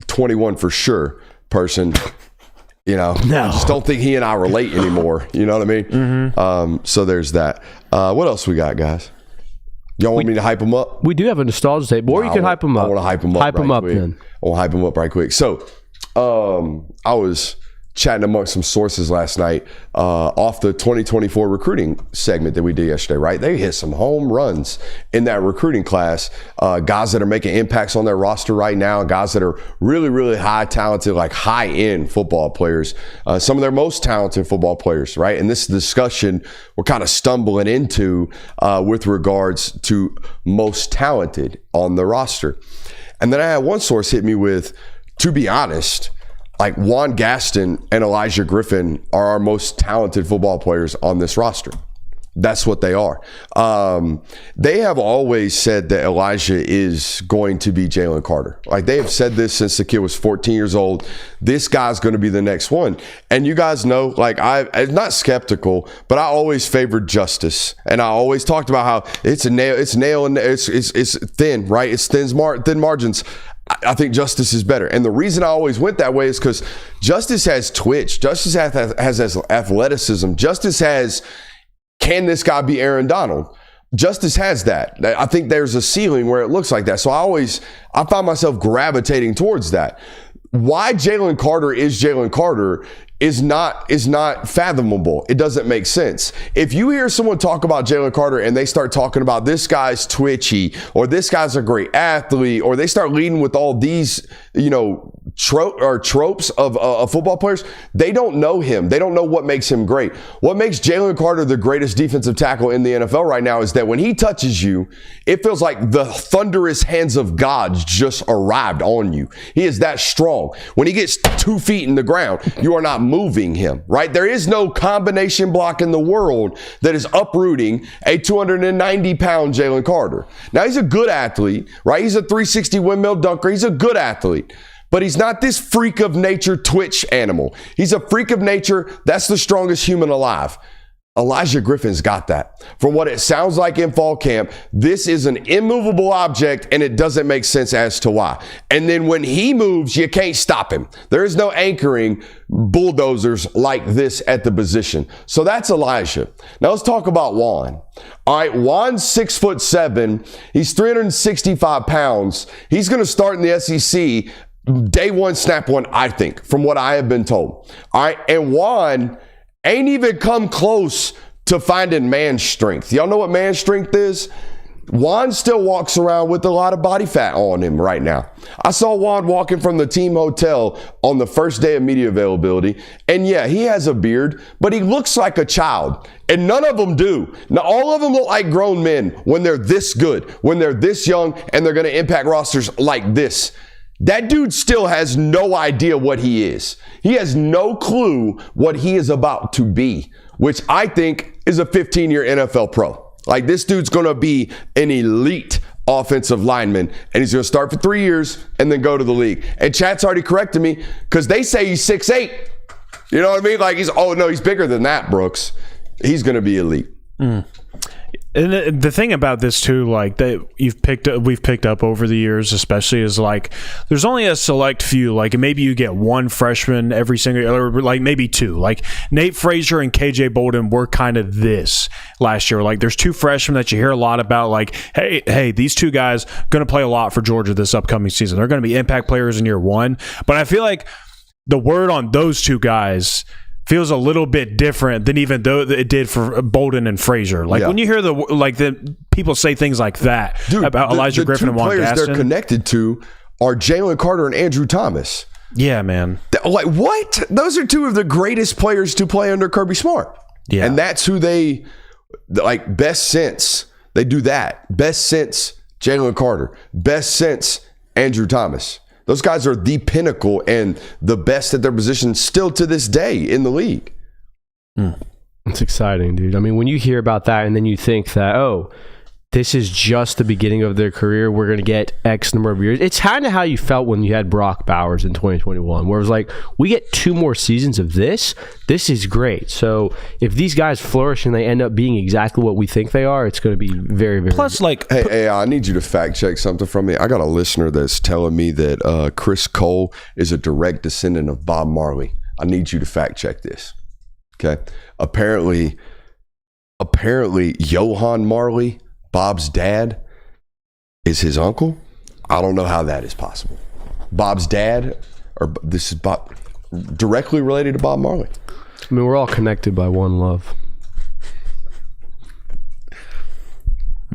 D: 21 for sure person, I just don't think he and I relate anymore. You know what I mean?
E: Mm-hmm.
D: So there's that. What else we got, guys? Y'all want me to hype them up?
E: We do have a nostalgia tape, or you can hype them up.
D: I want to hype them up.
E: Hype them up,
D: quick.
E: then.
D: I want to hype them up right quick. So, I was chatting amongst some sources last night off the 2024 recruiting segment that we did yesterday, right? They hit some home runs in that recruiting class. Guys that are making impacts on their roster right now, guys that are really, really high talented, like high end football players, some of their most talented football players, right? And this discussion we're kind of stumbling into with regards to most talented on the roster. And then I had one source hit me with, to be honest, like Juan Gaston and Elijah Griffin are our most talented football players on this roster. That's what they are. They have always said that Elijah is going to be Jalen Carter. Like they have said this since the kid was 14 years old. This guy's going to be the next one. And you guys know, like I'm not skeptical, but I always favored justice. And I always talked about how it's thin, right? It's thin margins. I think Justice is better. And the reason I always went that way is because Justice has twitch. Justice has athleticism. Justice has, can this guy be Aaron Donald? Justice has that. I think there's a ceiling where it looks like that. So I find myself gravitating towards that. Why Jalen Carter is Jalen Carter is not fathomable. It doesn't make sense. If you hear someone talk about Jalen Carter and they start talking about this guy's twitchy or this guy's a great athlete or they start leading with all these, tropes of football players, they don't know him. They don't know what makes him great. What makes Jalen Carter the greatest defensive tackle in the NFL right now is that when he touches you, it feels like the thunderous hands of God just arrived on you. He is that strong. When he gets 2 feet in the ground, you are not moving him, right? There is no combination block in the world that is uprooting a 290-pound Jalen Carter. Now, he's a good athlete, right? He's a 360 windmill dunker. He's a good athlete. But he's not this freak of nature twitch animal. He's a freak of nature. That's the strongest human alive. Elijah Griffin's got that. From what it sounds like in fall camp, this is an immovable object and it doesn't make sense as to why. And then when he moves, you can't stop him. There is no anchoring bulldozers like this at the position. So that's Elijah. Now let's talk about Juan. All right, Juan's 6'7". He's 365 pounds. He's going to start in the SEC day one, snap one, I think, from what I have been told. All right, and Juan ain't even come close to finding man strength. Y'all know what man strength is? Juan still walks around with a lot of body fat on him right now. I saw Juan walking from the team hotel on the first day of media availability. And yeah, he has a beard, but he looks like a child. And none of them do. Now, all of them look like grown men when they're this good, when they're this young, and they're going to impact rosters like this. That dude still has no idea what he is. He has no clue what he is about to be, which I think is a 15-year NFL pro. Like, this dude's going to be an elite offensive lineman, and he's going to start for 3 years and then go to the league. And chat's already corrected me because they say he's 6'8". You know what I mean? Like, he's bigger than that, Brooks. He's going to be elite.
F: And the thing about this too, like that we've picked up over the years, especially, is like there's only a select few. Like maybe you get one freshman every single, or like maybe two. Like Nate Frazier and KJ Bolden were kind of this last year. Like there's two freshmen that you hear a lot about. Like hey, these two guys going to play a lot for Georgia this upcoming season. They're going to be impact players in year one. But I feel like the word on those two guys feels a little bit different than even though it did for Bolden and Frazier. Like when you hear the people say things like that, dude, about Elijah Griffin and Juan Gaston.
D: The two players they're connected to are Jalen Carter and Andrew Thomas.
F: Yeah, man.
D: Like what? Those are two of the greatest players to play under Kirby Smart.
F: Yeah,
D: and that's who they like best sense. They do that best sense Jalen Carter. Best since Andrew Thomas. Those guys are the pinnacle and the best at their position still to this day in the league.
E: It's exciting, dude. I mean, when you hear about that and then you think that, oh, this is just the beginning of their career, we're going to get X number of years. It's kind of how you felt when you had Brock Bowers in 2021, where it was like, we get 2 more seasons of this. This is great. So if these guys flourish and they end up being exactly what we think they are, it's going to be very, very
F: Plus,
E: good.
F: like,
D: Hey, I need you to fact check something from me. I got a listener that's telling me that Chris Cole is a direct descendant of Bob Marley. I need you to fact check this. Okay. Apparently Johann Marley, Bob's dad, is his uncle. I don't know how that is possible. Bob's dad, or this is Bob, directly related to Bob Marley.
E: I mean, we're all connected by one love.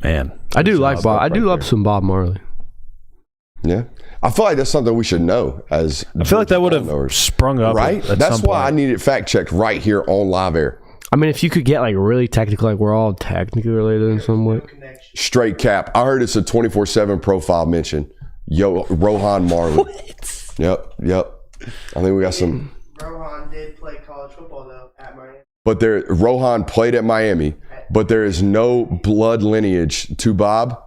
F: man,
E: I do like Bob. I do love some Bob Marley.
D: Yeah. I feel like that's something we should know as
F: I feel like that would have sprung up.
D: right?
F: At
D: That's
F: some
D: why I
F: point.
D: need it fact checked right here on live air.
E: I mean, if you could get like really technical, like we're all technically related in some way.
D: Straight cap. I heard it's a 24/7 profile mention. Rohan Marley.
G: What?
D: Yep. I think we got some.
G: Rohan did play college football though at Miami.
D: But Rohan played at Miami, but there is no blood lineage to Bob.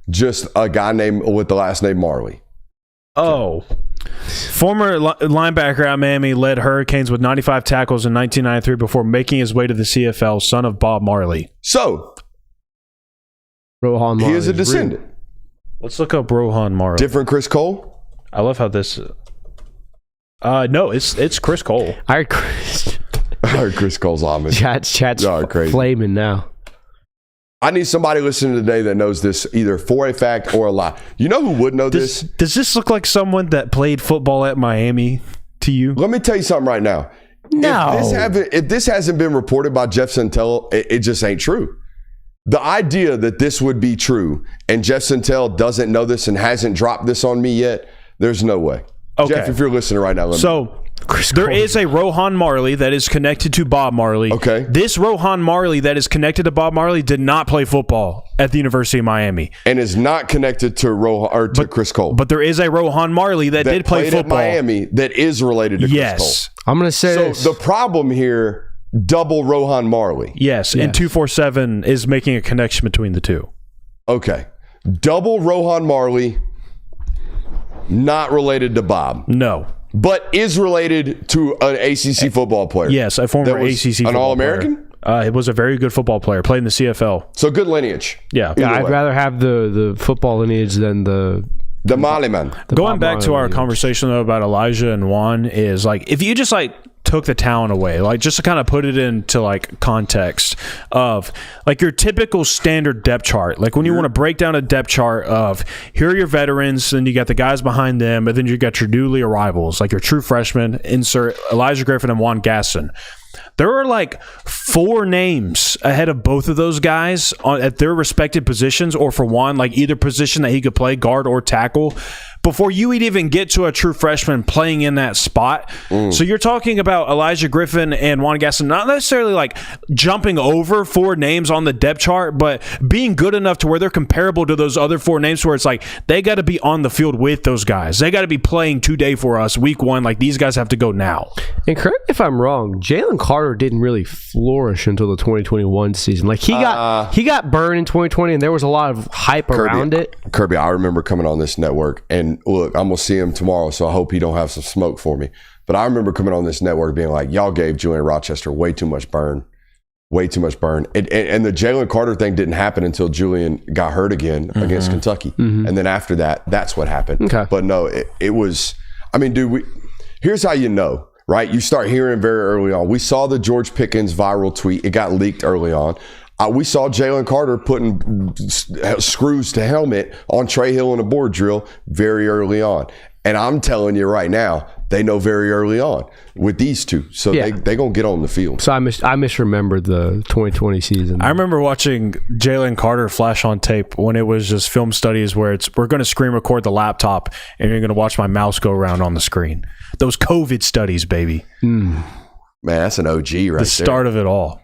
D: Just a guy named with the last name Marley.
F: Oh. Former linebacker at Miami, led Hurricanes with 95 tackles in 1993 before making his way to the CFL, son of Bob Marley.
D: So,
E: Rohan
D: he
E: Marley
D: is a descendant.
F: Let's look up Rohan Marley.
D: Different Chris Cole?
F: I love how this... no, it's Chris Cole.
E: I heard Chris.
D: I heard Chris Cole's homage.
E: Chat's
D: Y'all are crazy.
E: flaming now.
D: I need somebody listening today that knows this either for a fact or a lie. You know who would know this?
F: Does this look like someone that played football at Miami to you?
D: Let me tell you something right now.
E: No.
D: If this hasn't been reported by Jeff Santel, it just ain't true. The idea that this would be true and Jeff Santel doesn't know this and hasn't dropped this on me yet, there's no way.
F: Okay.
D: Jeff, if you're listening right now, let me know.
F: There is a Rohan Marley that is connected to Bob Marley.
D: Okay.
F: This Rohan Marley that is connected to Bob Marley did not play football at the University of Miami.
D: And is not connected to Chris Cole.
F: But there is a Rohan Marley that did play
D: played
F: football.
D: at Miami that is related to Chris
F: Yes.
E: I'm going to say
D: Cole.
E: this.
D: So the problem here, double Rohan Marley.
F: Yes. And 247 is making a connection between the two.
D: Okay. Double Rohan Marley, not related to Bob.
F: No.
D: But is related to an ACC football player.
F: Yes, a former
D: That was
F: ACC
D: an
F: football
D: All-American?
F: player. It was a very good football player. Played in the CFL.
D: So good lineage.
F: Yeah.
E: Yeah,
D: Either
E: I'd
D: way.
E: rather have the football lineage than the
D: Mali man.
F: Going
E: Bob
F: back to
E: Marley
F: our
E: lineage.
F: conversation though about Elijah and Juan is like if you just like took the talent away, like just to kind of put it into like context of like your typical standard depth chart, like when you want to break down a depth chart of here are your veterans, then you got the guys behind them, and then you got your newly arrivals, like your true freshmen, insert Elijah Griffin and Juan Gasson. There are like 4 names ahead of both of those guys at their respective positions, or for Juan, like either position that he could play, guard or tackle, before you would even get to a true freshman playing in that spot. So you're talking about Elijah Griffin and Juan Gasson, not necessarily like jumping over 4 names on the depth chart, but being good enough to where they're comparable to those other 4 names where it's like they got to be on the field with those guys. They got to be playing today for us, week 1. Like these guys have to go now.
E: And correct me if I'm wrong, Jalen Carter didn't really flourish until the 2021 season. Like he got burned in 2020, and there was a lot of hype around it.
D: Kirby, I remember coming on this network, and look, I'm gonna see him tomorrow, so I hope he don't have some smoke for me. But I remember coming on this network being like, y'all gave Julian Rochester way too much burn. And the Jalen Carter thing didn't happen until Julian got hurt again against Kentucky. And then after that, that's what happened.
E: Okay.
D: But no, it was, I mean, dude, here's how you know, right? You start hearing very early on. We saw the George Pickens viral tweet. It got leaked early on. We saw Jalen Carter putting screws to helmet on Trey Hill in a board drill very early on. And I'm telling you right now, they know very early on with these two. So
E: Yeah.
D: they going to get on the field.
E: So I misremembered the 2020 season.
F: I remember watching Jalen Carter flash on tape when it was just film studies where we're going to screen record the laptop and you're going to watch my mouse go around on the screen. Those COVID studies, baby.
D: Man, that's an OG right there.
F: The start of it all.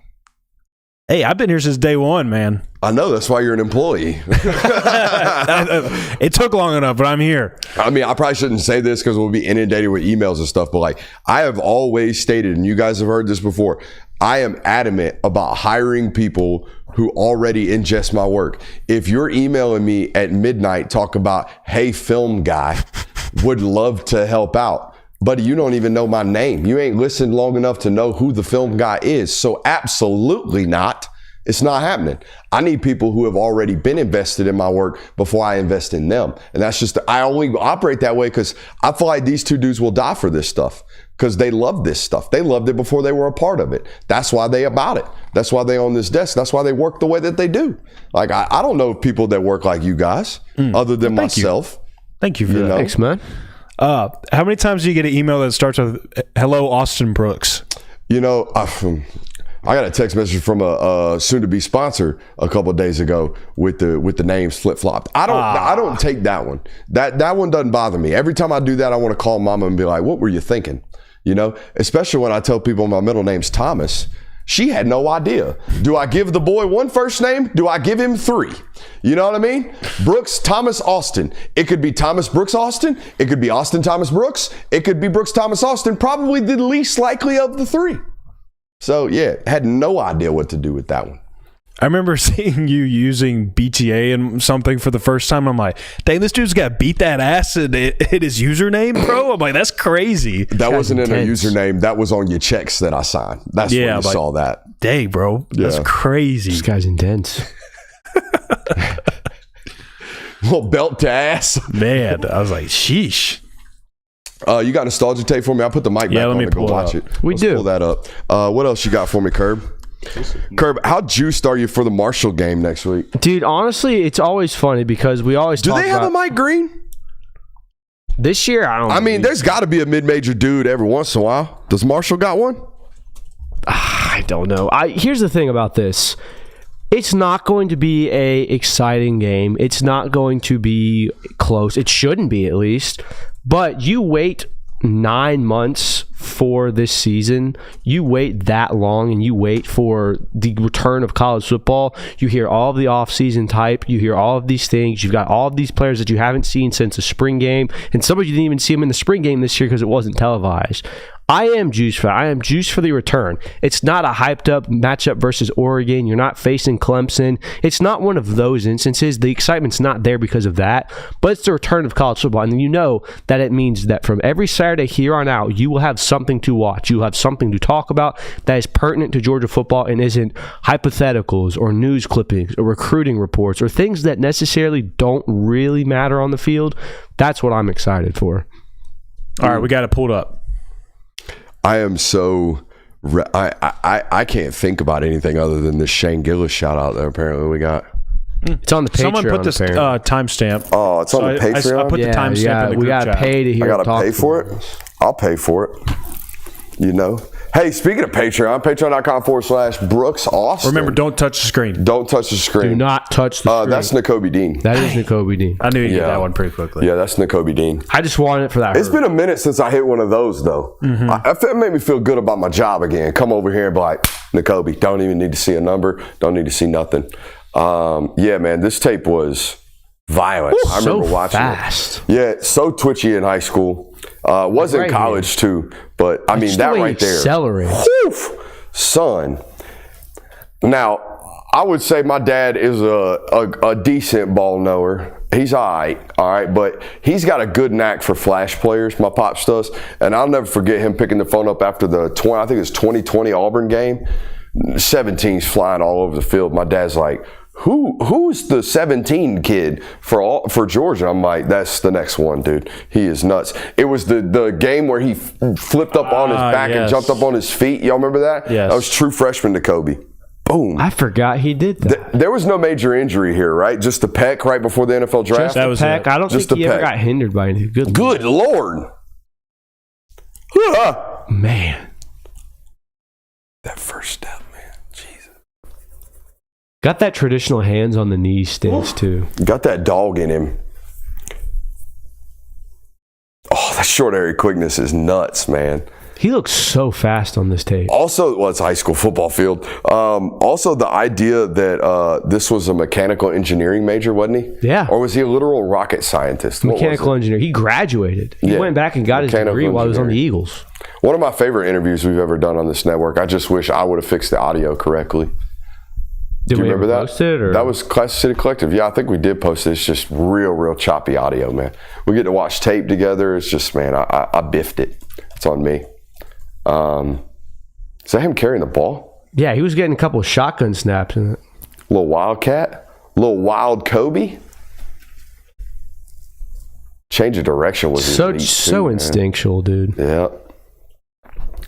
F: Hey, I've been here since day one, man.
D: I know, that's why you're an employee.
F: It took long enough, but I'm here.
D: I mean, I probably shouldn't say this because we'll be inundated with emails and stuff, but like, I have always stated, and you guys have heard this before, I am adamant about hiring people who already ingest my work. If you're emailing me at midnight, talk about, hey, film guy, would love to help out. Buddy, you don't even know my name. You ain't listened long enough to know who the film guy is. So absolutely not. It's not happening. I need people who have already been invested in my work before I invest in them. And that's just, I only operate that way because I feel like these two dudes will die for this stuff because they love this stuff. They loved it before they were a part of it. That's why they about it. That's why they own this desk. That's why they work the way that they do. Like, I don't know people that work like you guys other than myself.
F: Thank you for that.
E: Thanks, man.
F: How many times do you get an email that starts with "Hello, Austin Brooks"?
D: You know, I got a text message from a soon-to-be sponsor a couple of days ago with the names flip-flopped. I don't take that one. That one doesn't bother me. Every time I do that, I want to call mama and be like, "What were you thinking?" You know, especially when I tell people my middle name's Thomas. She had no idea. Do I give the boy one first name? Do I give him three? You know what I mean? Brooks, Thomas, Austin. It could be Thomas Brooks Austin. It could be Austin Thomas Brooks. It could be Brooks Thomas Austin. Probably the least likely of the three. So, yeah, had no idea what to do with that one.
F: I remember seeing you using BTA and something for the first time. I'm like, dang, this dude's got beat that ass in his username, bro. I'm like, that's crazy.
D: That wasn't in a username. That was on your checks that I signed. That's where you saw that.
F: Dang, bro. That's crazy.
E: This guy's intense.
D: Little belt to ass.
F: Man, I was like, sheesh.
D: You got nostalgia tape for me? I'll put the mic back on and go watch it.
E: Let's
D: pull that up. What else you got for me, Curb? Curb, how juiced are you for the Marshall game next week?
E: Dude, honestly, it's always funny because we always
D: Do they have a Mike Green?
E: This year, I mean,
D: there's got to be a mid-major dude every once in a while. Does Marshall got one?
E: I don't know. Here's the thing about this. It's not going to be a exciting game. It's not going to be close. It shouldn't be, at least. But you wait 9 months for this season. You wait that long and you wait for the return of college football. You hear all of the offseason type. You hear all of these things. You've got all of these players that you haven't seen since the spring game. And some of you didn't even see them in the spring game this year because it wasn't televised. I am juiced for that. I am juiced for the return. It's not a hyped up matchup versus Oregon. You're not facing Clemson. It's not one of those instances. The excitement's not there because of that, but it's the return of college football. And you know that it means that from every Saturday here on out, you will have something to watch. You will have something to talk about that is pertinent to Georgia football and isn't hypotheticals or news clippings or recruiting reports or things that necessarily don't really matter on the field. That's what I'm excited for.
F: All right, we got it pulled up.
D: I am so I can't think about anything other than this Shane Gillis shout out that apparently we got.
E: It's on the Patreon.
F: Someone put this timestamp.
D: Oh, it's on the Patreon?
F: I put the timestamp in the group
E: we gotta
F: chat.
E: pay to hear.
D: I gotta pay for it. I'll pay for it. You know. Hey, speaking of Patreon, patreon.com/Brooks Austin.
F: Remember, don't touch the screen.
D: Don't touch the screen.
E: Do not touch the screen.
D: That's Nico Dean.
E: That is Nico Dean.
F: I knew you'd get that one pretty quickly.
D: Yeah, that's Nico Dean.
E: I just wanted it for that.
D: It's been a minute since I hit one of those, though. It made me feel good about my job again. Come over here and be like, Nicobe, don't even need to see a number. Don't need to see nothing. Yeah, man, this tape was violent. I remember watching it. Yeah, so twitchy in high school. Was in college, too. But, I mean, that right there.
E: Accelerate.
D: Son. Now, I would say my dad is a decent ball knower. He's all right, but he's got a good knack for flash players, my pops does. And I'll never forget him picking the phone up after the 2020 Auburn game. 17's flying all over the field. My dad's like, Who's the 17 kid for Georgia? I'm like, that's the next one, dude. He is nuts. It was the game where he flipped up on his back and jumped up on his feet. Y'all remember that?
F: Yes.
D: That was true freshman to Kobe. Boom.
E: I forgot he did that.
D: There was no major injury here, right? Just the pec right before the NFL draft.
E: Just the pec. I don't think he ever got hindered by anything.
D: Good Lord.
E: Man.
D: That first step.
E: Got that traditional hands on the knees stance, too.
D: Got that dog in him. Oh, that short area quickness is nuts, man.
E: He looks so fast on this tape.
D: Also, well, it's a high school football field. Also, the idea that this was a mechanical engineering major, wasn't he?
E: Yeah.
D: Or was he a literal rocket scientist? What was
E: Mechanical
D: it?
E: engineer. He graduated. He
D: Yeah.
E: went back and got his
D: Mechanical
E: degree while he was on the
D: engineering.
E: Eagles.
D: One of my favorite interviews we've ever done on this network. I just wish I would have fixed the audio correctly.
E: Did
D: Do you
E: we
D: remember
E: ever
D: that?
E: post it, or?
D: That was Class City Collective. Yeah, I think we did post it. It's just real choppy audio, man. We get to watch tape together. It's just, man, I biffed it. It's on me. Is that him carrying the ball?
E: Yeah, he was getting a couple of shotgun snaps in it.
D: Little Wildcat? Little Wild Kobe? Change of direction was
E: So
D: elite,
E: so
D: too, man.
E: instinctual, dude.
D: Yeah.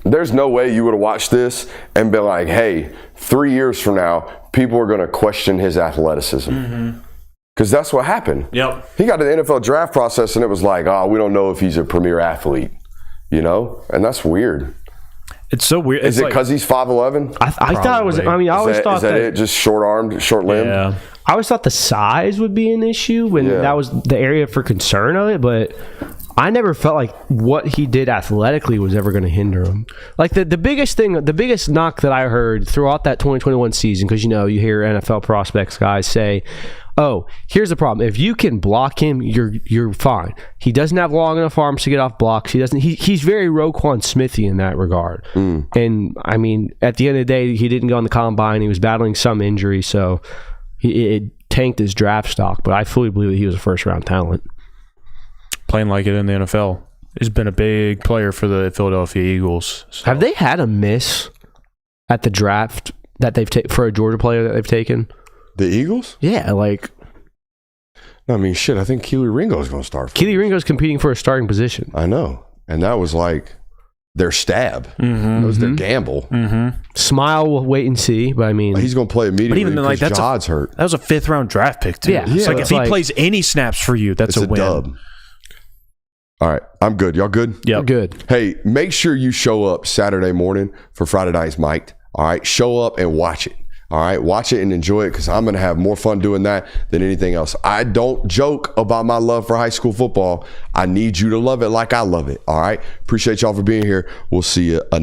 D: There's no way you would have watched this and been like, hey, 3 years from now, people are going to question his athleticism. Because that's what happened.
F: Yep.
D: He got to the NFL draft process and it was like, oh, we don't know if he's a premier athlete, you know? And that's weird.
F: It's so weird.
D: Is it because he's 5'11"?
E: I thought it was. I mean, I always thought
D: Is that it? Just short-armed, short-limbed?
F: Yeah.
E: I always thought the size would be an issue, and
D: Yeah.
E: that was the area for concern of it. But I never felt like what he did athletically was ever going to hinder him. Like the biggest thing, the biggest knock that I heard throughout that 2021 season, because you hear NFL prospects guys say, "Oh, here's the problem. If you can block him, you're fine. He doesn't have long enough arms to get off blocks. He doesn't. He's very Roquan Smithy in that regard. And I mean, at the end of the day, he didn't go on the combine. He was battling some injury, so it tanked his draft stock. But I fully believe that he was a first round talent.
F: Playing like it in the NFL. He's been a big player for the Philadelphia Eagles. So.
E: Have they had a miss at the draft that they've taken for a Georgia player that they've taken?
D: The Eagles?
E: Yeah, like
D: I mean, shit, I think Keely Ringo's going to start.
E: Keely Ringo's competing for a starting position.
D: I know. And that was like their stab. That was their gamble.
E: Smile, we'll wait and see. But I mean,
D: He's going to play immediately
F: even then, like,
D: because
F: that's
D: Jod's hurt.
F: That was a 5th round draft pick, too.
E: Yeah.
F: It's like
E: Yeah,
F: if he
E: like-
F: plays any snaps for you, that's
D: It's
F: a
D: a
F: win.
D: dub. All right. I'm good. Y'all good?
F: Yep.
E: good.
D: Hey, make sure you show up Saturday morning for Friday Night's Mic'd. All right. Show up and watch it. All right. Watch it and enjoy it because I'm going to have more fun doing that than anything else. I don't joke about my love for high school football. I need you to love it like I love it. All right. Appreciate y'all for being here. We'll see you.